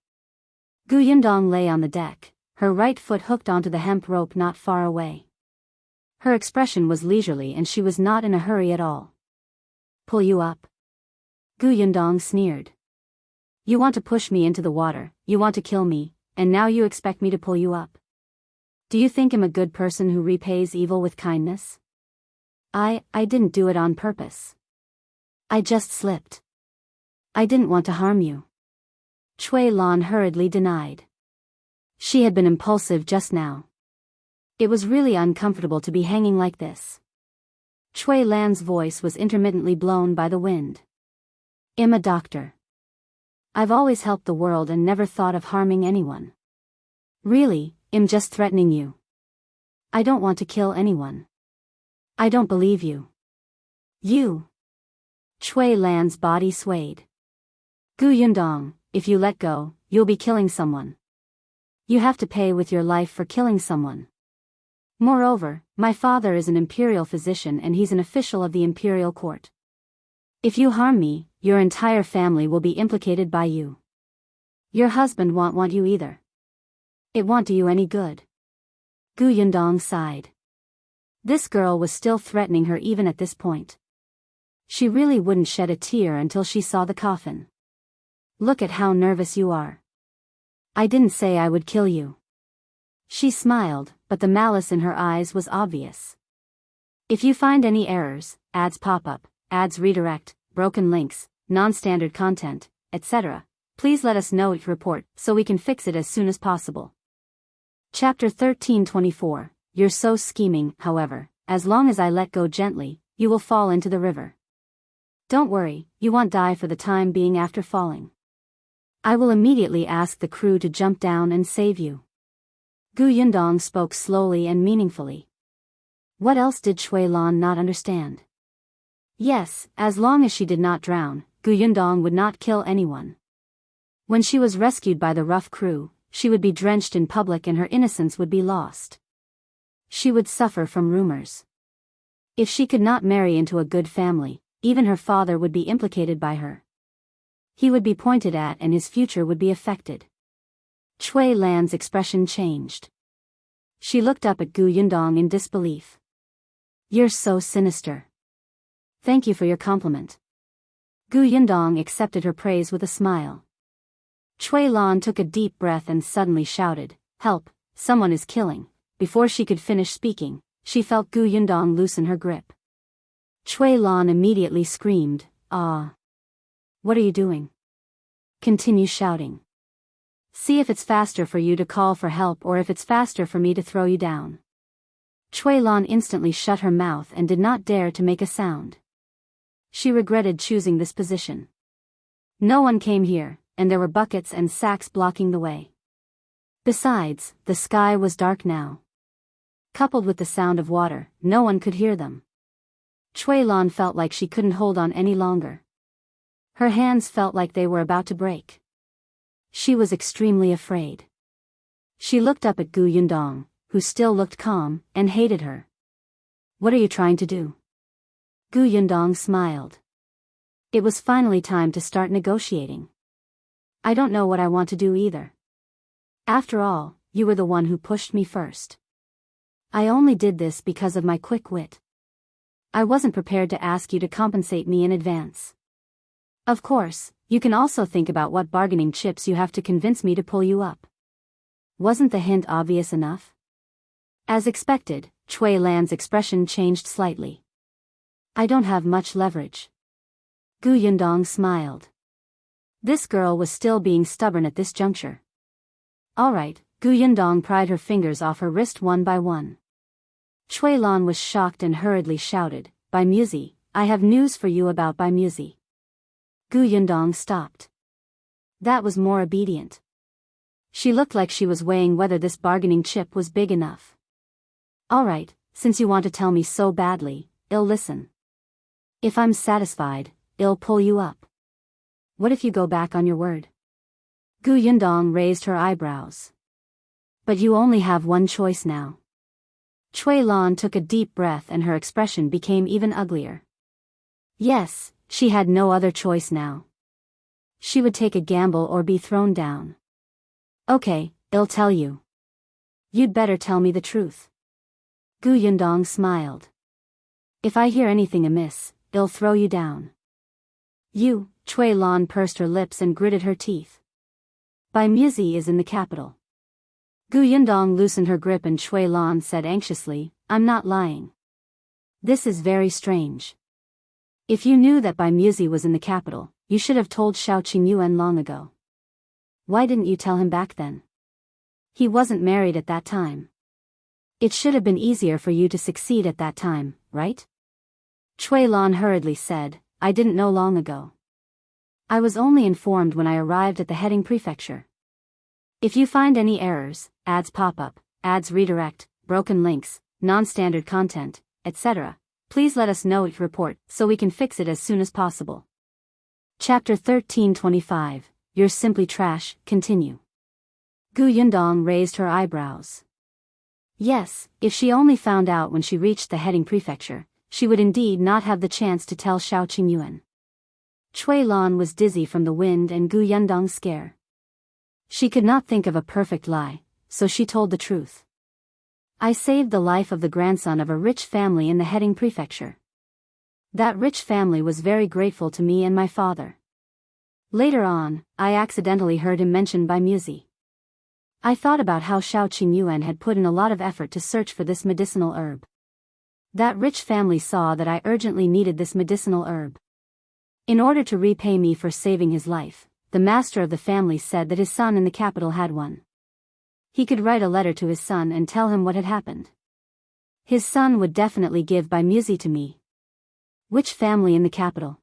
[SPEAKER 1] Gu Yundong lay on the deck, her right foot hooked onto the hemp rope not far away. Her expression was leisurely and she was not in a hurry at all. "Pull you up?" Gu Yundong sneered. "You want to push me into the water, you want to kill me, and now you expect me to pull you up? Do you think I'm a good person who repays evil with kindness? I didn't do it on purpose. I just slipped. I didn't want to harm you." Cui Lan hurriedly denied. She had been impulsive just now. It was really uncomfortable to be hanging like this. Chui Lan's voice was intermittently blown by the wind. I'm a doctor. I've always helped the world and never thought of harming anyone. Really, I'm just threatening you. I don't want to kill anyone. I don't believe you. You. Chui Lan's body swayed. Gu Yundong, if you let go, you'll be killing someone. You have to pay with your life for killing someone. Moreover, my father is an imperial physician and he's an official of the imperial court. If you harm me, your entire family will be implicated by you. Your husband won't want you either. It won't do you any good. Gu Yundong sighed. This girl was still threatening her even at this point. She really wouldn't shed a tear until she saw the coffin. Look at how nervous you are. I didn't say I would kill you. She smiled, but the malice in her eyes was obvious. If you find any errors, ads pop up, ads redirect, broken links, non-standard content, etc., please let us know each report so we can fix it as soon as possible. Chapter 1324. You're so scheming, however, as long as I let go gently, you will fall into the river. Don't worry, you won't die for the time being after falling. I will immediately ask the crew to jump down and save you. Gu Yundong spoke slowly and meaningfully. What else did Chui Lan not understand? Yes, as long as she did not drown, Gu Yundong would not kill anyone. When she was rescued by the rough crew, she would be drenched in public and her innocence would be lost. She would suffer from rumors. If she could not marry into a good family, even her father would be implicated by her. He would be pointed at and his future would be affected. Chui Lan's expression changed. She looked up at Gu Yundong in disbelief. You're so sinister. Thank you for your compliment. Gu Yundong accepted her praise with a smile. Chui Lan took a deep breath and suddenly shouted, "Help, someone is killing." Before she could finish speaking, she felt Gu Yundong loosen her grip. Chui Lan immediately screamed, "Ah! What are you doing? Continue shouting. See if it's faster for you to call for help or if it's faster for me to throw you down." Chui Lan instantly shut her mouth and did not dare to make a sound. She regretted choosing this position. No one came here, and there were buckets and sacks blocking the way. Besides, the sky was dark now. Coupled with the sound of water, no one could hear them. Chui Lan felt like she couldn't hold on any longer. Her hands felt like they were about to break. She was extremely afraid. She looked up at Gu Yundong, who still looked calm, and hated her. What are you trying to do? Gu Yundong smiled. It was finally time to start negotiating. I don't know what I want to do either. After all, you were the one who pushed me first. I only did this because of my quick wit. I wasn't prepared to ask you to compensate me in advance. Of course, you can also think about what bargaining chips you have to convince me to pull you up. Wasn't the hint obvious enough? As expected, Chui Lan's expression changed slightly. I don't have much leverage. Gu Yundong smiled. This girl was still being stubborn at this juncture. All right, Gu Yundong pried her fingers off her wrist one by one. Chui Lan was shocked and hurriedly shouted, "By Muzi, I have news for you about By Muzi." Gu Yundong stopped. That was more obedient. She looked like she was weighing whether this bargaining chip was big enough. All right, since you want to tell me so badly, I'll listen. If I'm satisfied, I'll pull you up. What if you go back on your word? Gu Yundong raised her eyebrows. But you only have one choice now. Chui Lan took a deep breath and her expression became even uglier. Yes, she had no other choice now. She would take a gamble or be thrown down. Okay, I'll tell you. You'd better tell me the truth. Gu Yundong smiled. If I hear anything amiss, I'll throw you down. You, Chui Lan pursed her lips and gritted her teeth. By Muzi is in the capital. Gu Yundong loosened her grip and Chui Lan said anxiously, I'm not lying. This is very strange. If you knew that By Muzi was in the capital, you should have told Shao Qingyuan long ago. Why didn't you tell him back then? He wasn't married at that time. It should have been easier for you to succeed at that time, right? Chui Lan hurriedly said, I didn't know long ago. I was only informed when I arrived at the heading prefecture. If you find any errors, ads pop up, ads redirect, broken links, non-standard content, etc., please let us know each report so we can fix it as soon as possible. Chapter 1325, You're Simply Trash, Continue. Gu Yundong raised her eyebrows. Yes, if she only found out when she reached the heading prefecture, she would indeed not have the chance to tell Shao Qingyuan. Chui Lan was dizzy from the wind and Gu Yundong's scare. She could not think of a perfect lie, so she told the truth. I saved the life of the grandson of a rich family in the heading prefecture. That rich family was very grateful to me and my father. Later on, I accidentally heard him mentioned by Muzi. I thought about how Shao Qingyuan had put in a lot of effort to search for this medicinal herb. That rich family saw that I urgently needed this medicinal herb. In order to repay me for saving his life, the master of the family said that his son in the capital had one. He could write a letter to his son and tell him what had happened. His son would definitely give by Muzi to me. Which family in the capital?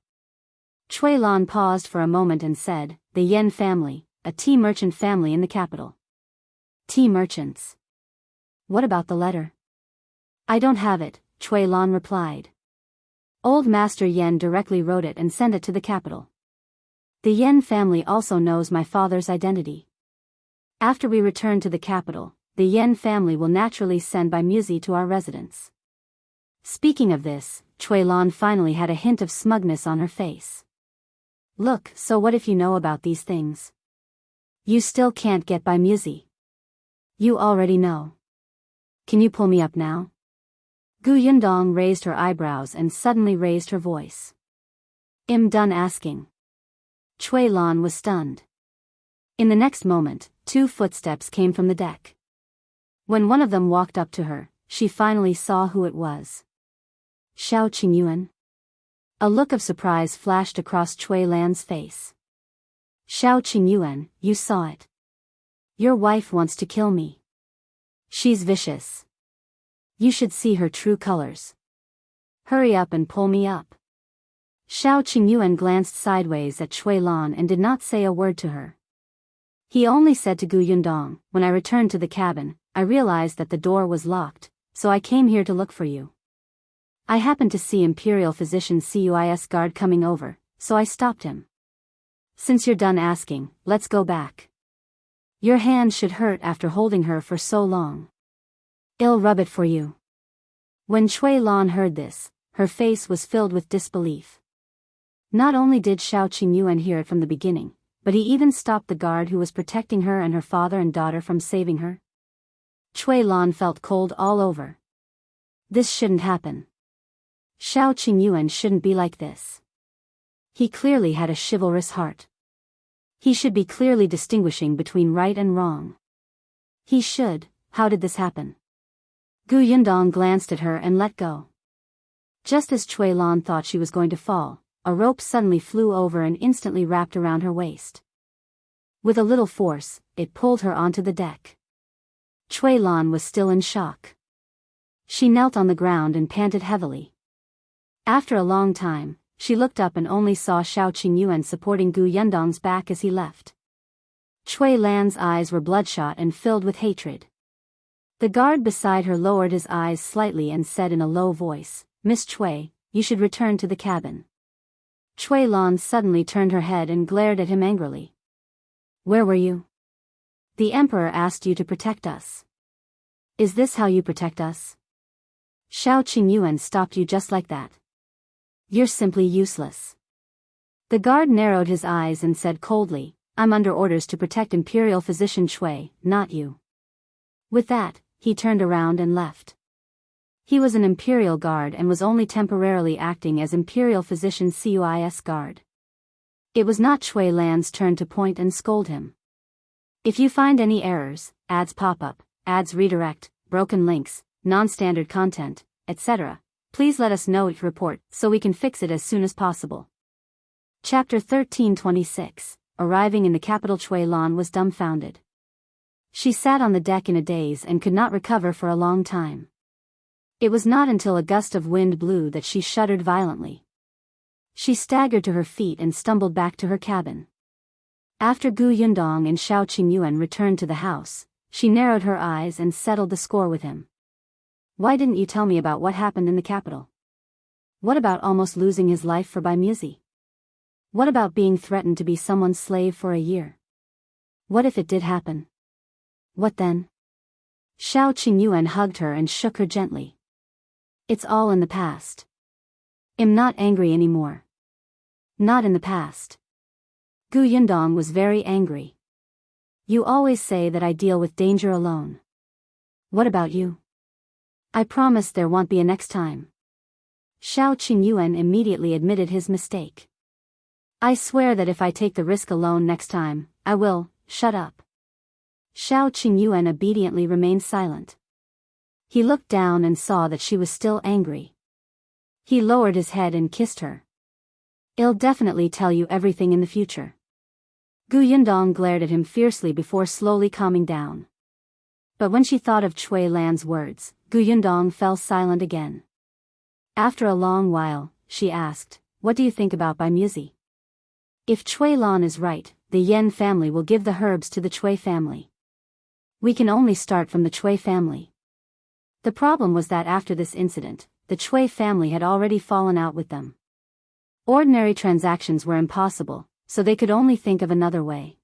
[SPEAKER 1] Chui Lan paused for a moment and said, the Yen family, a tea merchant family in the capital. Tea merchants. What about the letter? I don't have it, Chui Lan replied. Old Master Yen directly wrote it and sent it to the capital. The Yen family also knows my father's identity. After we return to the capital, the Yen family will naturally send by Muzi to our residence. Speaking of this, Chui Lan finally had a hint of smugness on her face. Look, so what if you know about these things? You still can't get by Muzi. You already know. Can you pull me up now? Gu Yundong raised her eyebrows and suddenly raised her voice. I'm done asking. Chui Lan was stunned. In the next moment, 2 footsteps came from the deck. When one of them walked up to her, she finally saw who it was. Shao Qingyuan. A look of surprise flashed across Chui Lan's face. Shao Qingyuan, you saw it. Your wife wants to kill me. She's vicious. You should see her true colors. Hurry up and pull me up. Shao Qingyuan glanced sideways at Chui Lan and did not say a word to her. He only said to Gu Yundong, when I returned to the cabin, I realized that the door was locked, so I came here to look for you. I happened to see Imperial Physician Cui's guard coming over, so I stopped him. Since you're done asking, let's go back. Your hand should hurt after holding her for so long. I'll rub it for you. When Chui Lan heard this, her face was filled with disbelief. Not only did Shao Qingyuan hear it from the beginning, but he even stopped the guard who was protecting her and her father and daughter from saving her. Chui Lan felt cold all over. This shouldn't happen. Shao Qingyuan shouldn't be like this. He clearly had a chivalrous heart. He should be clearly distinguishing between right and wrong. He should. How did this happen? Gu Yundong glanced at her and let go. Just as Chui Lan thought she was going to fall, a rope suddenly flew over and instantly wrapped around her waist. With a little force, it pulled her onto the deck. Chui Lan was still in shock. She knelt on the ground and panted heavily. After a long time, she looked up and only saw Shao Qingyuan supporting Gu Yundong's back as he left. Chui Lan's eyes were bloodshot and filled with hatred. The guard beside her lowered his eyes slightly and said in a low voice, Miss Chui, you should return to the cabin. Chui Lan suddenly turned her head and glared at him angrily. Where were you? The Emperor asked you to protect us. Is this how you protect us? Shao Qingyuan stopped you just like that. You're simply useless. The guard narrowed his eyes and said coldly, I'm under orders to protect Imperial Physician Chui, not you. With that, he turned around and left. He was an Imperial Guard and was only temporarily acting as Imperial Physician Cui's guard. It was not Chui Lan's turn to point and scold him. If you find any errors, ads pop up, ads redirect, broken links, non-standard content, etc., please let us know each report so we can fix it as soon as possible. Chapter 1326. Arriving in the capital, Chui Lan was dumbfounded. She sat on the deck in a daze and could not recover for a long time. It was not until a gust of wind blew that she shuddered violently. She staggered to her feet and stumbled back to her cabin. After Gu Yundong and Shao Qingyuan returned to the house, she narrowed her eyes and settled the score with him. Why didn't you tell me about what happened in the capital? What about almost losing his life for Muzi? What about being threatened to be someone's slave for a year? What if it did happen? What then? Shao Qingyuan hugged her and shook her gently. It's all in the past. I'm not angry anymore. Not in the past. Gu Yundong was very angry. You always say that I deal with danger alone. What about you? I promise there won't be a next time. Shao Qingyuan immediately admitted his mistake. I swear that if I take the risk alone next time, I will. Shut up. Shao Qingyuan obediently remained silent. He looked down and saw that she was still angry. He lowered his head and kissed her. I'll definitely tell you everything in the future. Gu Yundong glared at him fiercely before slowly calming down. But when she thought of Cui Lan's words, Gu Yundong fell silent again. After a long while, she asked, what do you think about Muzi? If Cui Lan is right, the Yen family will give the herbs to the Cui family. We can only start from the Cui family. The problem was that after this incident, the Cui family had already fallen out with them. Ordinary transactions were impossible, so they could only think of another way.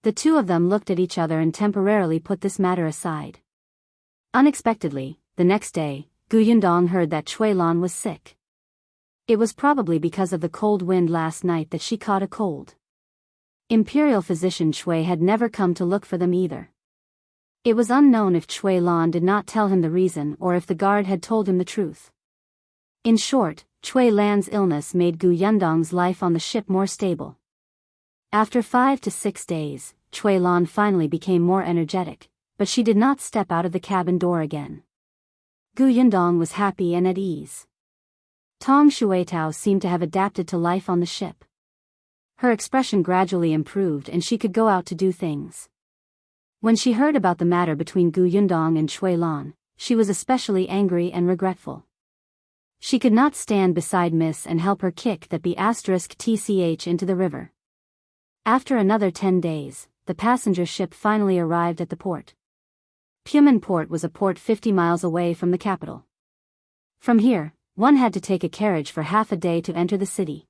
[SPEAKER 1] The two of them looked at each other and temporarily put this matter aside. Unexpectedly, the next day, Gu Yundong heard that Cui Lan was sick. It was probably because of the cold wind last night that she caught a cold. Imperial physician Cui had never come to look for them either. It was unknown if Cui Lan did not tell him the reason or if the guard had told him the truth. In short, Cui Lan's illness made Gu Yundong's life on the ship more stable. After 5 to 6 days, Cui Lan finally became more energetic, but she did not step out of the cabin door again. Gu Yundong was happy and at ease. Tong Shuitao seemed to have adapted to life on the ship. Her expression gradually improved and she could go out to do things. When she heard about the matter between Gu Yundong and Cui Lan, she was especially angry and regretful. She could not stand beside Miss and help her kick that *tch into the river. After another 10 days, the passenger ship finally arrived at the port. Puman Port was a port 50 miles away from the capital. From here, one had to take a carriage for half a day to enter the city.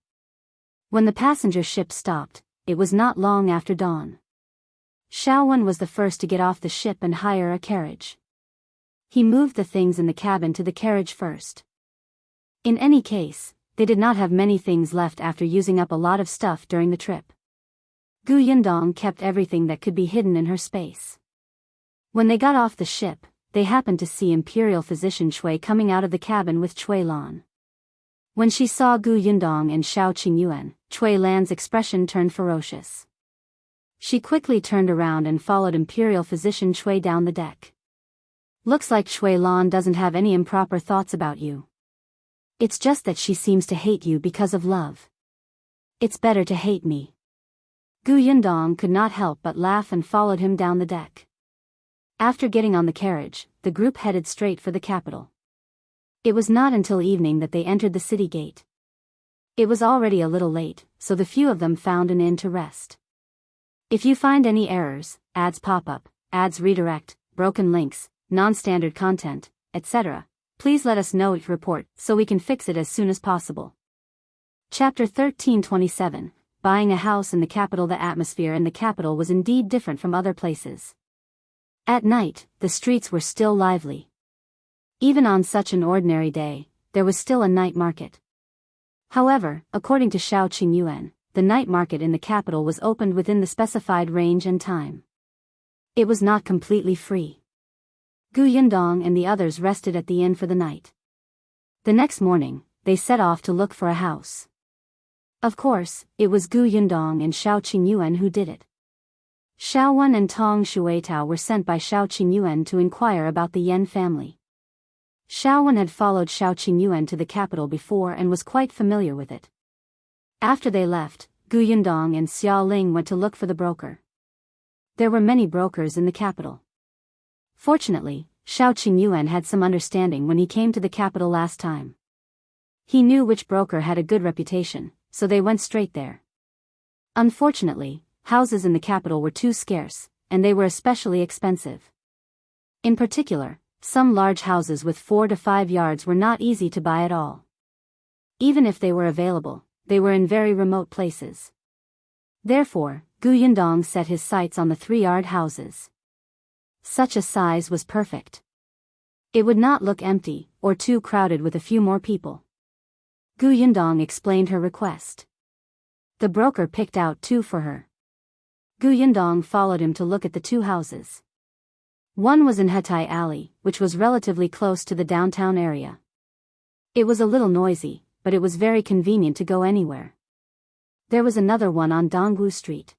[SPEAKER 1] When the passenger ship stopped, it was not long after dawn. Shaowen was the first to get off the ship and hire a carriage. He moved the things in the cabin to the carriage first. In any case, they did not have many things left after using up a lot of stuff during the trip. Gu Yundong kept everything that could be hidden in her space. When they got off the ship, they happened to see Imperial Physician Cui coming out of the cabin with Cui Lan. When she saw Gu Yundong and Shao Qingyuan, Cui Lan's expression turned ferocious. She quickly turned around and followed Imperial Physician Cui down the deck. Looks like Cui Lan doesn't have any improper thoughts about you. It's just that she seems to hate you because of love. It's better to hate me. Gu Yundong could not help but laugh and followed him down the deck. After getting on the carriage, the group headed straight for the capital. It was not until evening that they entered the city gate. It was already a little late, so the few of them found an inn to rest. If you find any errors, ads pop up, ads redirect, broken links, non-standard content, etc., please let us know each report so we can fix it as soon as possible. Chapter 1327, Buying a house in the capital. The atmosphere in the capital was indeed different from other places. At night, the streets were still lively. Even on such an ordinary day, there was still a night market. However, according to Shao Qingyuan, the night market in the capital was opened within the specified range and time. It was not completely free. Gu Yundong and the others rested at the inn for the night. The next morning, they set off to look for a house. Of course, it was Gu Yundong and Shao Qingyuan who did it. Shaowen and Tong Shuitao were sent by Shao Qingyuan to inquire about the Yen family. Shaowen had followed Shao Qingyuan to the capital before and was quite familiar with it. After they left, Gu Yundong and Xiao Ling went to look for the broker. There were many brokers in the capital. Fortunately, Shao Qingyuan had some understanding when he came to the capital last time. He knew which broker had a good reputation, so they went straight there. Unfortunately, houses in the capital were too scarce, and they were especially expensive. In particular, some large houses with 4 to 5 yards were not easy to buy at all. Even if they were available, they were in very remote places. Therefore, Yundong set his sights on the 3-yard houses. Such a size was perfect. It would not look empty, or too crowded with a few more people. Yundong explained her request. The broker picked out 2 for her. Yundong followed him to look at the 2 houses. One was in Hetai Alley, which was relatively close to the downtown area. It was a little noisy, but it was very convenient to go anywhere. There was another one on Dongwu Street.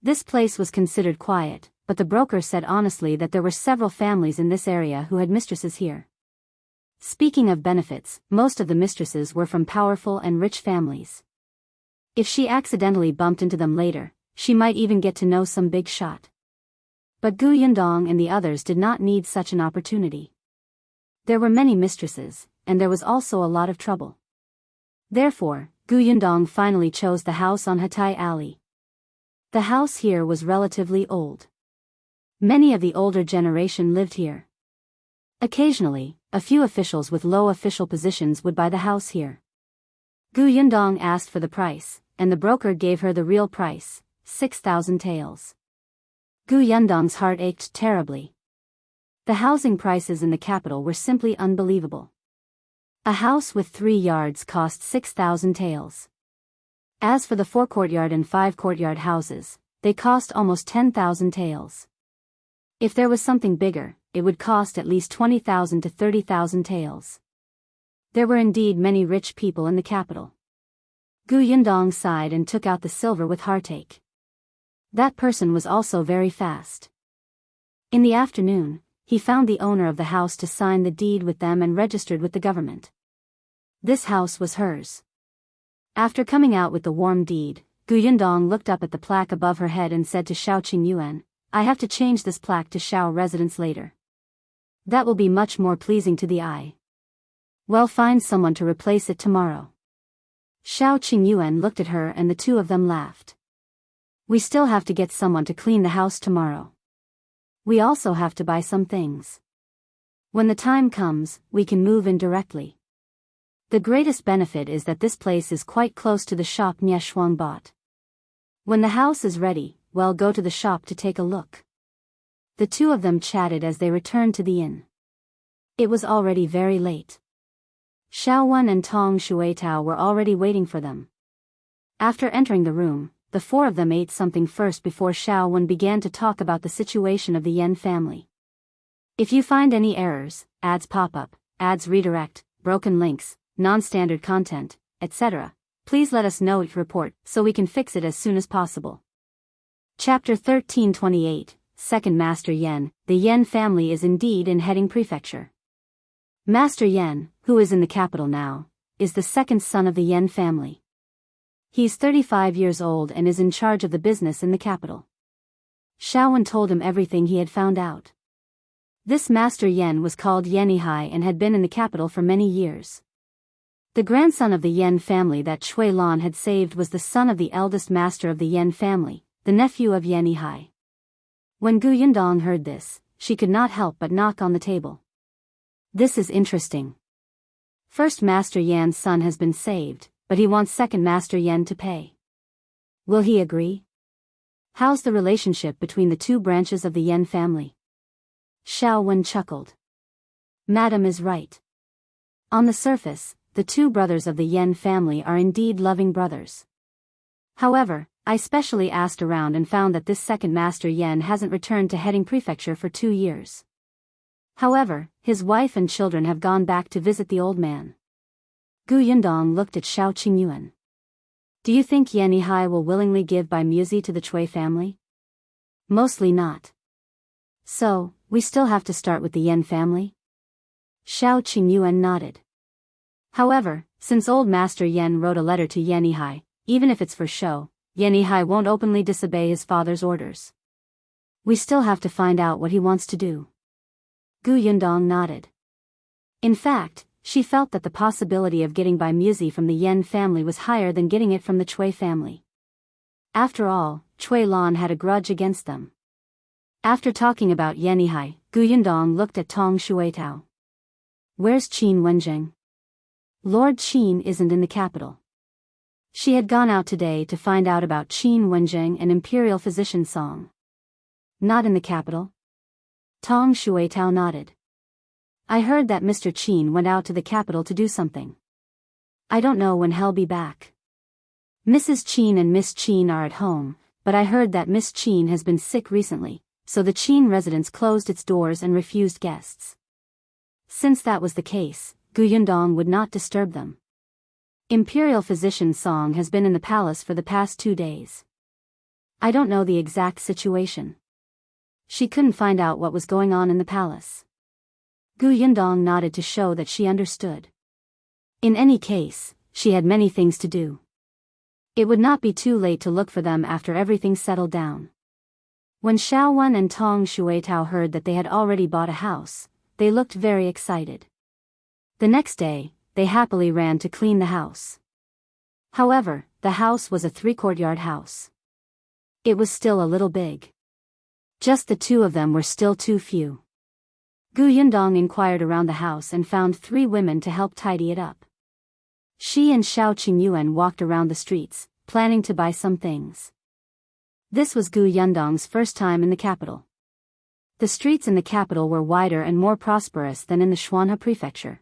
[SPEAKER 1] This place was considered quiet, but the broker said honestly that there were several families in this area who had mistresses here. Speaking of benefits, most of the mistresses were from powerful and rich families. If she accidentally bumped into them later, she might even get to know some big shot. But Yundong and the others did not need such an opportunity. There were many mistresses, and there was also a lot of trouble. Therefore, Yundong finally chose the house on Hetai Alley. The house here was relatively old. Many of the older generation lived here. Occasionally, a few officials with low official positions would buy the house here. Yundong asked for the price, and the broker gave her the real price, 6,000 taels. Yundong's heart ached terribly. The housing prices in the capital were simply unbelievable. A house with 3 yards cost 6,000 taels. As for the 4 courtyard and 5 courtyard houses, they cost almost 10,000 taels. If there was something bigger, it would cost at least 20,000 to 30,000 taels. There were indeed many rich people in the capital. Yundong sighed and took out the silver with heartache. That person was also very fast. In the afternoon, he found the owner of the house to sign the deed with them and registered with the government. This house was hers. After coming out with the warm deed, Yundong looked up at the plaque above her head and said to Shao Qingyuan, "I have to change this plaque to Shao residence later. That will be much more pleasing to the eye. Well, find someone to replace it tomorrow." Shao Qingyuan looked at her and the 2 of them laughed. "We still have to get someone to clean the house tomorrow. We also have to buy some things. When the time comes, we can move in directly. The greatest benefit is that this place is quite close to the shop Nieshuang bought. When the house is ready, well, go to the shop to take a look." The 2 of them chatted as they returned to the inn. It was already very late. Shaowen and Tong Shuitao were already waiting for them. After entering the room, the 4 of them ate something first before Shaowen began to talk about the situation of the Yen family. "If you find any errors, ads pop up, ads redirect, broken links, non-standard content, etc., please let us know your report so we can fix it as soon as possible." Chapter 1328, Second Master Yen. The Yen family is indeed in Heading Prefecture. Master Yen, who is in the capital now, is the second son of the Yen family. He's 35 years old and is in charge of the business in the capital. Shaowen told him everything he had found out. This Master Yen was called Yenihai and had been in the capital for many years. The grandson of the Yen family that Shui Lan had saved was the son of the eldest master of the Yen family, the nephew of Yenihai. When Yundong heard this, she could not help but knock on the table. "This is interesting. First Master Yan's son has been saved, but he wants Second Master Yen to pay. Will he agree? How's the relationship between the 2 branches of the Yen family?" Shao Wen chuckled. "Madam is right. On the surface, the 2 brothers of the Yen family are indeed loving brothers. However, I specially asked around and found that this second Master Yen hasn't returned to Heading Prefecture for 2 years. However, his wife and children have gone back to visit the old man." Yundong looked at Shao Qingyuan. "Do you think Yenihai will willingly give by Muzi to the Chui family?" "Mostly not. So, we still have to start with the Yen family?" Shao Qingyuan nodded. "However, since old Master Yen wrote a letter to Yenihai, even if it's for show, Yenihai won't openly disobey his father's orders. We still have to find out what he wants to do." Gu Yundong nodded. In fact, she felt that the possibility of getting by Muzi from the Yen family was higher than getting it from the Cui family. After all, Cui Lan had a grudge against them. After talking about Yenihai, Gu Yundong looked at Tong Shuitao. Where's Qin Wenjing? Lord Qin isn't in the capital. She had gone out today to find out about Qin Wenjing and Imperial Physician Song. Not in the capital? Tong Shuitao nodded. I heard that Mr. Qin went out to the capital to do something. I don't know when he'll be back. Mrs. Qin and Miss Qin are at home, but I heard that Miss Qin has been sick recently, so the Qin residence closed its doors and refused guests. Since that was the case, Gu Yundong would not disturb them. Imperial Physician Song has been in the palace for the past 2 days. I don't know the exact situation. She couldn't find out what was going on in the palace. Gu Yundong nodded to show that she understood. In any case, she had many things to do. It would not be too late to look for them after everything settled down. When Shao and Tong Shuitao heard that they had already bought a house, they looked very excited. The next day, they happily ran to clean the house. However, the house was a 3-courtyard house. It was still a little big. Just the two of them were still too few. Gu Yundong inquired around the house and found 3 women to help tidy it up. She and Shao Qingyuan walked around the streets, planning to buy some things. This was Gu Yundong's first time in the capital. The streets in the capital were wider and more prosperous than in the Shuanha prefecture.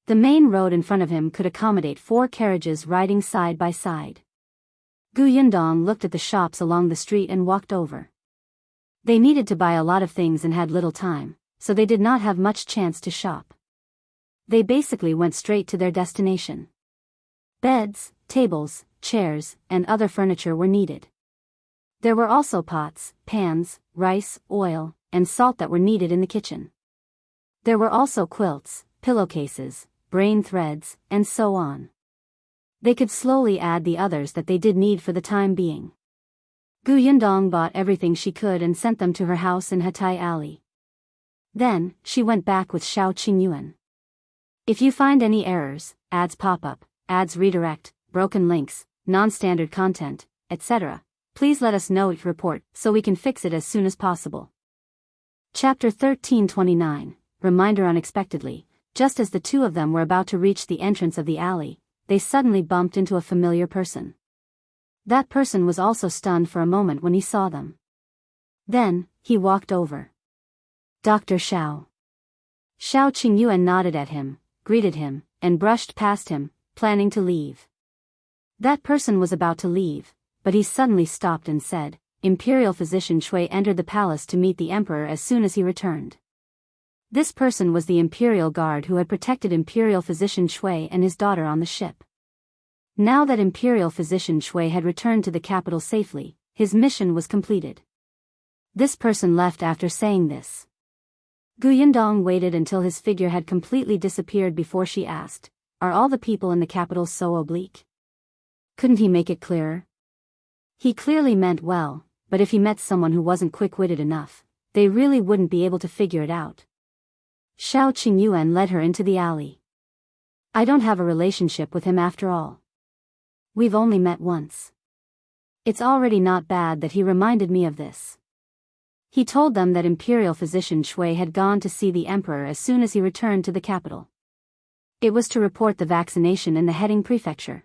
[SPEAKER 1] The main road in front of him could accommodate 4 carriages riding side by side. Gu Yundong looked at the shops along the street and walked over. They needed to buy a lot of things and had little time, so they did not have much chance to shop. They basically went straight to their destination. Beds, tables, chairs, and other furniture were needed. There were also pots, pans, rice, oil, and salt that were needed in the kitchen. There were also quilts, pillowcases, brain threads, and so on. They could slowly add the others that they did need for the time being. Gu Yundong bought everything she could and sent them to her house in Hatai Alley. Then, she went back with Shao Qingyuan. If you find any errors, ads pop up, ads redirect, broken links, non-standard content, etc., please let us know your report so we can fix it as soon as possible. Chapter 1329, Reminder. Unexpectedly, just as the two of them were about to reach the entrance of the alley, they suddenly bumped into a familiar person. That person was also stunned for a moment when he saw them. Then, he walked over. Dr. Shao. Shao Qingyuan nodded at him, greeted him, and brushed past him, planning to leave. That person was about to leave, but he suddenly stopped and said, Imperial Physician Cui entered the palace to meet the Emperor as soon as he returned. This person was the Imperial Guard who had protected Imperial Physician Cui and his daughter on the ship. Now that Imperial Physician Cui had returned to the capital safely, his mission was completed. This person left after saying this. Gu Yundong waited until his figure had completely disappeared before she asked, Are all the people in the capital so oblique? Couldn't he make it clearer? He clearly meant well, but if he met someone who wasn't quick-witted enough, they really wouldn't be able to figure it out. Shao Qingyuan led her into the alley. I don't have a relationship with him after all. We've only met once. It's already not bad that he reminded me of this. He told them that Imperial Physician Cui had gone to see the Emperor as soon as he returned to the capital. It was to report the vaccination in the heading prefecture.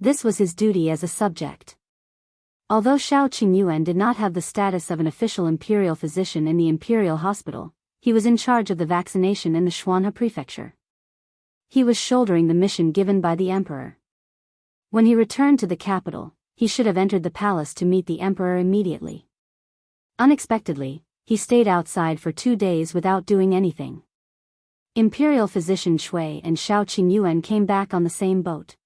[SPEAKER 1] This was his duty as a subject. Although Shao Qingyuan did not have the status of an official imperial physician in the imperial hospital, he was in charge of the vaccination in the Shuanha prefecture. He was shouldering the mission given by the Emperor. When he returned to the capital, he should have entered the palace to meet the Emperor immediately. Unexpectedly, he stayed outside for 2 days without doing anything. Imperial Physician Cui and Shao Qingyuan came back on the same boat.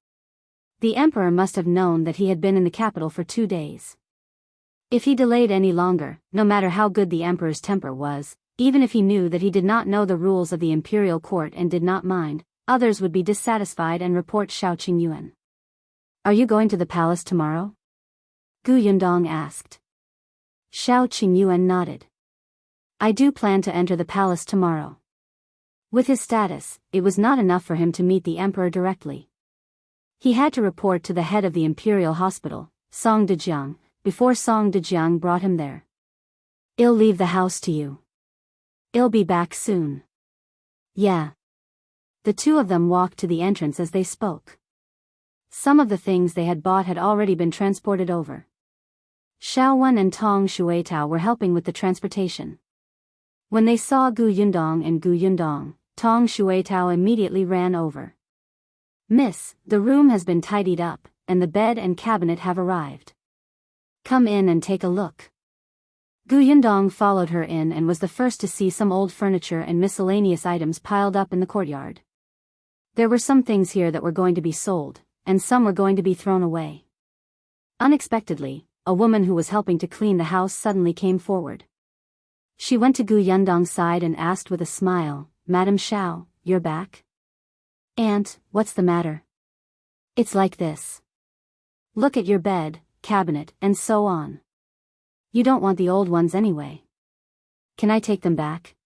[SPEAKER 1] The Emperor must have known that he had been in the capital for 2 days. If he delayed any longer, no matter how good the Emperor's temper was, even if he knew that he did not know the rules of the imperial court and did not mind, others would be dissatisfied and report Shao Qingyuan. Are you going to the palace tomorrow? Gu Yundong asked. Shao Qingyuan nodded. I do plan to enter the palace tomorrow. With his status, it was not enough for him to meet the emperor directly. He had to report to the head of the imperial hospital, Song Dejiang, before Song Dejiang brought him there. I'll leave the house to you. I'll be back soon. Yeah. The two of them walked to the entrance as they spoke. Some of the things they had bought had already been transported over. Shao and Tong Shuitao were helping with the transportation. When they saw Gu Yundong and Gu Yundong, Tong Shuitao immediately ran over. Miss, the room has been tidied up, and the bed and cabinet have arrived. Come in and take a look. Gu Yundong followed her in and was the first to see some old furniture and miscellaneous items piled up in the courtyard. There were some things here that were going to be sold, and some were going to be thrown away. Unexpectedly, a woman who was helping to clean the house suddenly came forward. She went to Gu Yundong's side and asked with a smile, Madam Shao, you're back? Aunt, what's the matter? It's like this. Look at your bed, cabinet, and so on. You don't want the old ones anyway. Can I take them back?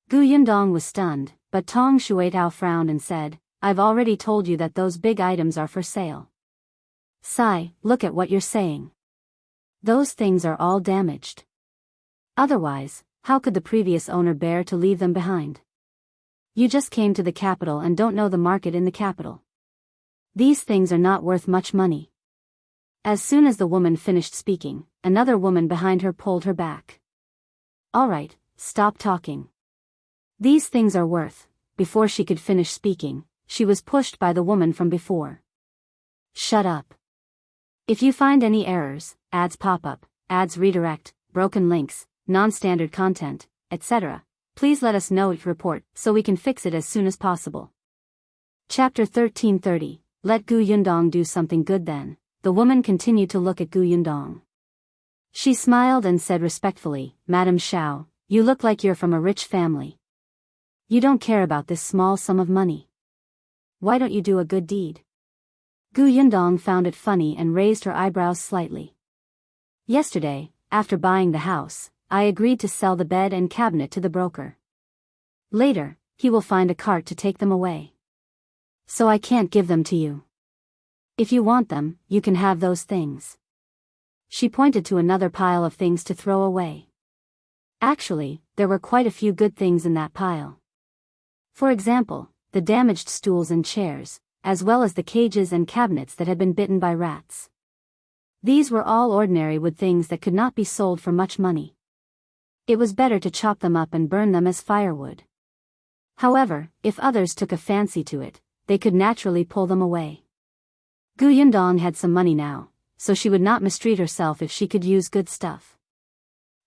[SPEAKER 1] Gu Yundong was stunned, but Tong Shuitao frowned and said, I've already told you that those big items are for sale. Sai, look at what you're saying. Those things are all damaged. Otherwise, how could the previous owner bear to leave them behind? You just came to the capital and don't know the market in the capital. These things are not worth much money. As soon as the woman finished speaking, another woman behind her pulled her back. All right, stop talking. These things are worth. Before she could finish speaking, she was pushed by the woman from before. Shut up. If you find any errors, ads pop up, ads redirect, broken links, non-standard content, etc., please let us know each report so we can fix it as soon as possible. Chapter 1330, Let Gu Yundong do something good then. The woman continued to look at Gu Yundong. She smiled and said respectfully, Madam Shao, you look like you're from a rich family. You don't care about this small sum of money. Why don't you do a good deed? Gu Yundong found it funny and raised her eyebrows slightly. Yesterday, after buying the house, I agreed to sell the bed and cabinet to the broker. Later, he will find a cart to take them away. So I can't give them to you. If you want them, you can have those things. She pointed to another pile of things to throw away. Actually, there were quite a few good things in that pile. For example, the damaged stools and chairs, as well as the cages and cabinets that had been bitten by rats. These were all ordinary wood things that could not be sold for much money. It was better to chop them up and burn them as firewood. However, if others took a fancy to it, they could naturally pull them away. Gu Yundong had some money now, so she would not mistreat herself if she could use good stuff.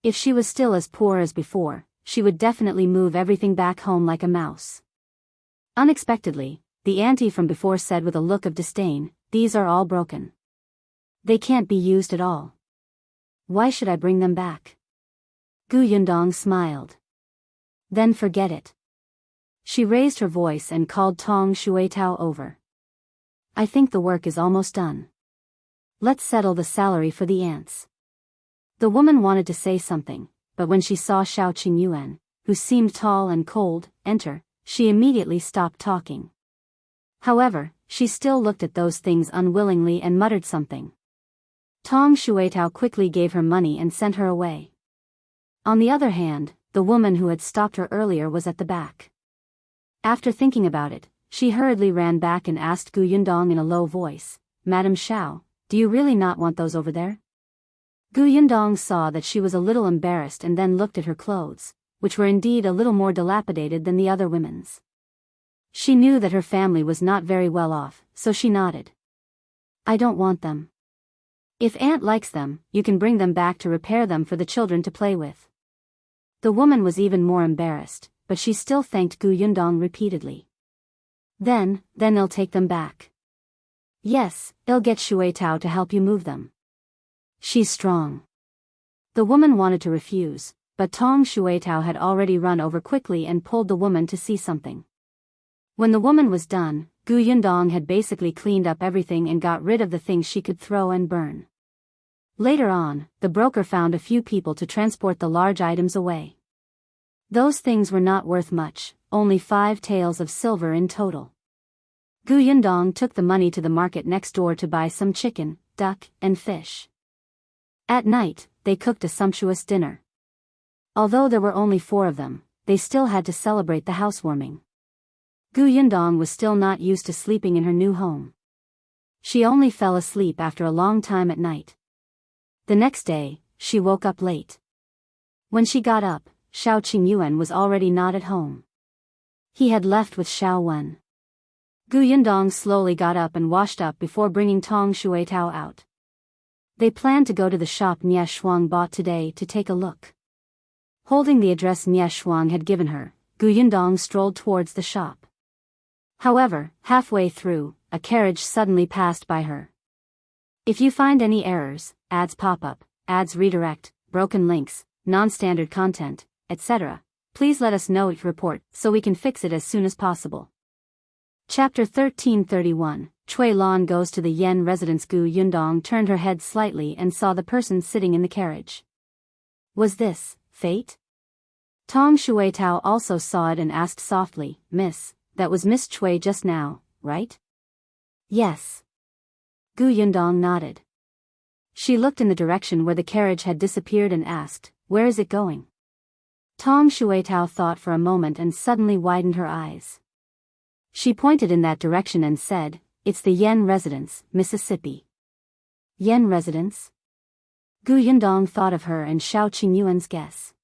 [SPEAKER 1] If she was still as poor as before, she would definitely move everything back home like a mouse. Unexpectedly, the auntie from before said with a look of disdain, These are all broken. They can't be used at all. Why should I bring them back? Gu Yundong smiled. Then forget it. She raised her voice and called Tong Shuitao over. I think the work is almost done. Let's settle the salary for the ants. The woman wanted to say something, but when she saw Shao Qingyuan, who seemed tall and cold, enter, she immediately stopped talking. However, she still looked at those things unwillingly and muttered something. Tong Shuitao quickly gave her money and sent her away. On the other hand, the woman who had stopped her earlier was at the back. After thinking about it, she hurriedly ran back and asked Gu Yundong in a low voice, Madam Shao, do you really not want those over there? Gu Yundong saw that she was a little embarrassed and then looked at her clothes, which were indeed a little more dilapidated than the other women's. She knew that her family was not very well off, so she nodded. I don't want them. If Aunt likes them, you can bring them back to repair them for the children to play with. The woman was even more embarrassed, but she still thanked Gu Yundong repeatedly. Then I'll take them back. Yes, I'll get Shuitao to help you move them. She's strong. The woman wanted to refuse, but Tong Shuitao had already run over quickly and pulled the woman to see something. When the woman was done, Gu Yundong had basically cleaned up everything and got rid of the things she could throw and burn. Later on, the broker found a few people to transport the large items away. Those things were not worth much, only 5 taels of silver in total. Yundong took the money to the market next door to buy some chicken, duck, and fish. At night, they cooked a sumptuous dinner. Although there were only 4 of them, they still had to celebrate the housewarming. Yundong was still not used to sleeping in her new home. She only fell asleep after a long time at night. The next day, she woke up late. When she got up, Shao Qingyuan was already not at home. He had left with Shao Wen. Yundong slowly got up and washed up before bringing Tong Shuitao out. They planned to go to the shop Nie Shuang bought today to take a look. Holding the address Nie Shuang had given her, Yundong strolled towards the shop. However, halfway through, a carriage suddenly passed by her. If you find any errors, ads pop up, ads redirect, broken links, non-standard content, etc., please let us know your report so we can fix it as soon as possible. Chapter 1331, Chui Lan goes to the Yen residence. Yundong turned her head slightly and saw the person sitting in the carriage. Was this fate? Tong Shuitao also saw it and asked softly, Miss, that was Miss Chui just now, right? Yes. Yundong nodded. She looked in the direction where the carriage had disappeared and asked, where is it going? Tong Shuitao thought for a moment and suddenly widened her eyes. She pointed in that direction and said, it's the Yen residence, Mississippi. Yen residence? Yundong thought of her and Shao Qingyuan's guess.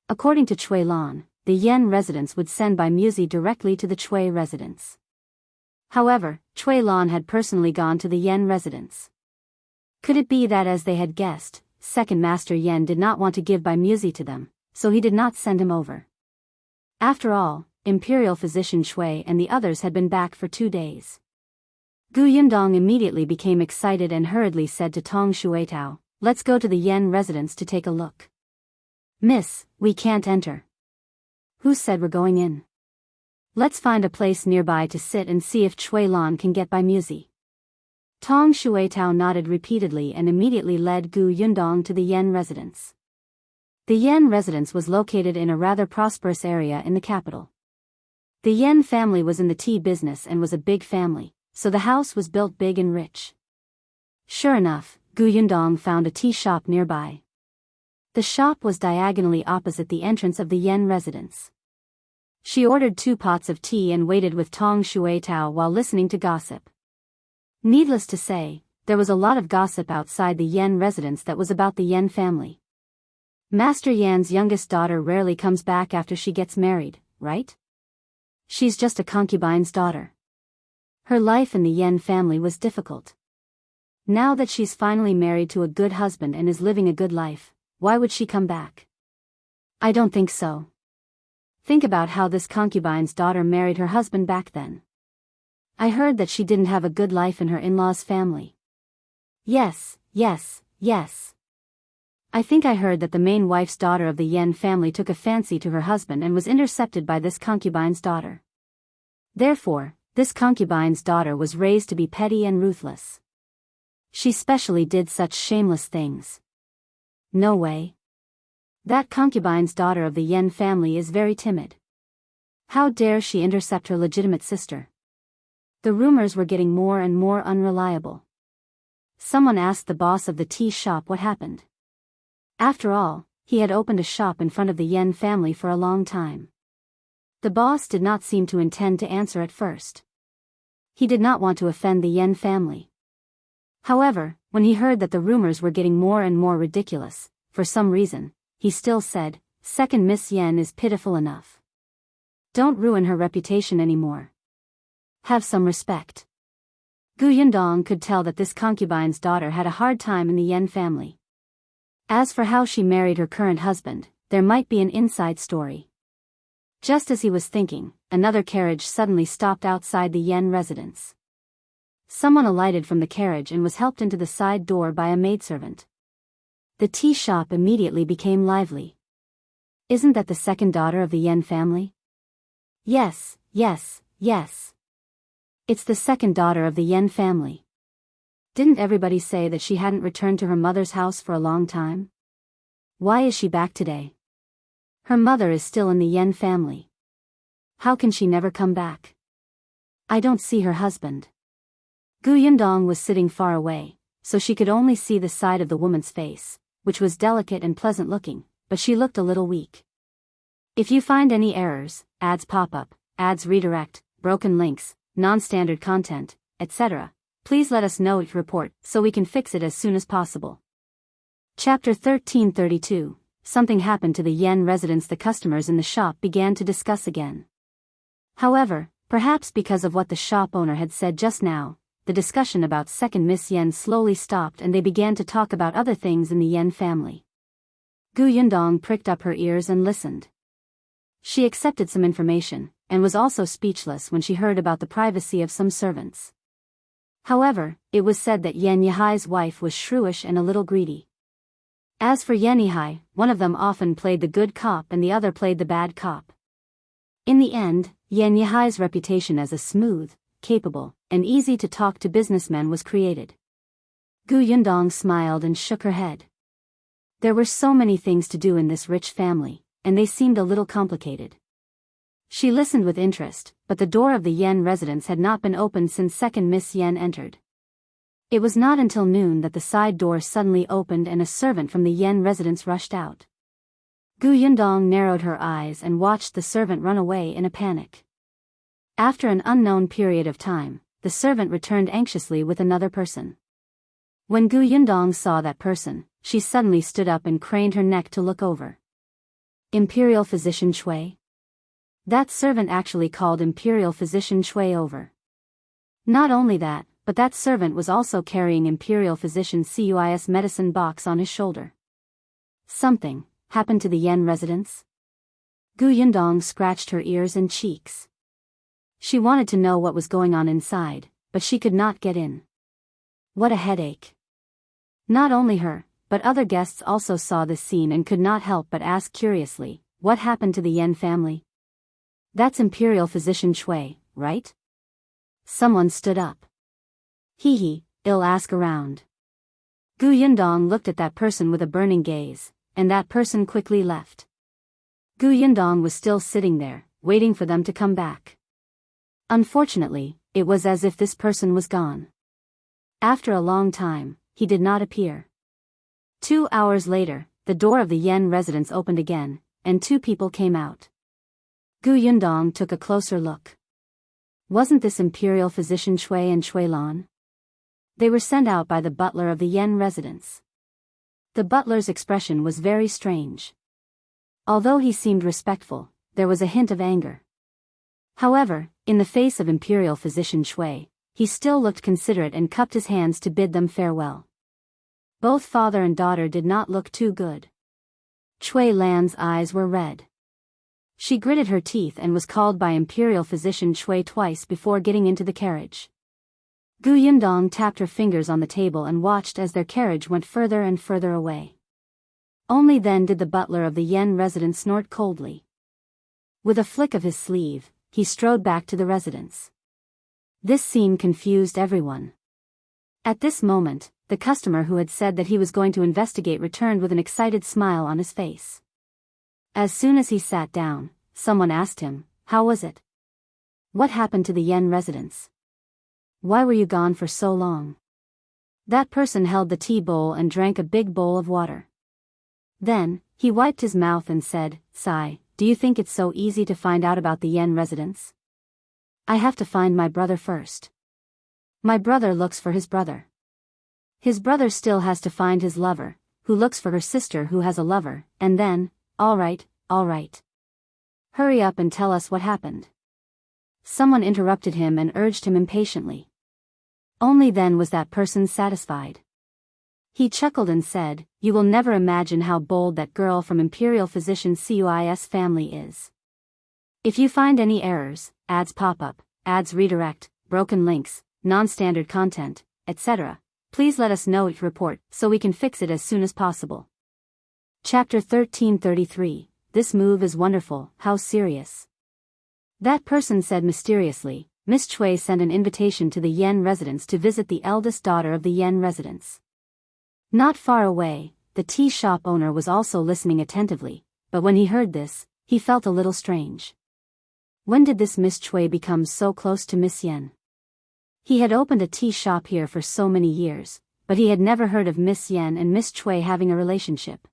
[SPEAKER 1] According to Chui Lan, the Yen residence would send by Muzi directly to the Chui residence. However, Chui Lan had personally gone to the Yen residence. Could it be that, as they had guessed, second master Yen did not want to give by Muzi to them, so he did not send him over? After all, Imperial physician Chui and the others had been back for 2 days. Yundong immediately became excited and hurriedly said to Tong Shuitao, let's go to the Yen residence to take a look. Miss, we can't enter. Who said we're going in? Let's find a place nearby to sit and see if Chui Lan can get by Muzi. Tong Shuitao nodded repeatedly and immediately led Yundong to the Yen residence. The Yen residence was located in a rather prosperous area in the capital. The Yen family was in the tea business and was a big family, so the house was built big and rich. Sure enough, Yundong found a tea shop nearby. The shop was diagonally opposite the entrance of the Yen residence. She ordered 2 pots of tea and waited with Tong Shuitao while listening to gossip. Needless to say, there was a lot of gossip outside the Yen residence that was about the Yen family. Master Yan's youngest daughter rarely comes back after she gets married, right? She's just a concubine's daughter. Her life in the Yen family was difficult. Now that she's finally married to a good husband and is living a good life, why would she come back? I don't think so. Think about how this concubine's daughter married her husband back then. I heard that she didn't have a good life in her in-laws' family. Yes. I think I heard that the main wife's daughter of the Yen family took a fancy to her husband and was intercepted by this concubine's daughter. Therefore, this concubine's daughter was raised to be petty and ruthless. She specially did such shameless things. No way. That concubine's daughter of the Yen family is very timid. How dare she intercept her legitimate sister? The rumors were getting more and more unreliable. Someone asked the boss of the tea shop what happened. After all, he had opened a shop in front of the Yen family for a long time. The boss did not seem to intend to answer at first. He did not want to offend the Yen family. However, when he heard that the rumors were getting more and more ridiculous, for some reason, he still said, second Miss Yen is pitiful enough. Don't ruin her reputation anymore. Have some respect. Yundong could tell that this concubine's daughter had a hard time in the Yen family. As for how she married her current husband, there might be an inside story. Just as he was thinking, another carriage suddenly stopped outside the Yen residence. Someone alighted from the carriage and was helped into the side door by a maidservant. The tea shop immediately became lively. Isn't that the second daughter of the Yen family? Yes. It's the second daughter of the Yen family. Didn't everybody say that she hadn't returned to her mother's house for a long time? Why is she back today? Her mother is still in the Yen family. How can she never come back? I don't see her husband. Yundong was sitting far away, so she could only see the side of the woman's face, which was delicate and pleasant looking, but she looked a little weak. If you find any errors, ads pop up, ads redirect, broken links, non-standard content, etc., please let us know it report so we can fix it as soon as possible. Chapter 1332. Something happened to the Yen residents. The customers in the shop began to discuss again. However, perhaps because of what the shop owner had said just now, the discussion about second Miss Yen slowly stopped and they began to talk about other things in the Yen family. Yundong pricked up her ears and listened. She accepted some information, and was also speechless when she heard about the privacy of some servants. However, it was said that Yen Yihai's wife was shrewish and a little greedy. As for Yen Yihai, one of them often played the good cop and the other played the bad cop. In the end, Yen Yihai's reputation as a smooth, capable, and easy-to-talk-to businessman was created. Yundong smiled and shook her head. There were so many things to do in this rich family, and they seemed a little complicated. She listened with interest, but the door of the Yen residence had not been opened since second Miss Yen entered. It was not until noon that the side door suddenly opened and a servant from the Yen residence rushed out. Yundong narrowed her eyes and watched the servant run away in a panic. After an unknown period of time, the servant returned anxiously with another person. When Yundong saw that person, she suddenly stood up and craned her neck to look over. Imperial Physician Shui? That servant actually called Imperial Physician Shui over. Not only that, but that servant was also carrying Imperial Physician Cui's medicine box on his shoulder. Something happened to the Yen residence? Yundong scratched her ears and cheeks. She wanted to know what was going on inside, but she could not get in. What a headache. Not only her, but other guests also saw this scene and could not help but ask curiously, what happened to the Yen family? That's Imperial Physician Shui, right? Someone stood up. Hee, I'll ask around. Yundong looked at that person with a burning gaze, and that person quickly left. Yundong was still sitting there, waiting for them to come back. Unfortunately, it was as if this person was gone. After a long time, he did not appear. 2 hours later, the door of the Yen residence opened again, and 2 people came out. Yundong took a closer look. Wasn't this Imperial Physician Shui and Shui Lan? They were sent out by the butler of the Yen residence. The butler's expression was very strange. Although he seemed respectful, there was a hint of anger. However, in the face of Imperial Physician Shui, he still looked considerate and cupped his hands to bid them farewell. Both father and daughter did not look too good. Shui Lan's eyes were red. She gritted her teeth and was called by Imperial Physician Shui twice before getting into the carriage. Yundong tapped her fingers on the table and watched as their carriage went further and further away. Only then did the butler of the Yen residence snort coldly. With a flick of his sleeve, he strode back to the residence. This scene confused everyone. At this moment, the customer who had said that he was going to investigate returned with an excited smile on his face. As soon as he sat down, someone asked him, "How was it? What happened to the Yen residence? Why were you gone for so long?" That person held the tea bowl and drank a big bowl of water. Then, he wiped his mouth and said, "Sigh, do you think it's so easy to find out about the Yen residence? I have to find my brother first. My brother looks for his brother. His brother still has to find his lover, who looks for her sister who has a lover, and then, all right. Hurry up and tell us what happened." Someone interrupted him and urged him impatiently. Only then was that person satisfied. He chuckled and said, "You will never imagine how bold that girl from Imperial Physician Cui's family is. If you find any errors, ads pop up, ads redirect, broken links, non-standard content, etc., please let us know it report so we can fix it as soon as possible." Chapter 1333. This move is wonderful, how serious? That person said mysteriously. Miss Chui sent an invitation to the Yen residence to visit the eldest daughter of the Yen residence. Not far away, the tea shop owner was also listening attentively, but when he heard this, he felt a little strange. When did this Miss Chui become so close to Miss Yen? He had opened a tea shop here for so many years, but he had never heard of Miss Yen and Miss Chui having a relationship.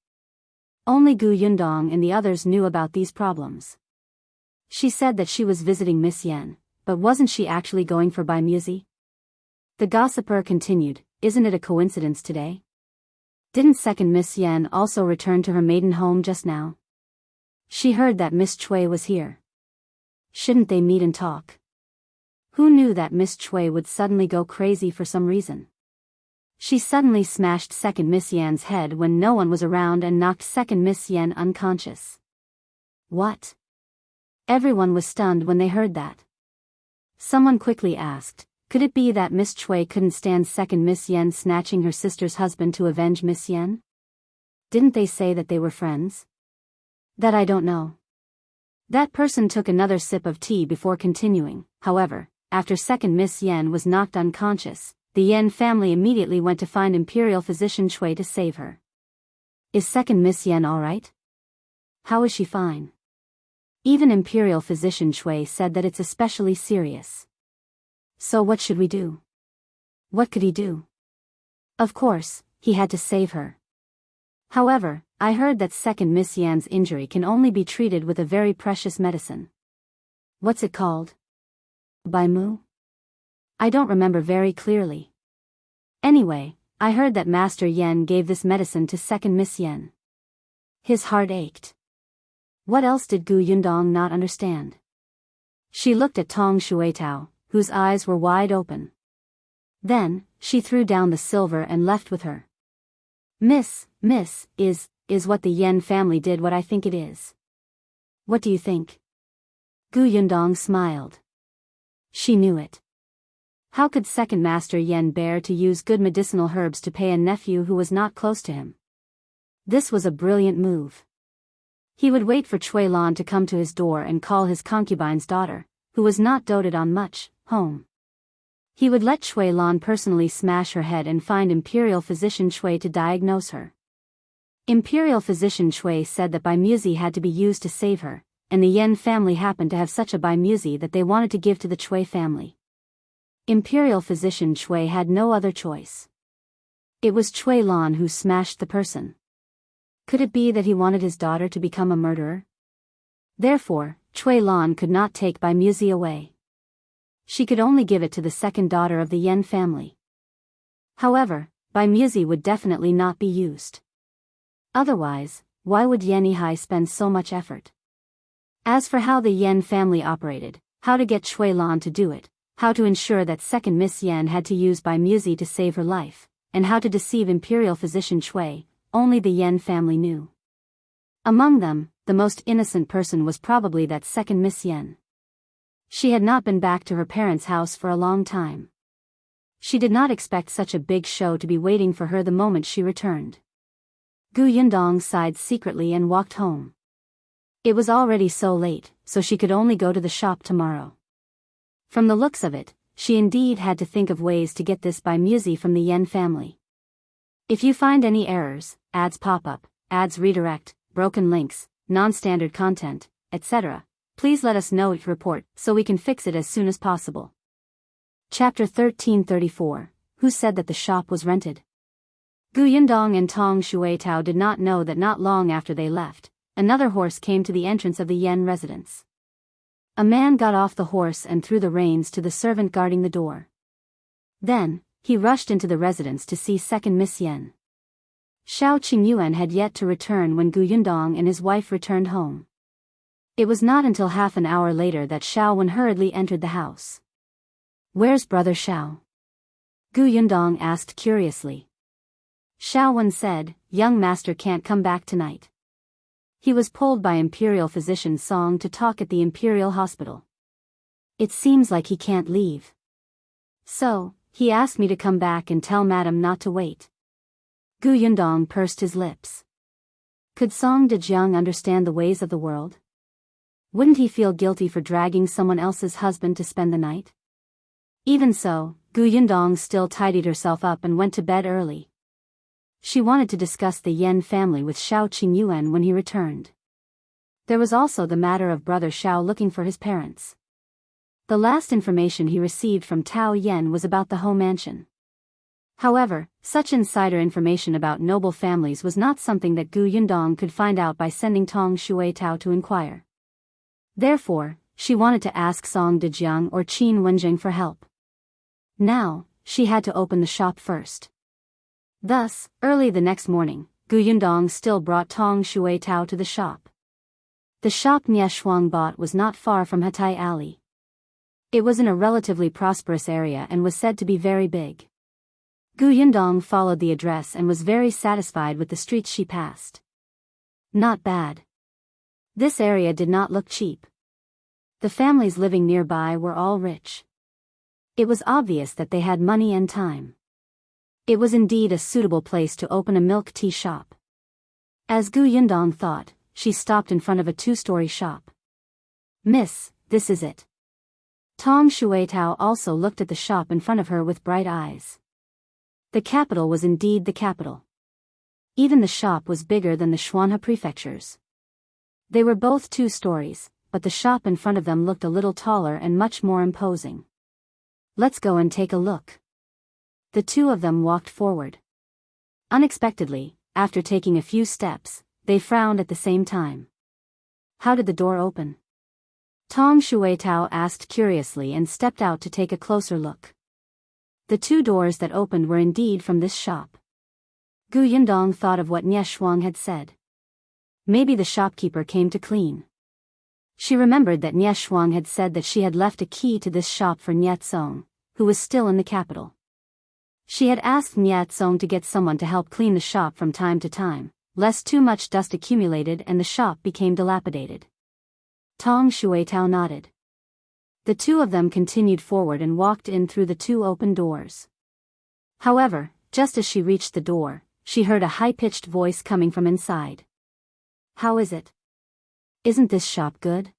[SPEAKER 1] Only Gu Yundong and the others knew about these problems. She said that she was visiting Miss Yen, but wasn't she actually going for Bai Muzi? The gossiper continued, isn't it a coincidence today? Didn't second Miss Yen also return to her maiden home just now? She heard that Miss Chui was here. Shouldn't they meet and talk? Who knew that Miss Chui would suddenly go crazy for some reason? She suddenly smashed second Miss Yen's head when no one was around and knocked second Miss Yen unconscious. What? Everyone was stunned when they heard that. Someone quickly asked, could it be that Miss Chui couldn't stand second Miss Yen snatching her sister's husband to avenge Miss Yen? Didn't they say that they were friends? That I don't know. That person took another sip of tea before continuing. However, after second Miss Yen was knocked unconscious, the Yen family immediately went to find Imperial Physician Chui to save her. Is second Miss Yen alright? How is she fine? Even Imperial Physician Chui said that it's especially serious. So what should we do? What could he do? Of course, he had to save her. However, I heard that second Miss Yen's injury can only be treated with a very precious medicine. What's it called? Bai Mu? I don't remember very clearly. Anyway, I heard that Master Yen gave this medicine to second Miss Yen. His heart ached. What else did Gu Yundong not understand? She looked at Tong Shuitao, whose eyes were wide open. Then, she threw down the silver and left with her. Miss, is what the Yen family did what I think it is. What do you think? Gu Yundong smiled. She knew it. How could second Master Yen bear to use good medicinal herbs to pay a nephew who was not close to him? This was a brilliant move. He would wait for Chui Lan to come to his door and call his concubine's daughter, who was not doted on much, home. He would let Chui Lan personally smash her head and find Imperial Physician Chui to diagnose her. Imperial Physician Chui said that Bai Muzi had to be used to save her, and the Yen family happened to have such a Bai Muzi that they wanted to give to the Chui family. Imperial Physician Chui had no other choice. It was Chui Lan who smashed the person. Could it be that he wanted his daughter to become a murderer? Therefore, Chui Lan could not take Bai Muzi away. She could only give it to the second daughter of the Yen family. However, Bai Muzi would definitely not be used. Otherwise, why would Yen Yihai spend so much effort? As for how the Yen family operated, how to get Chui Lan to do it, how to ensure that second Miss Yen had to use Bai Muzi to save her life, and how to deceive Imperial Physician Chui, only the Yen family knew. Among them, the most innocent person was probably that second Miss Yen. She had not been back to her parents' house for a long time. She did not expect such a big show to be waiting for her the moment she returned. Gu Yundong sighed secretly and walked home. It was already so late, so she could only go to the shop tomorrow. From the looks of it, she indeed had to think of ways to get this Bai Muzi from the Yen family. If you find any errors, ads pop up, ads redirect, broken links, non-standard content, etc., please let us know each report so we can fix it as soon as possible. Chapter 1334, Who said that the shop was rented? Gu Yundong and Tong Shuitao did not know that not long after they left, another horse came to the entrance of the Yen residence. A man got off the horse and threw the reins to the servant guarding the door. Then, he rushed into the residence to see second Miss Yen. Shao Qingyuan had yet to return when Gu Yundong and his wife returned home. It was not until half an hour later that Shao Wen hurriedly entered the house. Where's brother Shao? Gu Yundong asked curiously. Shao Wen said, young master can't come back tonight. He was pulled by Imperial Physician Song to talk at the Imperial Hospital. It seems like he can't leave. So, he asked me to come back and tell Madam not to wait. Gu Yundong pursed his lips. Could Song Dejiang understand the ways of the world? Wouldn't he feel guilty for dragging someone else's husband to spend the night? Even so, Gu Yundong still tidied herself up and went to bed early. She wanted to discuss the Yen family with Shao Qingyuan when he returned. There was also the matter of brother Shao looking for his parents. The last information he received from Tao Yen was about the Ho mansion. However, such insider information about noble families was not something that Gu Yundong could find out by sending Tong Shuitao to inquire. Therefore, she wanted to ask Song Dejiang or Qin Wenjing for help. Now, she had to open the shop first. Thus, early the next morning, Gu Yundong still brought Tong Shuitao to the shop. The shop Nie Shuang bought was not far from Hatai Alley. It was in a relatively prosperous area and was said to be very big. Gu Yundong followed the address and was very satisfied with the streets she passed. Not bad. This area did not look cheap. The families living nearby were all rich. It was obvious that they had money and time. It was indeed a suitable place to open a milk tea shop. As Gu Yundong thought, she stopped in front of a two-story shop. "Miss, this is it." Tong Shuitao also looked at the shop in front of her with bright eyes. The capital was indeed the capital. Even the shop was bigger than the Xuanhe prefectures. They were both 2 stories, but the shop in front of them looked a little taller and much more imposing. "Let's go and take a look." The two of them walked forward. Unexpectedly, after taking a few steps, they frowned at the same time. "How did the door open?" Tong Shuitao asked curiously and stepped out to take a closer look. The 2 doors that opened were indeed from this shop. Gu Yundong thought of what Nie Shuang had said. Maybe the shopkeeper came to clean. She remembered that Nie Shuang had said that she had left a key to this shop for Nie Tsong, who was still in the capital. She had asked Nie Tsong to get someone to help clean the shop from time to time, lest too much dust accumulated and the shop became dilapidated. Tong Shuitao nodded. The 2 of them continued forward and walked in through the 2 open doors. However, just as she reached the door, she heard a high-pitched voice coming from inside. "How is it? Isn't this shop good?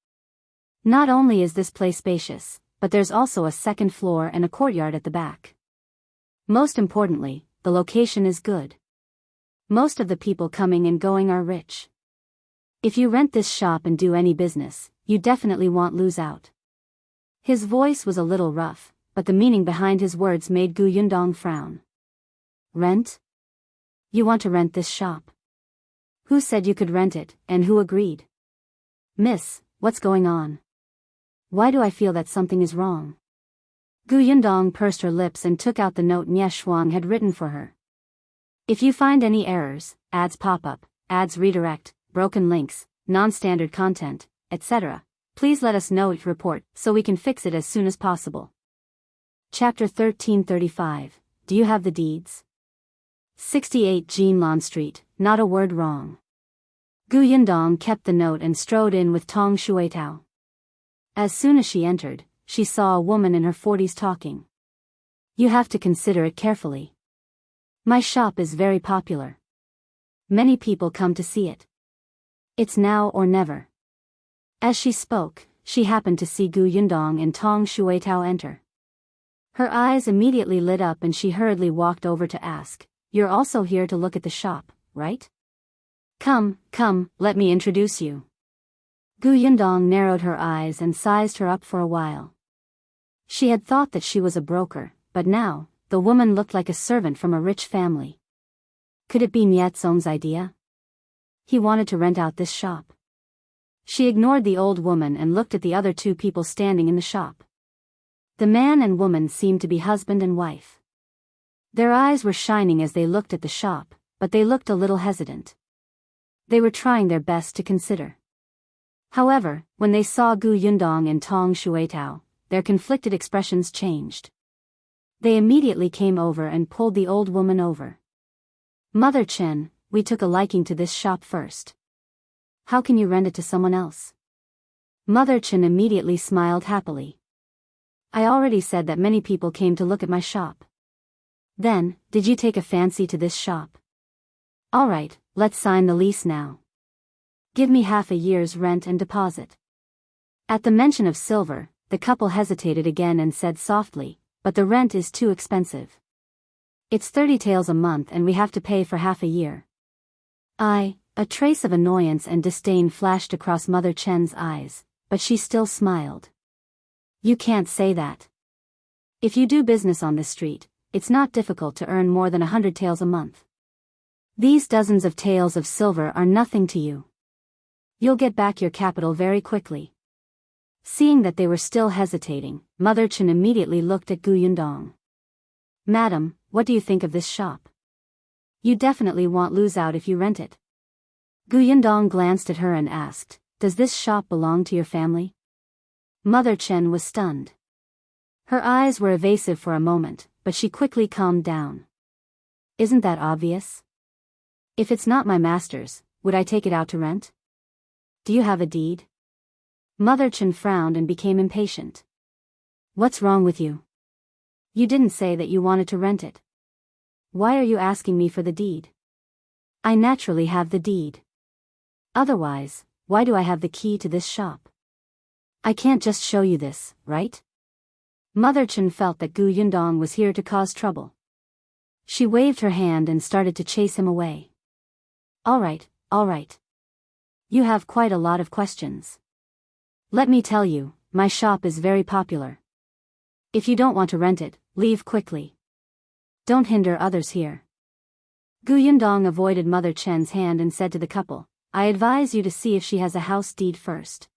[SPEAKER 1] Not only is this place spacious, but there's also a second floor and a courtyard at the back. Most importantly, the location is good. Most of the people coming and going are rich. If you rent this shop and do any business, you definitely won't lose out." His voice was a little rough, but the meaning behind his words made Gu Yundong frown. "Rent? You want to rent this shop? Who said you could rent it, and who agreed?" "Miss, what's going on? Why do I feel that something is wrong?" Gu Yundong pursed her lips and took out the note Nie Shuang had written for her. "If you find any errors, ads pop up, ads redirect, broken links, non-standard content, etc., please let us know each report so we can fix it as soon as possible." Chapter 1335, Do You Have the Deeds? 68 Jinlan Street, not a word wrong. Gu Yundong kept the note and strode in with Tong Shuitao. As soon as she entered, she saw a woman in her 40s talking. "You have to consider it carefully. My shop is very popular. Many people come to see it. It's now or never." As she spoke, she happened to see Gu Yundong and Tong Shuitao enter. Her eyes immediately lit up and she hurriedly walked over to ask, "You're also here to look at the shop, right? Come, let me introduce you." Gu Yundong narrowed her eyes and sized her up for a while. She had thought that she was a broker, but now, the woman looked like a servant from a rich family. Could it be Nie Tsong's idea? He wanted to rent out this shop. She ignored the old woman and looked at the other 2 people standing in the shop. The man and woman seemed to be husband and wife. Their eyes were shining as they looked at the shop, but they looked a little hesitant. They were trying their best to consider. However, when they saw Gu Yundong and Tong Shuitao, their conflicted expressions changed. They immediately came over and pulled the old woman over. "Mother Chen, we took a liking to this shop first. How can you rent it to someone else?" Mother Chen immediately smiled happily. "I already said that many people came to look at my shop. Then, did you take a fancy to this shop? All right, let's sign the lease now. Give me half a year's rent and deposit." At the mention of silver, the couple hesitated again and said softly, "But the rent is too expensive. It's 30 taels a month and we have to pay for half a year." I A trace of annoyance and disdain flashed across Mother Chen's eyes, but she still smiled. You can't say that. If you do business on this street, it's not difficult to earn more than 100 taels a month. These dozens of taels of silver are nothing to you. You'll get back your capital very quickly. Seeing that they were still hesitating, Mother Chen immediately looked at Yundong. Madam, what do you think of this shop? You definitely won't lose out if you rent it. Yundong glanced at her and asked, does this shop belong to your family? Mother Chen was stunned. Her eyes were evasive for a moment, but she quickly calmed down. Isn't that obvious? If it's not my master's, would I take it out to rent? Do you have a deed? Mother Chen frowned and became impatient. What's wrong with you? You didn't say that you wanted to rent it. Why are you asking me for the deed? I naturally have the deed. Otherwise, why do I have the key to this shop? I can't just show you this, right? Mother Chen felt that Yundong was here to cause trouble. She waved her hand and started to chase him away. All right. You have quite a lot of questions. Let me tell you, my shop is very popular. If you don't want to rent it, leave quickly. Don't hinder others here. Yundong avoided Mother Chen's hand and said to the couple, I advise you to see if she has a house deed first.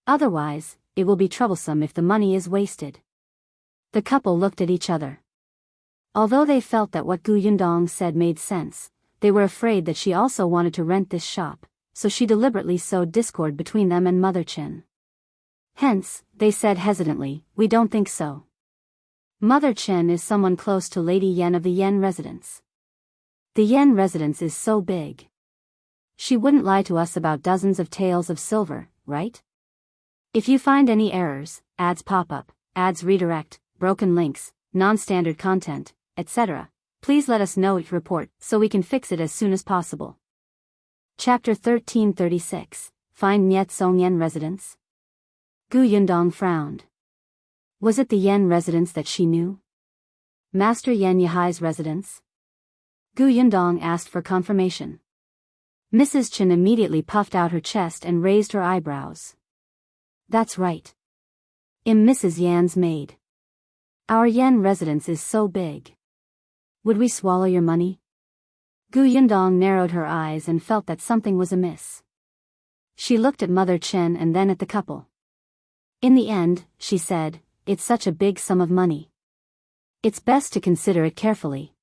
[SPEAKER 1] Otherwise, it will be troublesome if the money is wasted. The couple looked at each other. Although they felt that what Yundong said made sense, they were afraid that she also wanted to rent this shop, so she deliberately sowed discord between them and Mother Chen. Hence, they said hesitantly, we don't think so. Mother Chen is someone close to Lady Yan of the Yan residence. The Yan residence is so big. She wouldn't lie to us about dozens of taels of silver, right? If you find any errors, ads pop up, ads redirect, broken links, non-standard content, etc., please let us know each report so we can fix it as soon as possible. Chapter 1336, Find Niet Song Yan residence? Yundong frowned. Was it the Yan residence that she knew? Master Yan Yihai's residence? Yundong asked for confirmation. Mrs. Chen immediately puffed out her chest and raised her eyebrows. That's right. I'm Mrs. Yan's maid. Our Yan residence is so big. Would we swallow your money? Yundong narrowed her eyes and felt that something was amiss. She looked at Mother Chen and then at the couple. In the end, she said, it's such a big sum of money. It's best to consider it carefully.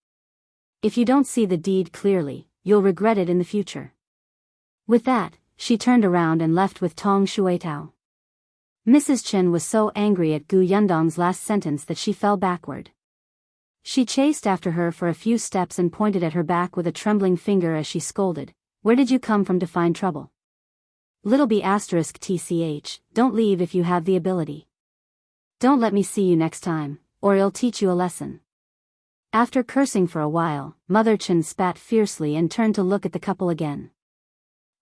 [SPEAKER 1] If you don't see the deed clearly, you'll regret it in the future. With that, she turned around and left with Tong Shuitao. Mrs. Chen was so angry at Yundong's last sentence that she fell backward. She chased after her for a few steps and pointed at her back with a trembling finger as she scolded, Where did you come from to find trouble? Little b****, don't leave if you have the ability. Don't let me see you next time, or I'll teach you a lesson. After cursing for a while, Mother Chen spat fiercely and turned to look at the couple again.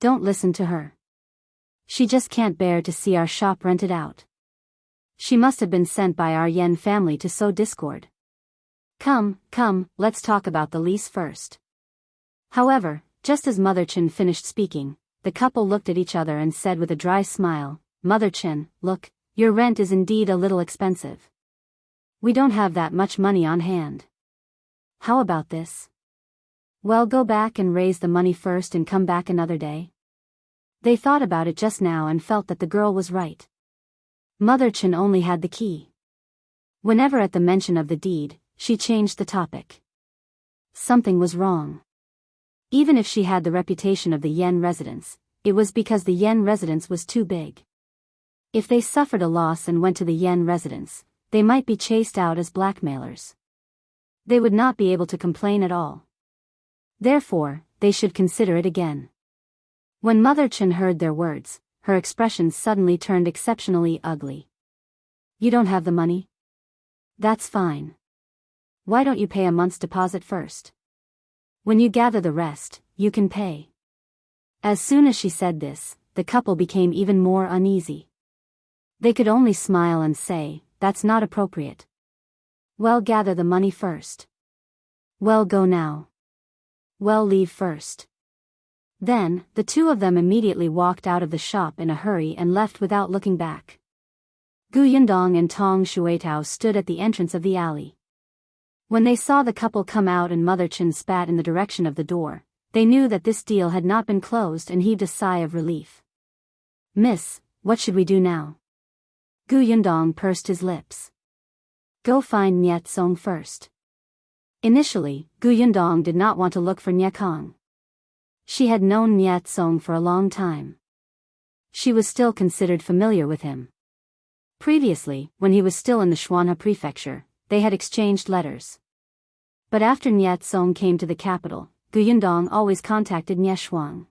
[SPEAKER 1] Don't listen to her. She just can't bear to see our shop rented out. She must have been sent by our Yan family to sow discord. Come, let's talk about the lease first. However, just as Mother Chen finished speaking, the couple looked at each other and said with a dry smile, Mother Chen, look, your rent is indeed a little expensive. We don't have that much money on hand. How about this? Well, go back and raise the money first and come back another day. They thought about it just now and felt that the girl was right. Mother Chen only had the key. Whenever at the mention of the deed, she changed the topic. Something was wrong. Even if she had the reputation of the Yan residence, it was because the Yan residence was too big. If they suffered a loss and went to the Yan residence, they might be chased out as blackmailers. They would not be able to complain at all. Therefore, they should consider it again. When Mother Chen heard their words, her expression suddenly turned exceptionally ugly. You don't have the money? That's fine. Why don't you pay a month's deposit first? When you gather the rest, you can pay. As soon as she said this, the couple became even more uneasy. They could only smile and say, that's not appropriate. Well, gather the money first. Well, go now. Well, leave first. Then, the two of them immediately walked out of the shop in a hurry and left without looking back. Gu Yundong and Tong Shuitao stood at the entrance of the alley. When they saw the couple come out and Mother Chen spat in the direction of the door, they knew that this deal had not been closed and heaved a sigh of relief. "Miss, what should we do now?" Gu Yundong pursed his lips. "Go find Niet Song first." Initially, Gu Yundong did not want to look for Nye Kong. She had known Niet Song for a long time. She was still considered familiar with him. Previously, when he was still in the Shuanha prefecture, they had exchanged letters. But after Niet Song came to the capital, Gu Yundong always contacted Nye Shuang.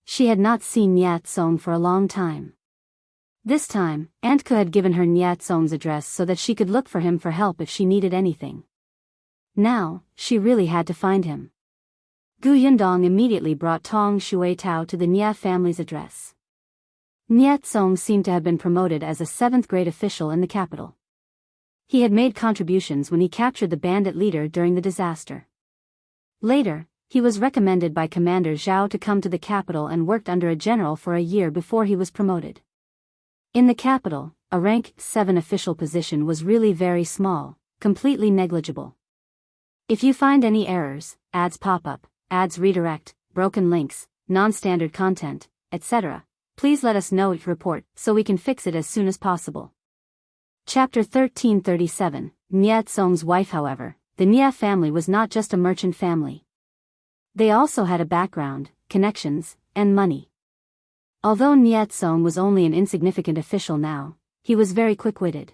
[SPEAKER 1] She had not seen Niet Song for a long time. This time, Aunt Ke had given her Niet Song's address so that she could look for him for help if she needed anything. Now, she really had to find him. Gu Yundong immediately brought Tong Shuitao to the Nye family's address. Niet Song seemed to have been promoted as a 7th grade official in the capital. He had made contributions when he captured the bandit leader during the disaster. Later, he was recommended by Commander Zhao to come to the capital and worked under a general for a year before he was promoted. In the capital, a rank 7 official position was really very small, completely negligible. If you find any errors, ads pop up, ads redirect, broken links, non-standard content, etc., please let us know each report so we can fix it as soon as possible. Chapter 1337, Niet Song's wife. However, the Nye family was not just a merchant family. They also had a background, connections, and money. Although Niet Song was only an insignificant official now, he was very quick-witted.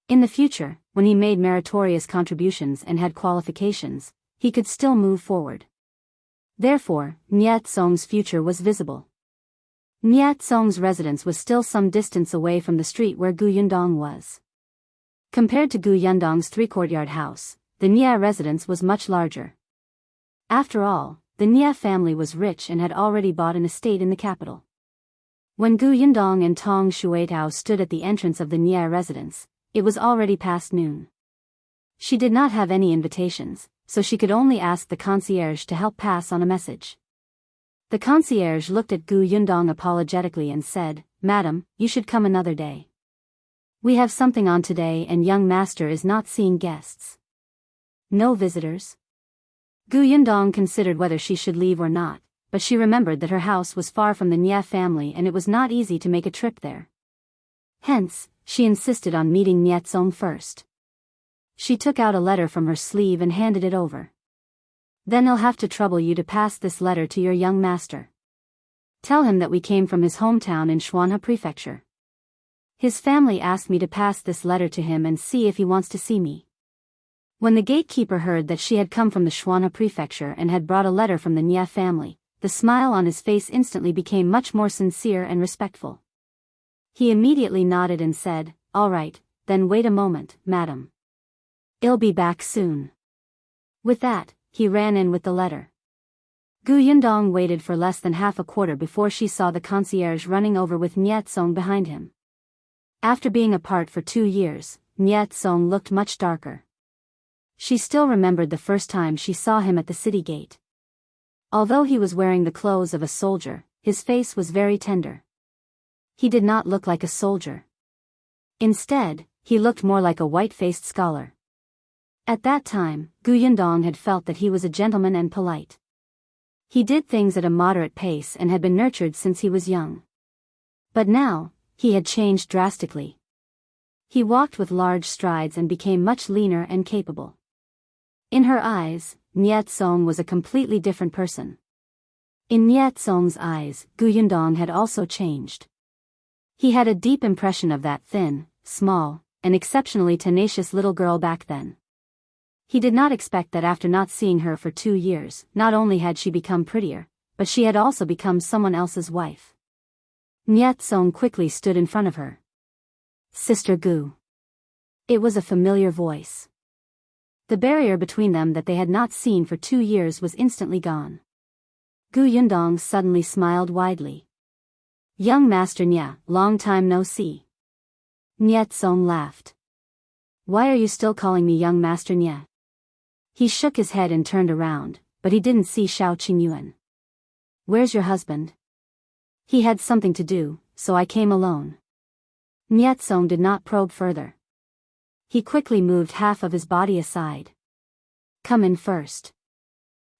[SPEAKER 1] In the future, when he made meritorious contributions and had qualifications, he could still move forward. Therefore, Niet Song's future was visible. Niet Song's residence was still some distance away from the street where Gu Yundong was. Compared to Gu Yundong's 3-courtyard house, the Nye residence was much larger. After all, the Nye family was rich and had already bought an estate in the capital. When Gu Yundong and Tong Shuitao stood at the entrance of the Nye residence, it was already past noon. She did not have any invitations, so she could only ask the concierge to help pass on a message. The concierge looked at Gu Yundong apologetically and said, "Madam, you should come another day. We have something on today and young master is not seeing guests." "No visitors?" Gu Yundong considered whether she should leave or not, but she remembered that her house was far from the Nye family and it was not easy to make a trip there. Hence, she insisted on meeting Niet Song first. She took out a letter from her sleeve and handed it over. "Then I'll have to trouble you to pass this letter to your young master. Tell him that we came from his hometown in Shuanha prefecture. His family asked me to pass this letter to him and see if he wants to see me." When the gatekeeper heard that she had come from the Shuanha prefecture and had brought a letter from the Nye family, the smile on his face instantly became much more sincere and respectful. He immediately nodded and said, "All right, then wait a moment, madam. I'll be back soon." With that, he ran in with the letter. Gu Yundong waited for less than half a quarter before she saw the concierge running over with Niet Song behind him. After being apart for 2 years, Niet Song looked much darker. She still remembered the first time she saw him at the city gate. Although he was wearing the clothes of a soldier, his face was very tender. He did not look like a soldier. Instead, he looked more like a white-faced scholar. At that time, Gu Yundong had felt that he was a gentleman and polite. He did things at a moderate pace and had been nurtured since he was young. But now, he had changed drastically. He walked with large strides and became much leaner and capable. In her eyes, Niet Song was a completely different person. In Niet Song's eyes, Gu Yundong had also changed. He had a deep impression of that thin, small, and exceptionally tenacious little girl back then. He did not expect that after not seeing her for 2 years, not only had she become prettier, but she had also become someone else's wife. Niet Song quickly stood in front of her. "Sister Gu." It was a familiar voice. The barrier between them that they had not seen for 2 years was instantly gone. Gu Yundong suddenly smiled widely. "Young Master Nye, long time no see." Niet Song laughed. "Why are you still calling me young Master Nye?" He shook his head and turned around, but he didn't see Shao Qingyuan. Where's your husband? He had something to do, so I came alone. Song did not probe further. He quickly moved half of his body aside. Come in first.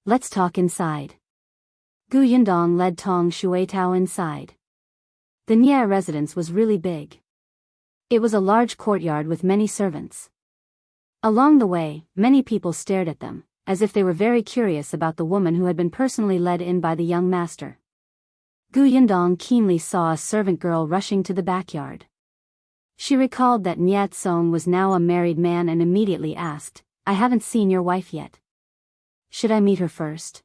[SPEAKER 1] Let's talk inside. Yundong led Tong Shuitao inside. The Nye residence was really big. It was a large courtyard with many servants. Along the way, many people stared at them, as if they were very curious about the woman who had been personally led in by the young master. Yundong keenly saw a servant girl rushing to the backyard. She recalled that Song was now a married man and immediately asked, I haven't seen your wife yet. Should I meet her first?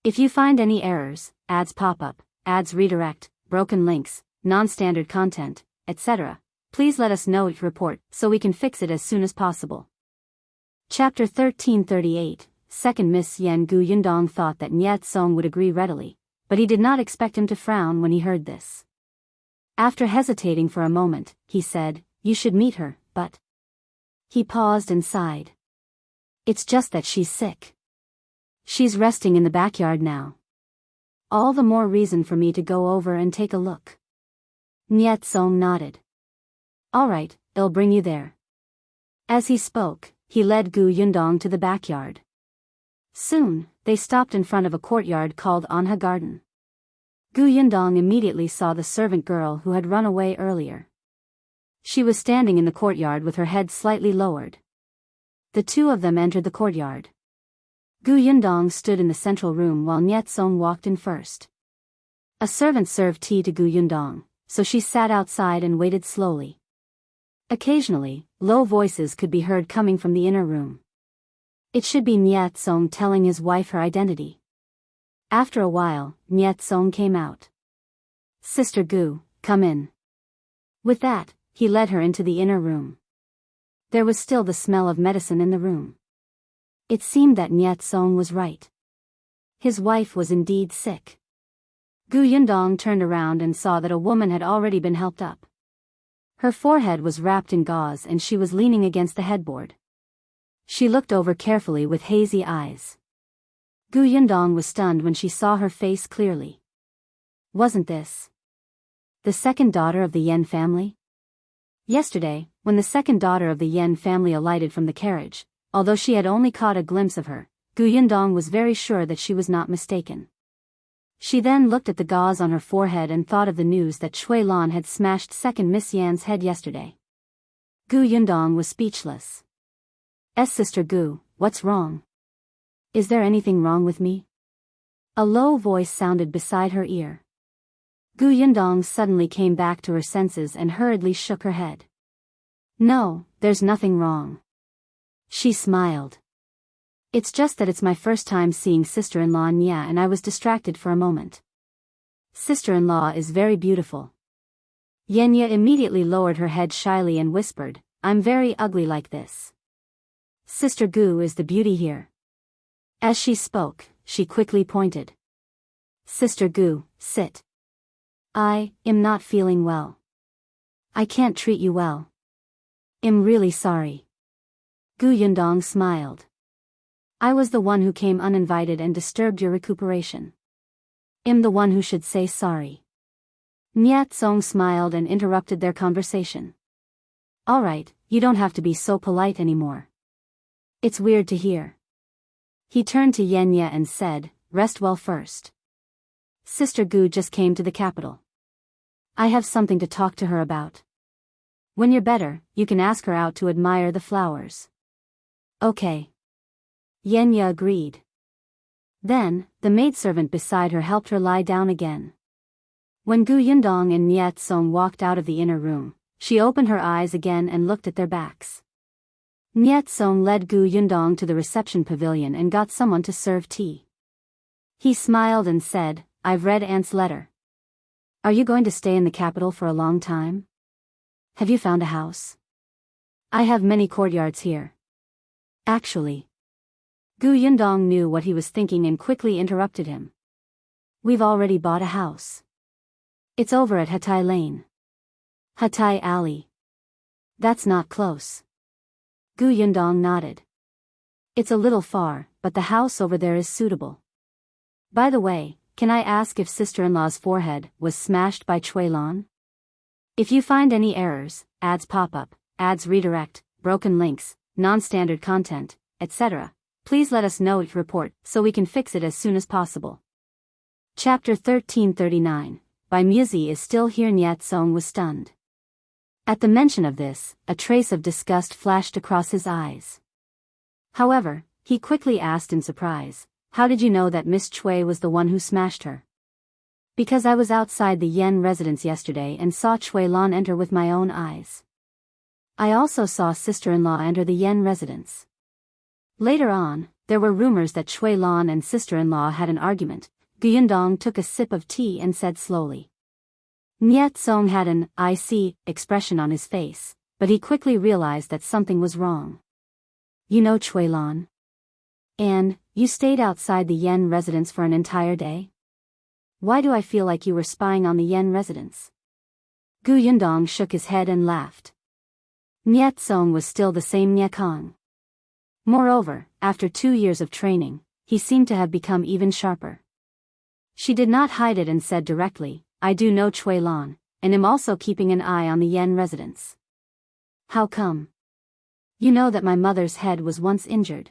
[SPEAKER 1] If you find any errors, ads pop up, ads redirect, broken links, non-standard content, etc., please let us know report so we can fix it as soon as possible. Chapter 1338, Second Miss Yen. Yundong thought that Song would agree readily, but he did not expect him to frown when he heard this. After hesitating for a moment, he said, You should meet her, but... He paused and sighed. It's just that she's sick. She's resting in the backyard now. All the more reason for me to go over and take a look. Song nodded. All right, I'll bring you there. As he spoke, he led Yundong to the backyard. Soon, they stopped in front of a courtyard called Anha Garden. Yundong immediately saw the servant girl who had run away earlier. She was standing in the courtyard with her head slightly lowered. The two of them entered the courtyard. Yundong stood in the central room while Song walked in first. A servant served tea to Yundong, so she sat outside and waited slowly. Occasionally, low voices could be heard coming from the inner room. It should be Song telling his wife her identity. After a while, Song came out. Sister Gu, come in. With that, he led her into the inner room. There was still the smell of medicine in the room. It seemed that Song was right. His wife was indeed sick. Yundong turned around and saw that a woman had already been helped up. Her forehead was wrapped in gauze and she was leaning against the headboard. She looked over carefully with hazy eyes. Yundong was stunned when she saw her face clearly. Wasn't this the second daughter of the Yen family? Yesterday, when the second daughter of the Yen family alighted from the carriage, although she had only caught a glimpse of her, Yundong was very sure that she was not mistaken. She then looked at the gauze on her forehead and thought of the news that Shui Lan had smashed second Miss Yan's head yesterday. Yundong was speechless. Sister Gu, what's wrong? Is there anything wrong with me? A low voice sounded beside her ear. Yundong suddenly came back to her senses and hurriedly shook her head. No, there's nothing wrong. She smiled. It's just that it's my first time seeing sister-in-law Nya and I was distracted for a moment. Sister-in-law is very beautiful. Yenya immediately lowered her head shyly and whispered, I'm very ugly like this. Sister Gu is the beauty here. As she spoke, she quickly pointed. Sister Gu, sit. I am not feeling well. I can't treat you well. I'm really sorry. Yundong smiled. I was the one who came uninvited and disturbed your recuperation. I'm the one who should say sorry. Song smiled and interrupted their conversation. All right, you don't have to be so polite anymore. It's weird to hear. He turned to Yenya and said, rest well first. Sister Gu just came to the capital. I have something to talk to her about. When you're better, you can ask her out to admire the flowers. Okay. Yenya agreed. Then, the maidservant beside her helped her lie down again. When Yundong and Song walked out of the inner room, she opened her eyes again and looked at their backs. Song led Yundong to the reception pavilion and got someone to serve tea. He smiled and said, I've read Aunt's letter. Are you going to stay in the capital for a long time? Have you found a house? I have many courtyards here. Actually. Yundong knew what he was thinking and quickly interrupted him. We've already bought a house. It's over at Hatai Lane. Hatai Alley. That's not close. Yundong nodded. It's a little far, but the house over there is suitable. By the way, can I ask if sister-in-law's forehead was smashed by Chui Lan? If you find any errors, ads pop-up, ads redirect, broken links, non-standard content, etc., please let us know each report so we can fix it as soon as possible. Chapter 1339. By Muzi is still here. Nyat Song was stunned. At the mention of this, a trace of disgust flashed across his eyes. However, he quickly asked in surprise, how did you know that Miss Chui was the one who smashed her? Because I was outside the Yen residence yesterday and saw Chui Lan enter with my own eyes. I also saw sister-in-law enter the Yen residence. Later on, there were rumors that Chui Lan and sister-in-law had an argument. Yundong took a sip of tea and said slowly. Nyat Song had an "I see" expression on his face, but he quickly realized that something was wrong. You know Chui Lan? And, you stayed outside the Yen residence for an entire day? Why do I feel like you were spying on the Yen residence? Yundong shook his head and laughed. Nyat Song was still the same Nyakong. Moreover, after 2 years of training, he seemed to have become even sharper. She did not hide it and said directly, I do know Chui Lan, and am also keeping an eye on the Yen residence. How come? You know that my mother's head was once injured.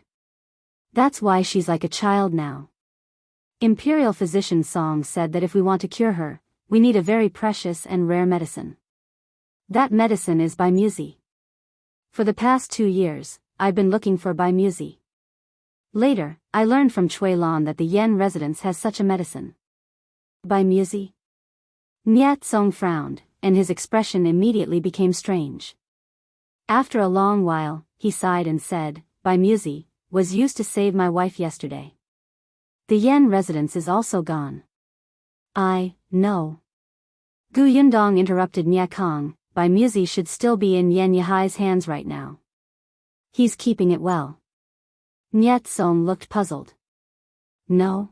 [SPEAKER 1] That's why she's like a child now. Imperial physician Song said that if we want to cure her, we need a very precious and rare medicine. That medicine is by Muzi. For the past 2 years, I've been looking for by Muzi. Later, I learned from Chui Lan that the Yen residence has such a medicine. By Muzi? Nyat Song frowned, and his expression immediately became strange. After a long while, he sighed and said, by Muzi, was used to save my wife yesterday. The Yen residence is also gone. I know. Yundong interrupted Nyakong, by Muzi should still be in Yen Yihai's hands right now. He's keeping it well. Nyat Song looked puzzled. No.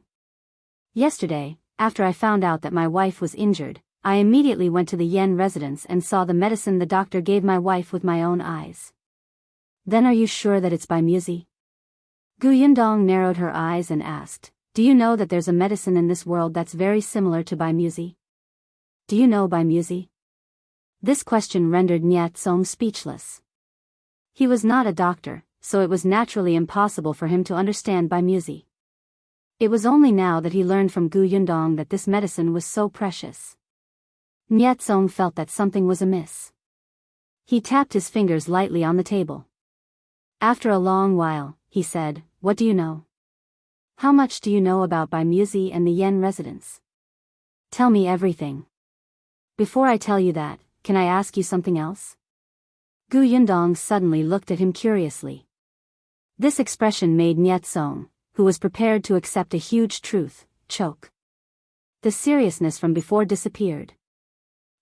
[SPEAKER 1] Yesterday, after I found out that my wife was injured, I immediately went to the Yen residence and saw the medicine the doctor gave my wife with my own eyes. Then are you sure that it's by Muzi? Yundong narrowed her eyes and asked, do you know that there's a medicine in this world that's very similar to by Muzi? Do you know by Muzi? This question rendered Nyat Song speechless. He was not a doctor, so it was naturally impossible for him to understand by Muzi. It was only now that he learned from Yundong that this medicine was so precious. Nyat Song felt that something was amiss. He tapped his fingers lightly on the table. After a long while, he said, what do you know? How much do you know about by Muzi and the Yen residence? Tell me everything. Before I tell you that, can I ask you something else? Yundong suddenly looked at him curiously. This expression made Nyat Song, who was prepared to accept a huge truth, choke. The seriousness from before disappeared.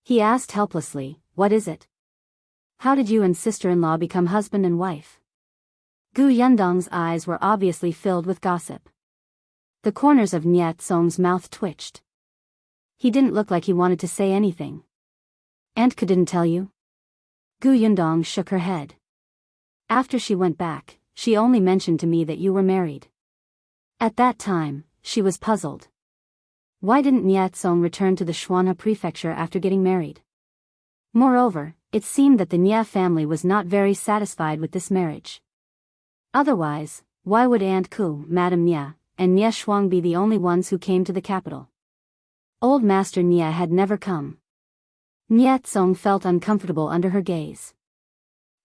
[SPEAKER 1] He asked helplessly, what is it? How did you and sister-in-law become husband and wife? Yundong's eyes were obviously filled with gossip. The corners of Nyat Song's mouth twitched. He didn't look like he wanted to say anything. Aunt didn't tell you? Yundong shook her head. After she went back, she only mentioned to me that you were married. At that time, she was puzzled. Why didn't Nyat Song return to the Shuanha prefecture after getting married? Moreover, it seemed that the Nya family was not very satisfied with this marriage. Otherwise, why would Aunt Ku, Madame Nya, and Nya Shuang be the only ones who came to the capital? Old Master Nya had never come. Nyat Song felt uncomfortable under her gaze.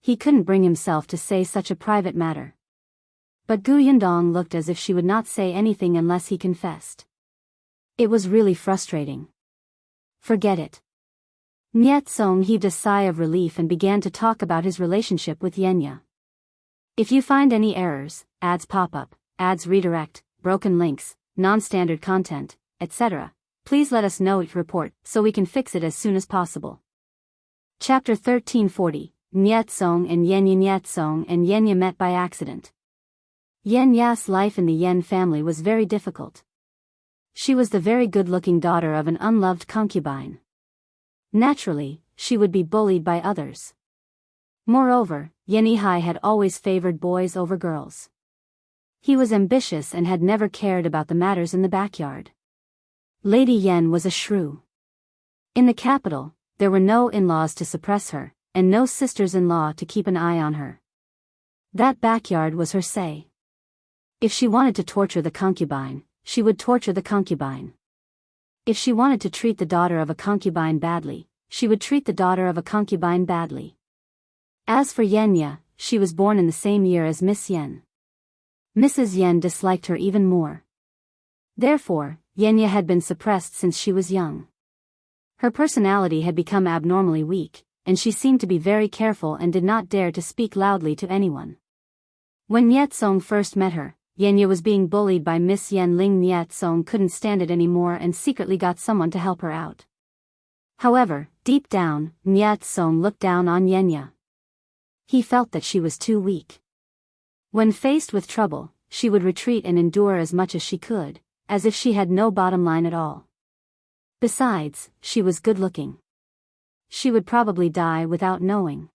[SPEAKER 1] He couldn't bring himself to say such a private matter. But Yundong looked as if she would not say anything unless he confessed. It was really frustrating. Forget it. Nyat Song heaved a sigh of relief and began to talk about his relationship with Yenya. If you find any errors, ads pop up, ads redirect, broken links, non-standard content, etc., please let us know each report so we can fix it as soon as possible. Chapter 1340, Nyat Song and Yenya. Nyat Song and Yenya met by accident. Yenya's life in the Yen family was very difficult. She was the very good-looking daughter of an unloved concubine. Naturally, she would be bullied by others. Moreover, Yen Yihai had always favored boys over girls. He was ambitious and had never cared about the matters in the backyard. Lady Yen was a shrew. In the capital, there were no in-laws to suppress her, and no sisters-in-law to keep an eye on her. That backyard was her say. If she wanted to torture the concubine, she would torture the concubine. If she wanted to treat the daughter of a concubine badly, she would treat the daughter of a concubine badly. As for Yenya, she was born in the same year as Miss Yen. Mrs. Yen disliked her even more. Therefore, Yenya had been suppressed since she was young. Her personality had become abnormally weak, and she seemed to be very careful and did not dare to speak loudly to anyone. When Niet Song first met her, Yenya was being bullied by Miss Yen Ling. Niet Song couldn't stand it anymore and secretly got someone to help her out. However, deep down, Niet Song looked down on Yenya. He felt that she was too weak. When faced with trouble, she would retreat and endure as much as she could, as if she had no bottom line at all. Besides, she was good-looking. She would probably die without knowing.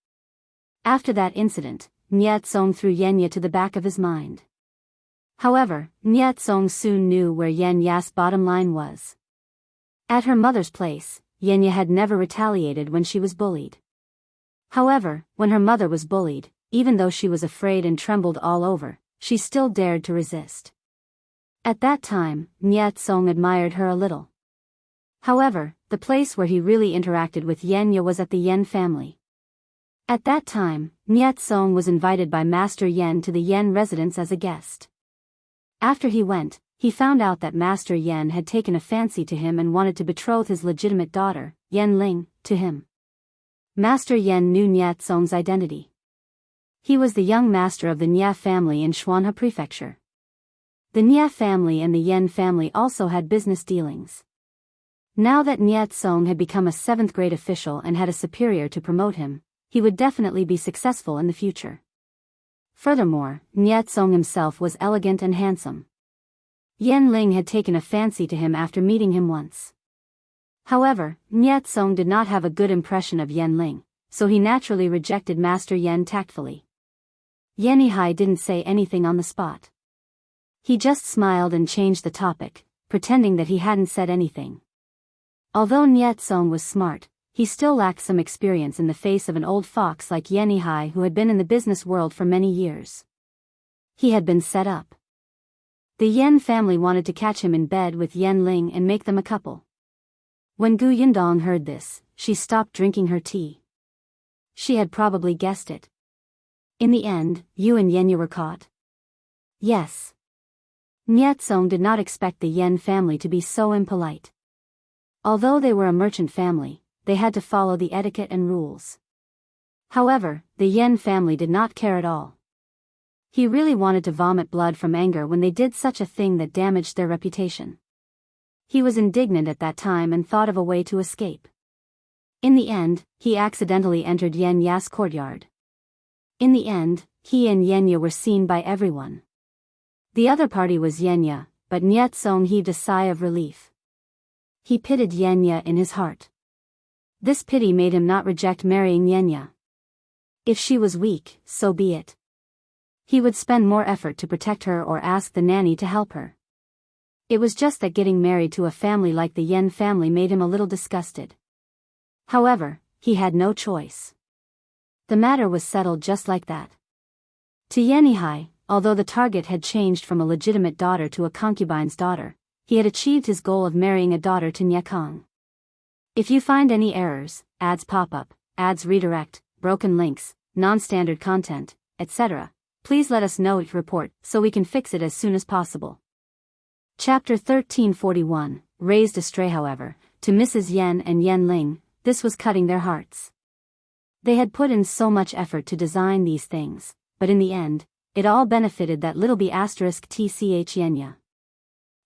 [SPEAKER 1] After that incident, Niet Song threw Yenya to the back of his mind. However, Niet Song soon knew where Yenya's bottom line was. At her mother's place, Yenya had never retaliated when she was bullied. However, when her mother was bullied, even though she was afraid and trembled all over, she still dared to resist. At that time, Niet Song admired her a little. However, the place where he really interacted with Yenya was at the Yen family. At that time, Niet Song was invited by Master Yen to the Yen residence as a guest. After he went, he found out that Master Yen had taken a fancy to him and wanted to betroth his legitimate daughter, Yen Ling, to him. Master Yen knew Niet Song's identity. He was the young master of the Nya family in Xuanhe Prefecture. The Nya family and the Yen family also had business dealings. Now that Niet Song had become a 7th grade official and had a superior to promote him, he would definitely be successful in the future. Furthermore, Niet Song himself was elegant and handsome. Yen Ling had taken a fancy to him after meeting him once. However, Niet Song did not have a good impression of Yen Ling, so he naturally rejected Master Yen tactfully. Yenihai didn't say anything on the spot. He just smiled and changed the topic, pretending that he hadn't said anything. Although Niet Song was smart, he still lacked some experience in the face of an old fox like Yenihai who had been in the business world for many years. He had been set up. The Yen family wanted to catch him in bed with Yen Ling and make them a couple. When Gu Yundong heard this, she stopped drinking her tea. She had probably guessed it. In the end, you and Yenya were caught? Yes. Niet Song did not expect the Yen family to be so impolite. Although they were a merchant family, they had to follow the etiquette and rules. However, the Yen family did not care at all. He really wanted to vomit blood from anger when they did such a thing that damaged their reputation. He was indignant at that time and thought of a way to escape. In the end, he accidentally entered Yenya's courtyard. In the end, he and Yenya were seen by everyone. The other party was Yenya, but Niet Song heaved a sigh of relief. He pitied Yenya in his heart. This pity made him not reject marrying Yenya. If she was weak, so be it. He would spend more effort to protect her or ask the nanny to help her. It was just that getting married to a family like the Yen family made him a little disgusted. However, he had no choice. The matter was settled just like that. To Yenihai, although the target had changed from a legitimate daughter to a concubine's daughter, he had achieved his goal of marrying a daughter to Nyakong. If you find any errors, ads pop up, ads redirect, broken links, non-standard content, etc., please let us know it report so we can fix it as soon as possible. Chapter 1341, Raised Astray. However, to Mrs. Yen and Yen Ling, this was cutting their hearts. They had put in so much effort to design these things, but in the end, it all benefited that little b*tch Yenya.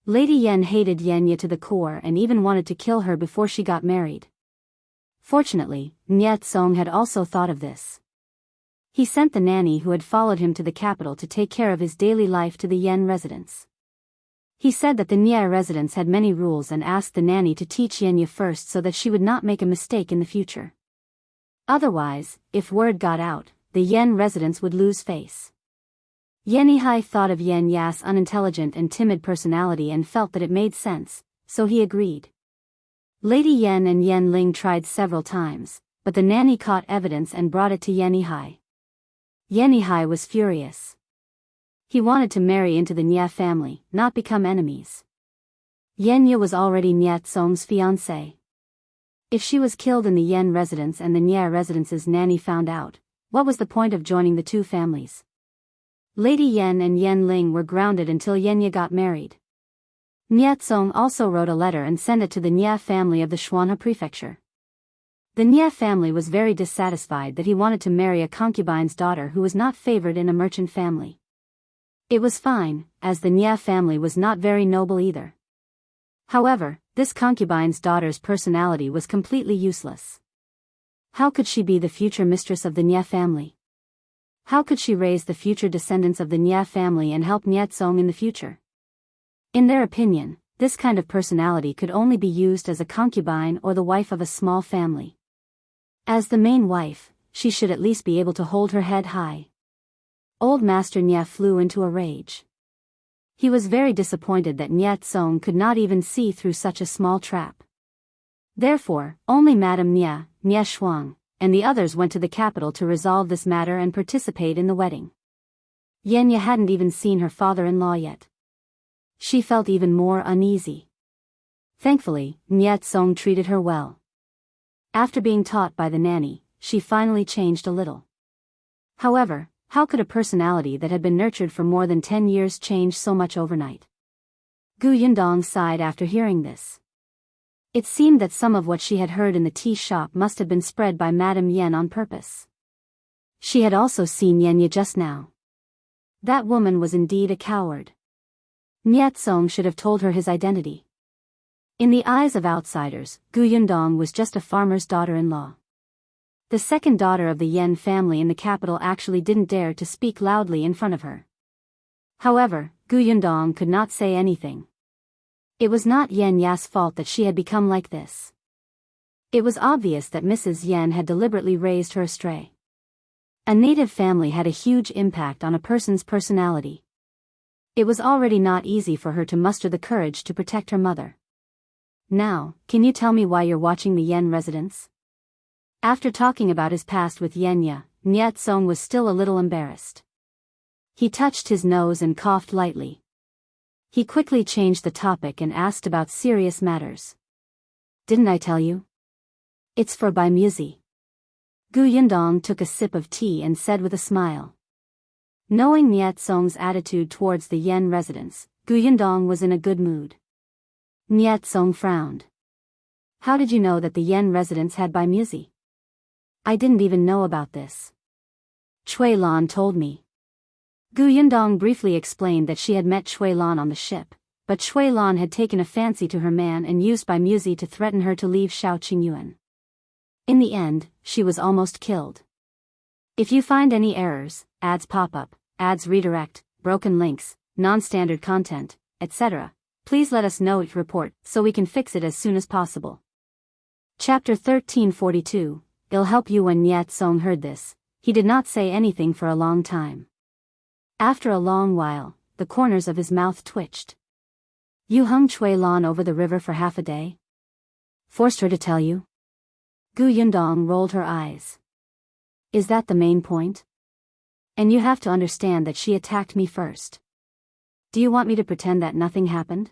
[SPEAKER 1] Lady Yen hated Yenya to the core and even wanted to kill her before she got married. Fortunately, Niet Song had also thought of this. He sent the nanny who had followed him to the capital to take care of his daily life to the Yen residence. He said that the Nya residence had many rules and asked the nanny to teach Yenya first so that she would not make a mistake in the future. Otherwise, if word got out, the Yen residence would lose face. Yenihai thought of Yenya's unintelligent and timid personality and felt that it made sense, so he agreed. Lady Yan and Yan Ling tried several times, but the nanny caught evidence and brought it to Yanihai. Yanihai was furious. He wanted to marry into the Nya family, not become enemies. Yenya was already Nya Tsong's fiancée. If she was killed in the Yen residence and the Nya residence's nanny found out, what was the point of joining the two families? Lady Yan and Yan Ling were grounded until Yenya got married. Nya Tsong also wrote a letter and sent it to the Nya family of the Xuanhe prefecture. The Nya family was very dissatisfied that he wanted to marry a concubine's daughter who was not favored in a merchant family. It was fine, as the Nya family was not very noble either. However, this concubine's daughter's personality was completely useless. How could she be the future mistress of the Nya family? How could she raise the future descendants of the Nya family and help Nya Tsong in the future? In their opinion, this kind of personality could only be used as a concubine or the wife of a small family. As the main wife, she should at least be able to hold her head high. Old Master Nya flew into a rage. He was very disappointed that Nya Tsong could not even see through such a small trap. Therefore, only Madame Nya, Nya Shuang, and the others went to the capital to resolve this matter and participate in the wedding. Yenya hadn't even seen her father-in-law yet. She felt even more uneasy. Thankfully, Nya Tsong treated her well. After being taught by the nanny, she finally changed a little. However, how could a personality that had been nurtured for more than 10 years change so much overnight? Gu Yundong sighed after hearing this. It seemed that some of what she had heard in the tea shop must have been spread by Madame Yen on purpose. She had also seen Yenya just now. That woman was indeed a coward. Nya Tsong should have told her his identity. In the eyes of outsiders, Gu Yundong was just a farmer's daughter-in-law. The second daughter of the Yen family in the capital actually didn't dare to speak loudly in front of her. However, Gu Yundong could not say anything. It was not Yen Ya's fault that she had become like this. It was obvious that Mrs. Yen had deliberately raised her astray. A native family had a huge impact on a person's personality. It was already not easy for her to muster the courage to protect her mother. Now, can you tell me why you're watching the Yen residence? After talking about his past with Yenya, Nya Tsong was still a little embarrassed. He touched his nose and coughed lightly. He quickly changed the topic and asked about serious matters. Didn't I tell you? It's for Bai Muzi. Gu Yundong took a sip of tea and said with a smile. Knowing Nya Tsong's attitude towards the Yen residence, Gu Yundong was in a good mood. Nya Tsong frowned. How did you know that the Yen residence had Bai Muzi? I didn't even know about this. Chui Lan told me. Gu Yundong briefly explained that she had met Chui Lan on the ship, but Chui Lan had taken a fancy to her man and used Bai Muzi to threaten her to leave Shao Qingyuan. In the end, she was almost killed. If you find any errors, ads pop up, ads redirect, broken links, non-standard content, etc., please let us know each report so we can fix it as soon as possible. Chapter 1342. It'll help you. When Nya Tsong heard this, he did not say anything for a long time. After a long while, the corners of his mouth twitched. You hung Chui Lan over the river for half a day? Forced her to tell you? Gu Yundong rolled her eyes. Is that the main point? And you have to understand that she attacked me first. Do you want me to pretend that nothing happened?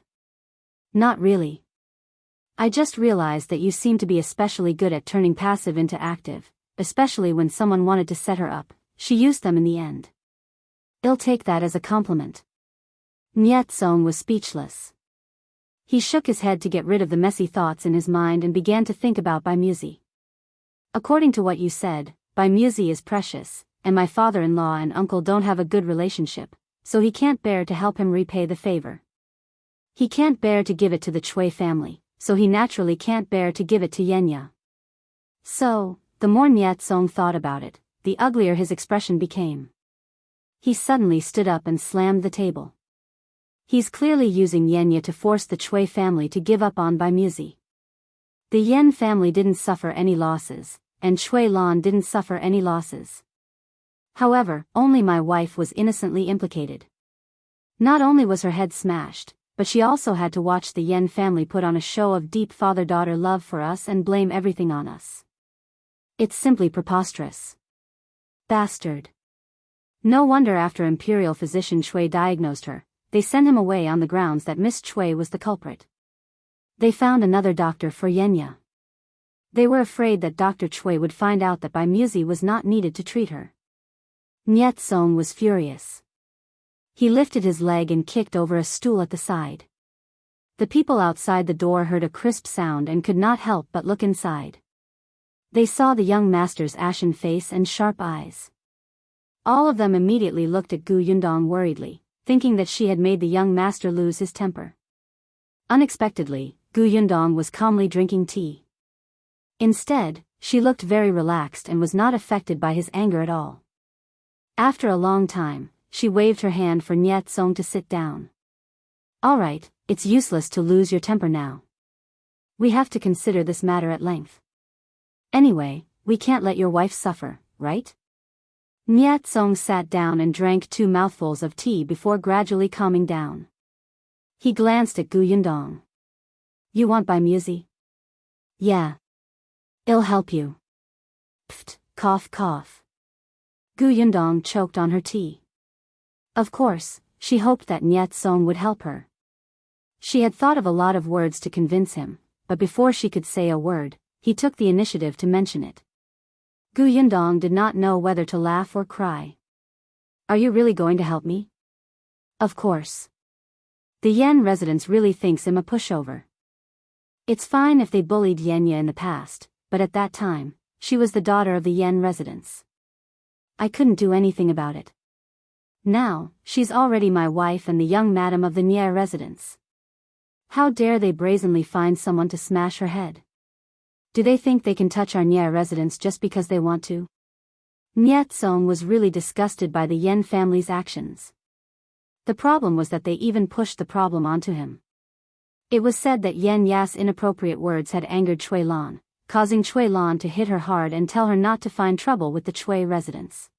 [SPEAKER 1] Not really. I just realized that you seem to be especially good at turning passive into active, especially when someone wanted to set her up. She used them in the end. I'll take that as a compliment. Nya Tsong was speechless. He shook his head to get rid of the messy thoughts in his mind and began to think about Bai Muzi. According to what you said, Bai Muzi is precious, and my father-in-law and uncle don't have a good relationship, so he can't bear to help him repay the favor. He can't bear to give it to the Chui family, so he naturally can't bear to give it to Yenya. So, the more Nya Tsong thought about it, the uglier his expression became. He suddenly stood up and slammed the table. He's clearly using Yenya to force the Chui family to give up on Bai Muzi. The Yen family didn't suffer any losses, and Chui Lan didn't suffer any losses. However, only my wife was innocently implicated. Not only was her head smashed, but she also had to watch the Yen family put on a show of deep father-daughter love for us and blame everything on us. It's simply preposterous. Bastard. No wonder after Imperial physician Chui diagnosed her, they sent him away on the grounds that Miss Chui was the culprit. They found another doctor for Yenya. They were afraid that Dr. Chui would find out that Bai Muzi was not needed to treat her. Niet Song was furious. He lifted his leg and kicked over a stool at the side. The people outside the door heard a crisp sound and could not help but look inside. They saw the young master's ashen face and sharp eyes. All of them immediately looked at Gu Yundong worriedly, thinking that she had made the young master lose his temper. Unexpectedly, Gu Yundong was calmly drinking tea. Instead, she looked very relaxed and was not affected by his anger at all. After a long time, she waved her hand for Niet Song to sit down. All right, it's useless to lose your temper now. We have to consider this matter at length. Anyway, we can't let your wife suffer, right? Niet Song sat down and drank 2 mouthfuls of tea before gradually calming down. He glanced at Gu Yundong. You want Bai Muzi? Yeah. It'll help you. Pft, cough cough. Gu Yundong choked on her tea. Of course, she hoped that Niet Song would help her. She had thought of a lot of words to convince him, but before she could say a word, he took the initiative to mention it. Gu Yundong did not know whether to laugh or cry. Are you really going to help me? Of course. The Yen residence really thinks him a pushover. It's fine if they bullied Yenya in the past, but at that time, she was the daughter of the Yen residence. I couldn't do anything about it. Now, she's already my wife and the young madam of the Nye residence. How dare they brazenly find someone to smash her head? Do they think they can touch our Nye residence just because they want to? Niet Song was really disgusted by the Yen family's actions. The problem was that they even pushed the problem onto him. It was said that Yen Ya's inappropriate words had angered Chui Lan, causing Chui Lan to hit her hard and tell her not to find trouble with the Chui residence.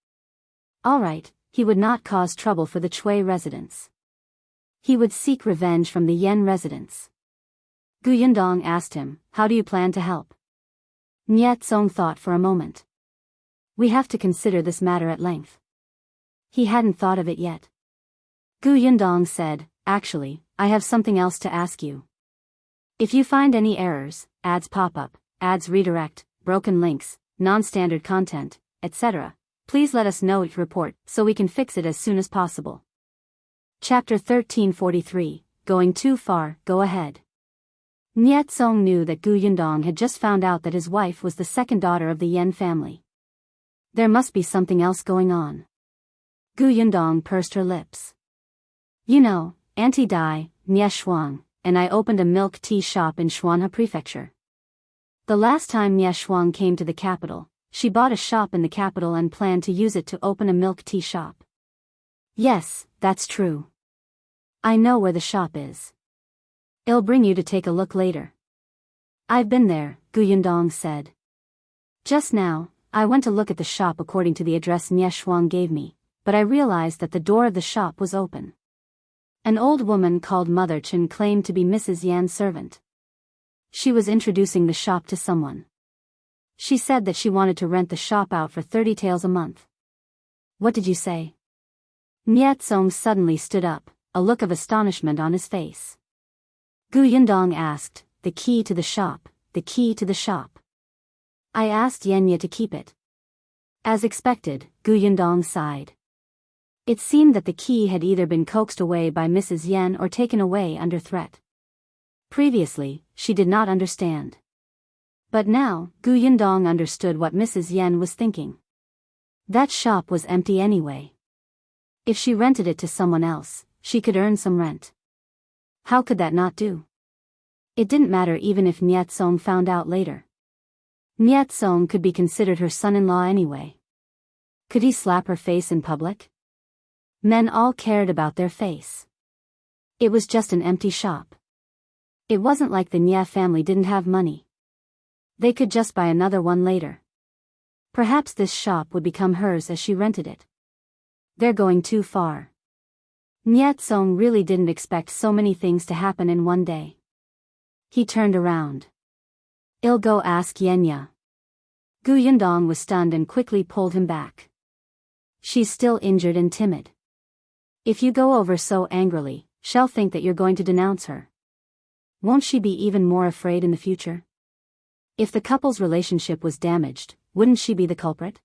[SPEAKER 1] Alright, he would not cause trouble for the Chui residence. He would seek revenge from the Yen residence. Gu Yundong asked him, how do you plan to help? Niet Song thought for a moment. We have to consider this matter at length. He hadn't thought of it yet. Gu Yundong said, actually, I have something else to ask you. If you find any errors, ads pop up, ads redirect, broken links, non-standard content, etc., please let us know it report so we can fix it as soon as possible. Chapter 1343, Going Too Far, Go Ahead. Niet Song knew that Gu Yundong had just found out that his wife was the second daughter of the Yen family. There must be something else going on. Gu Yundong pursed her lips. You know, Auntie Dai, Nye Shuang, and I opened a milk tea shop in Xuanhe Prefecture. The last time Nye Shuang came to the capital, she bought a shop in the capital and planned to use it to open a milk tea shop. Yes, that's true. I know where the shop is. I'll bring you to take a look later. I've been there, Gu Yundong said. Just now, I went to look at the shop according to the address Nye Shuang gave me, but I realized that the door of the shop was open. An old woman called Mother Chen claimed to be Mrs. Yan's servant. She was introducing the shop to someone. She said that she wanted to rent the shop out for 30 taels a month. What did you say? Niet Song suddenly stood up, a look of astonishment on his face. Gu Yundong asked, the key to the shop, the key to the shop. I asked Yenya to keep it. As expected, Gu Yundong sighed. It seemed that the key had either been coaxed away by Mrs. Yen or taken away under threat. Previously, she did not understand. But now, Gu Yundong understood what Mrs. Yen was thinking. That shop was empty anyway. If she rented it to someone else, she could earn some rent. How could that not do? It didn't matter even if Niet Song found out later. Niet Song could be considered her son-in-law anyway. Could he slap her face in public? Men all cared about their face. It was just an empty shop. It wasn't like the Nye family didn't have money. They could just buy another one later. Perhaps this shop would become hers as she rented it. They're going too far. Song really didn't expect so many things to happen in one day. He turned around. "I'll go ask Yenya." Yundong was stunned and quickly pulled him back. "She's still injured and timid. If you go over so angrily, she'll think that you're going to denounce her. Won't she be even more afraid in the future? If the couple's relationship was damaged, wouldn't she be the culprit?"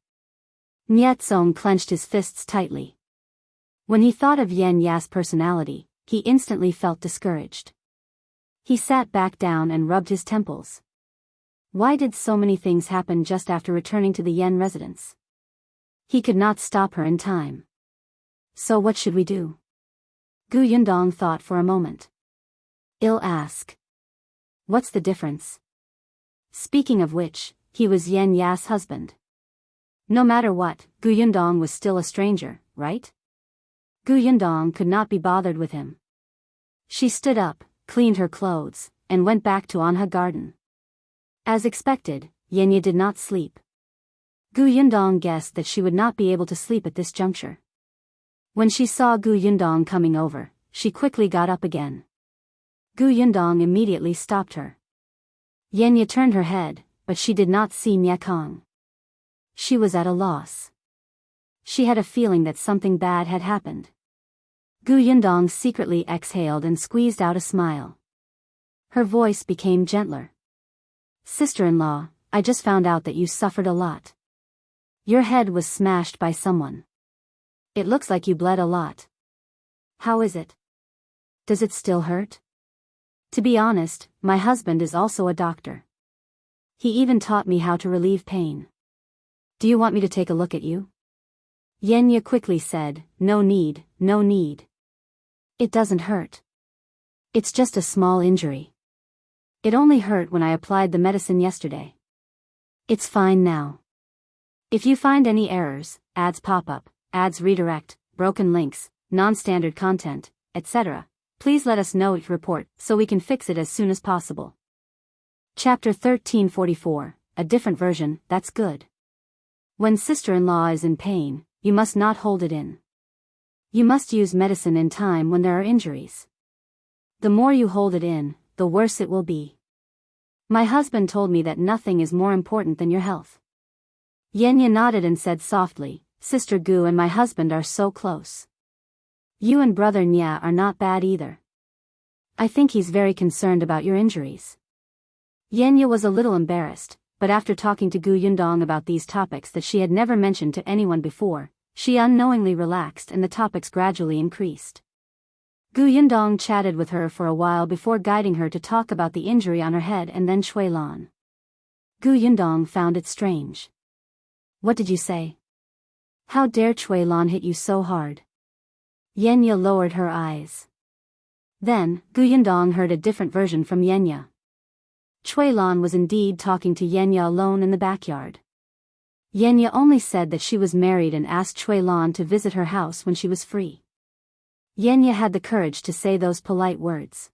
[SPEAKER 1] Song clenched his fists tightly. When he thought of Ya's personality, he instantly felt discouraged. He sat back down and rubbed his temples. Why did so many things happen just after returning to the Yan residence? He could not stop her in time. So what should we do? Yundong thought for a moment. "I'll ask." "What's the difference?" Speaking of which, he was Ya's husband. No matter what, Yundong was still a stranger, right? Yundong could not be bothered with him. She stood up, cleaned her clothes, and went back to Anha garden. As expected, Yenya did not sleep. Yundong guessed that she would not be able to sleep at this juncture. When she saw Yundong coming over, she quickly got up again. Yundong immediately stopped her. Yenya turned her head, but she did not see Cong. She was at a loss. She had a feeling that something bad had happened. Yundong secretly exhaled and squeezed out a smile. Her voice became gentler. "Sister-in-law, I just found out that you suffered a lot. Your head was smashed by someone. It looks like you bled a lot. How is it? Does it still hurt?" "To be honest, my husband is also a doctor. He even taught me how to relieve pain. Do you want me to take a look at you?" Yenya quickly said, "No need, no need. It doesn't hurt. It's just a small injury. It only hurt when I applied the medicine yesterday. It's fine now. If you find any errors, ads pop up, ads redirect, broken links, non-standard content, etc., please let us know each report so we can fix it as soon as possible." Chapter 1344, a different version, that's good. When sister-in-law is in pain, you must not hold it in. You must use medicine in time when there are injuries. The more you hold it in, the worse it will be. My husband told me that nothing is more important than your health. Yenya nodded and said softly, "Sister Gu and my husband are so close. You and brother Nya are not bad either. I think he's very concerned about your injuries." Yenya was a little embarrassed, but after talking to Yundong about these topics that she had never mentioned to anyone before, she unknowingly relaxed and the topics gradually increased. Yundong chatted with her for a while before guiding her to talk about the injury on her head and then Lan. Yundong found it strange. "What did you say? How dare Lan hit you so hard?" Yenya lowered her eyes. Then, Yundong heard a different version from Yenya. Lan was indeed talking to Yenya alone in the backyard. Yenya only said that she was married and asked Lan to visit her house when she was free. Yenya had the courage to say those polite words.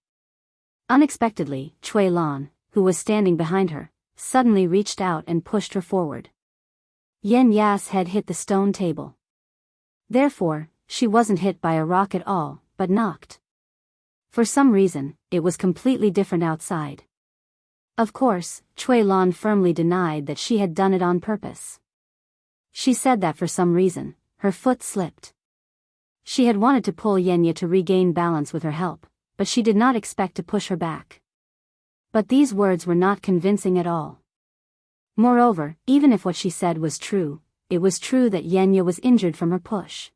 [SPEAKER 1] Unexpectedly, Lan, who was standing behind her, suddenly reached out and pushed her forward. Yenya's head hit the stone table. Therefore, she wasn't hit by a rock at all, but knocked. For some reason, it was completely different outside. Of course, Lan firmly denied that she had done it on purpose. She said that for some reason, her foot slipped. She had wanted to pull Yenya to regain balance with her help, but she did not expect to push her back. But these words were not convincing at all. Moreover, even if what she said was true, it was true that Yenya was injured from her push.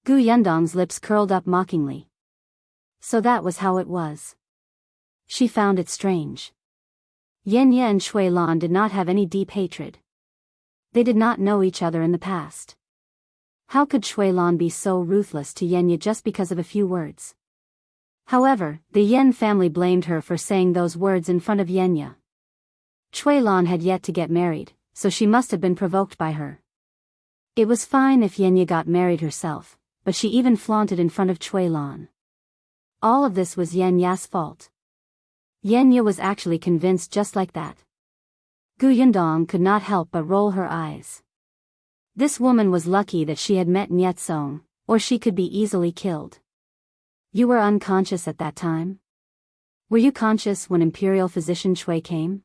[SPEAKER 1] Yundong's lips curled up mockingly. So that was how it was. She found it strange. Yenya and Lan did not have any deep hatred. They did not know each other in the past. How could Lan be so ruthless to Yenya just because of a few words? However, the Yen family blamed her for saying those words in front of Yenya. Lan had yet to get married, so she must have been provoked by her. It was fine if Yenya got married herself, but she even flaunted in front of Lan. All of this was Yenya's fault. Yenya was actually convinced just like that. Yundong could not help but roll her eyes. This woman was lucky that she had met Song, or she could be easily killed. You were unconscious at that time? Were you conscious when Imperial Physician Shui came?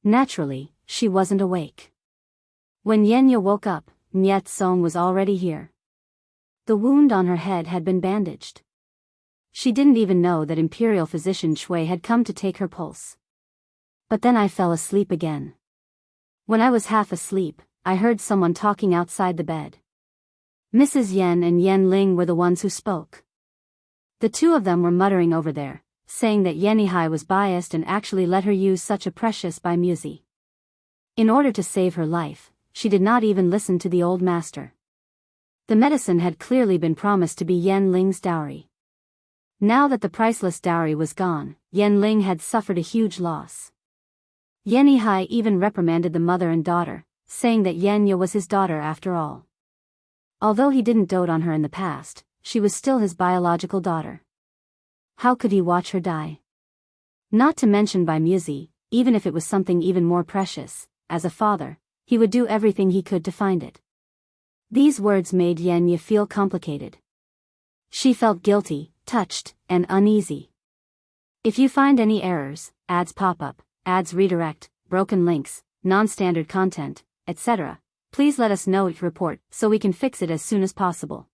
[SPEAKER 1] Naturally, she wasn't awake. When Yenya woke up, Niet Song was already here. The wound on her head had been bandaged. She didn't even know that Imperial Physician Shui had come to take her pulse. But then I fell asleep again. When I was half asleep, I heard someone talking outside the bed. Mrs. Yen and Yen Ling were the ones who spoke. The two of them were muttering over there, saying that Yenihai was biased and actually let her use such a precious by Muzi. In order to save her life, she did not even listen to the old master. The medicine had clearly been promised to be Yen Ling's dowry. Now that the priceless dowry was gone, Yen Ling had suffered a huge loss. Yenihai even reprimanded the mother and daughter, saying that Yenya was his daughter after all. Although he didn't dote on her in the past, she was still his biological daughter. How could he watch her die? Not to mention by Muzi, even if it was something even more precious, as a father, he would do everything he could to find it. These words made Yenya feel complicated. She felt guilty, touched, and uneasy. If you find any errors, ads pop up, ads redirect, broken links, non-standard content, etc., please let us know each report so we can fix it as soon as possible.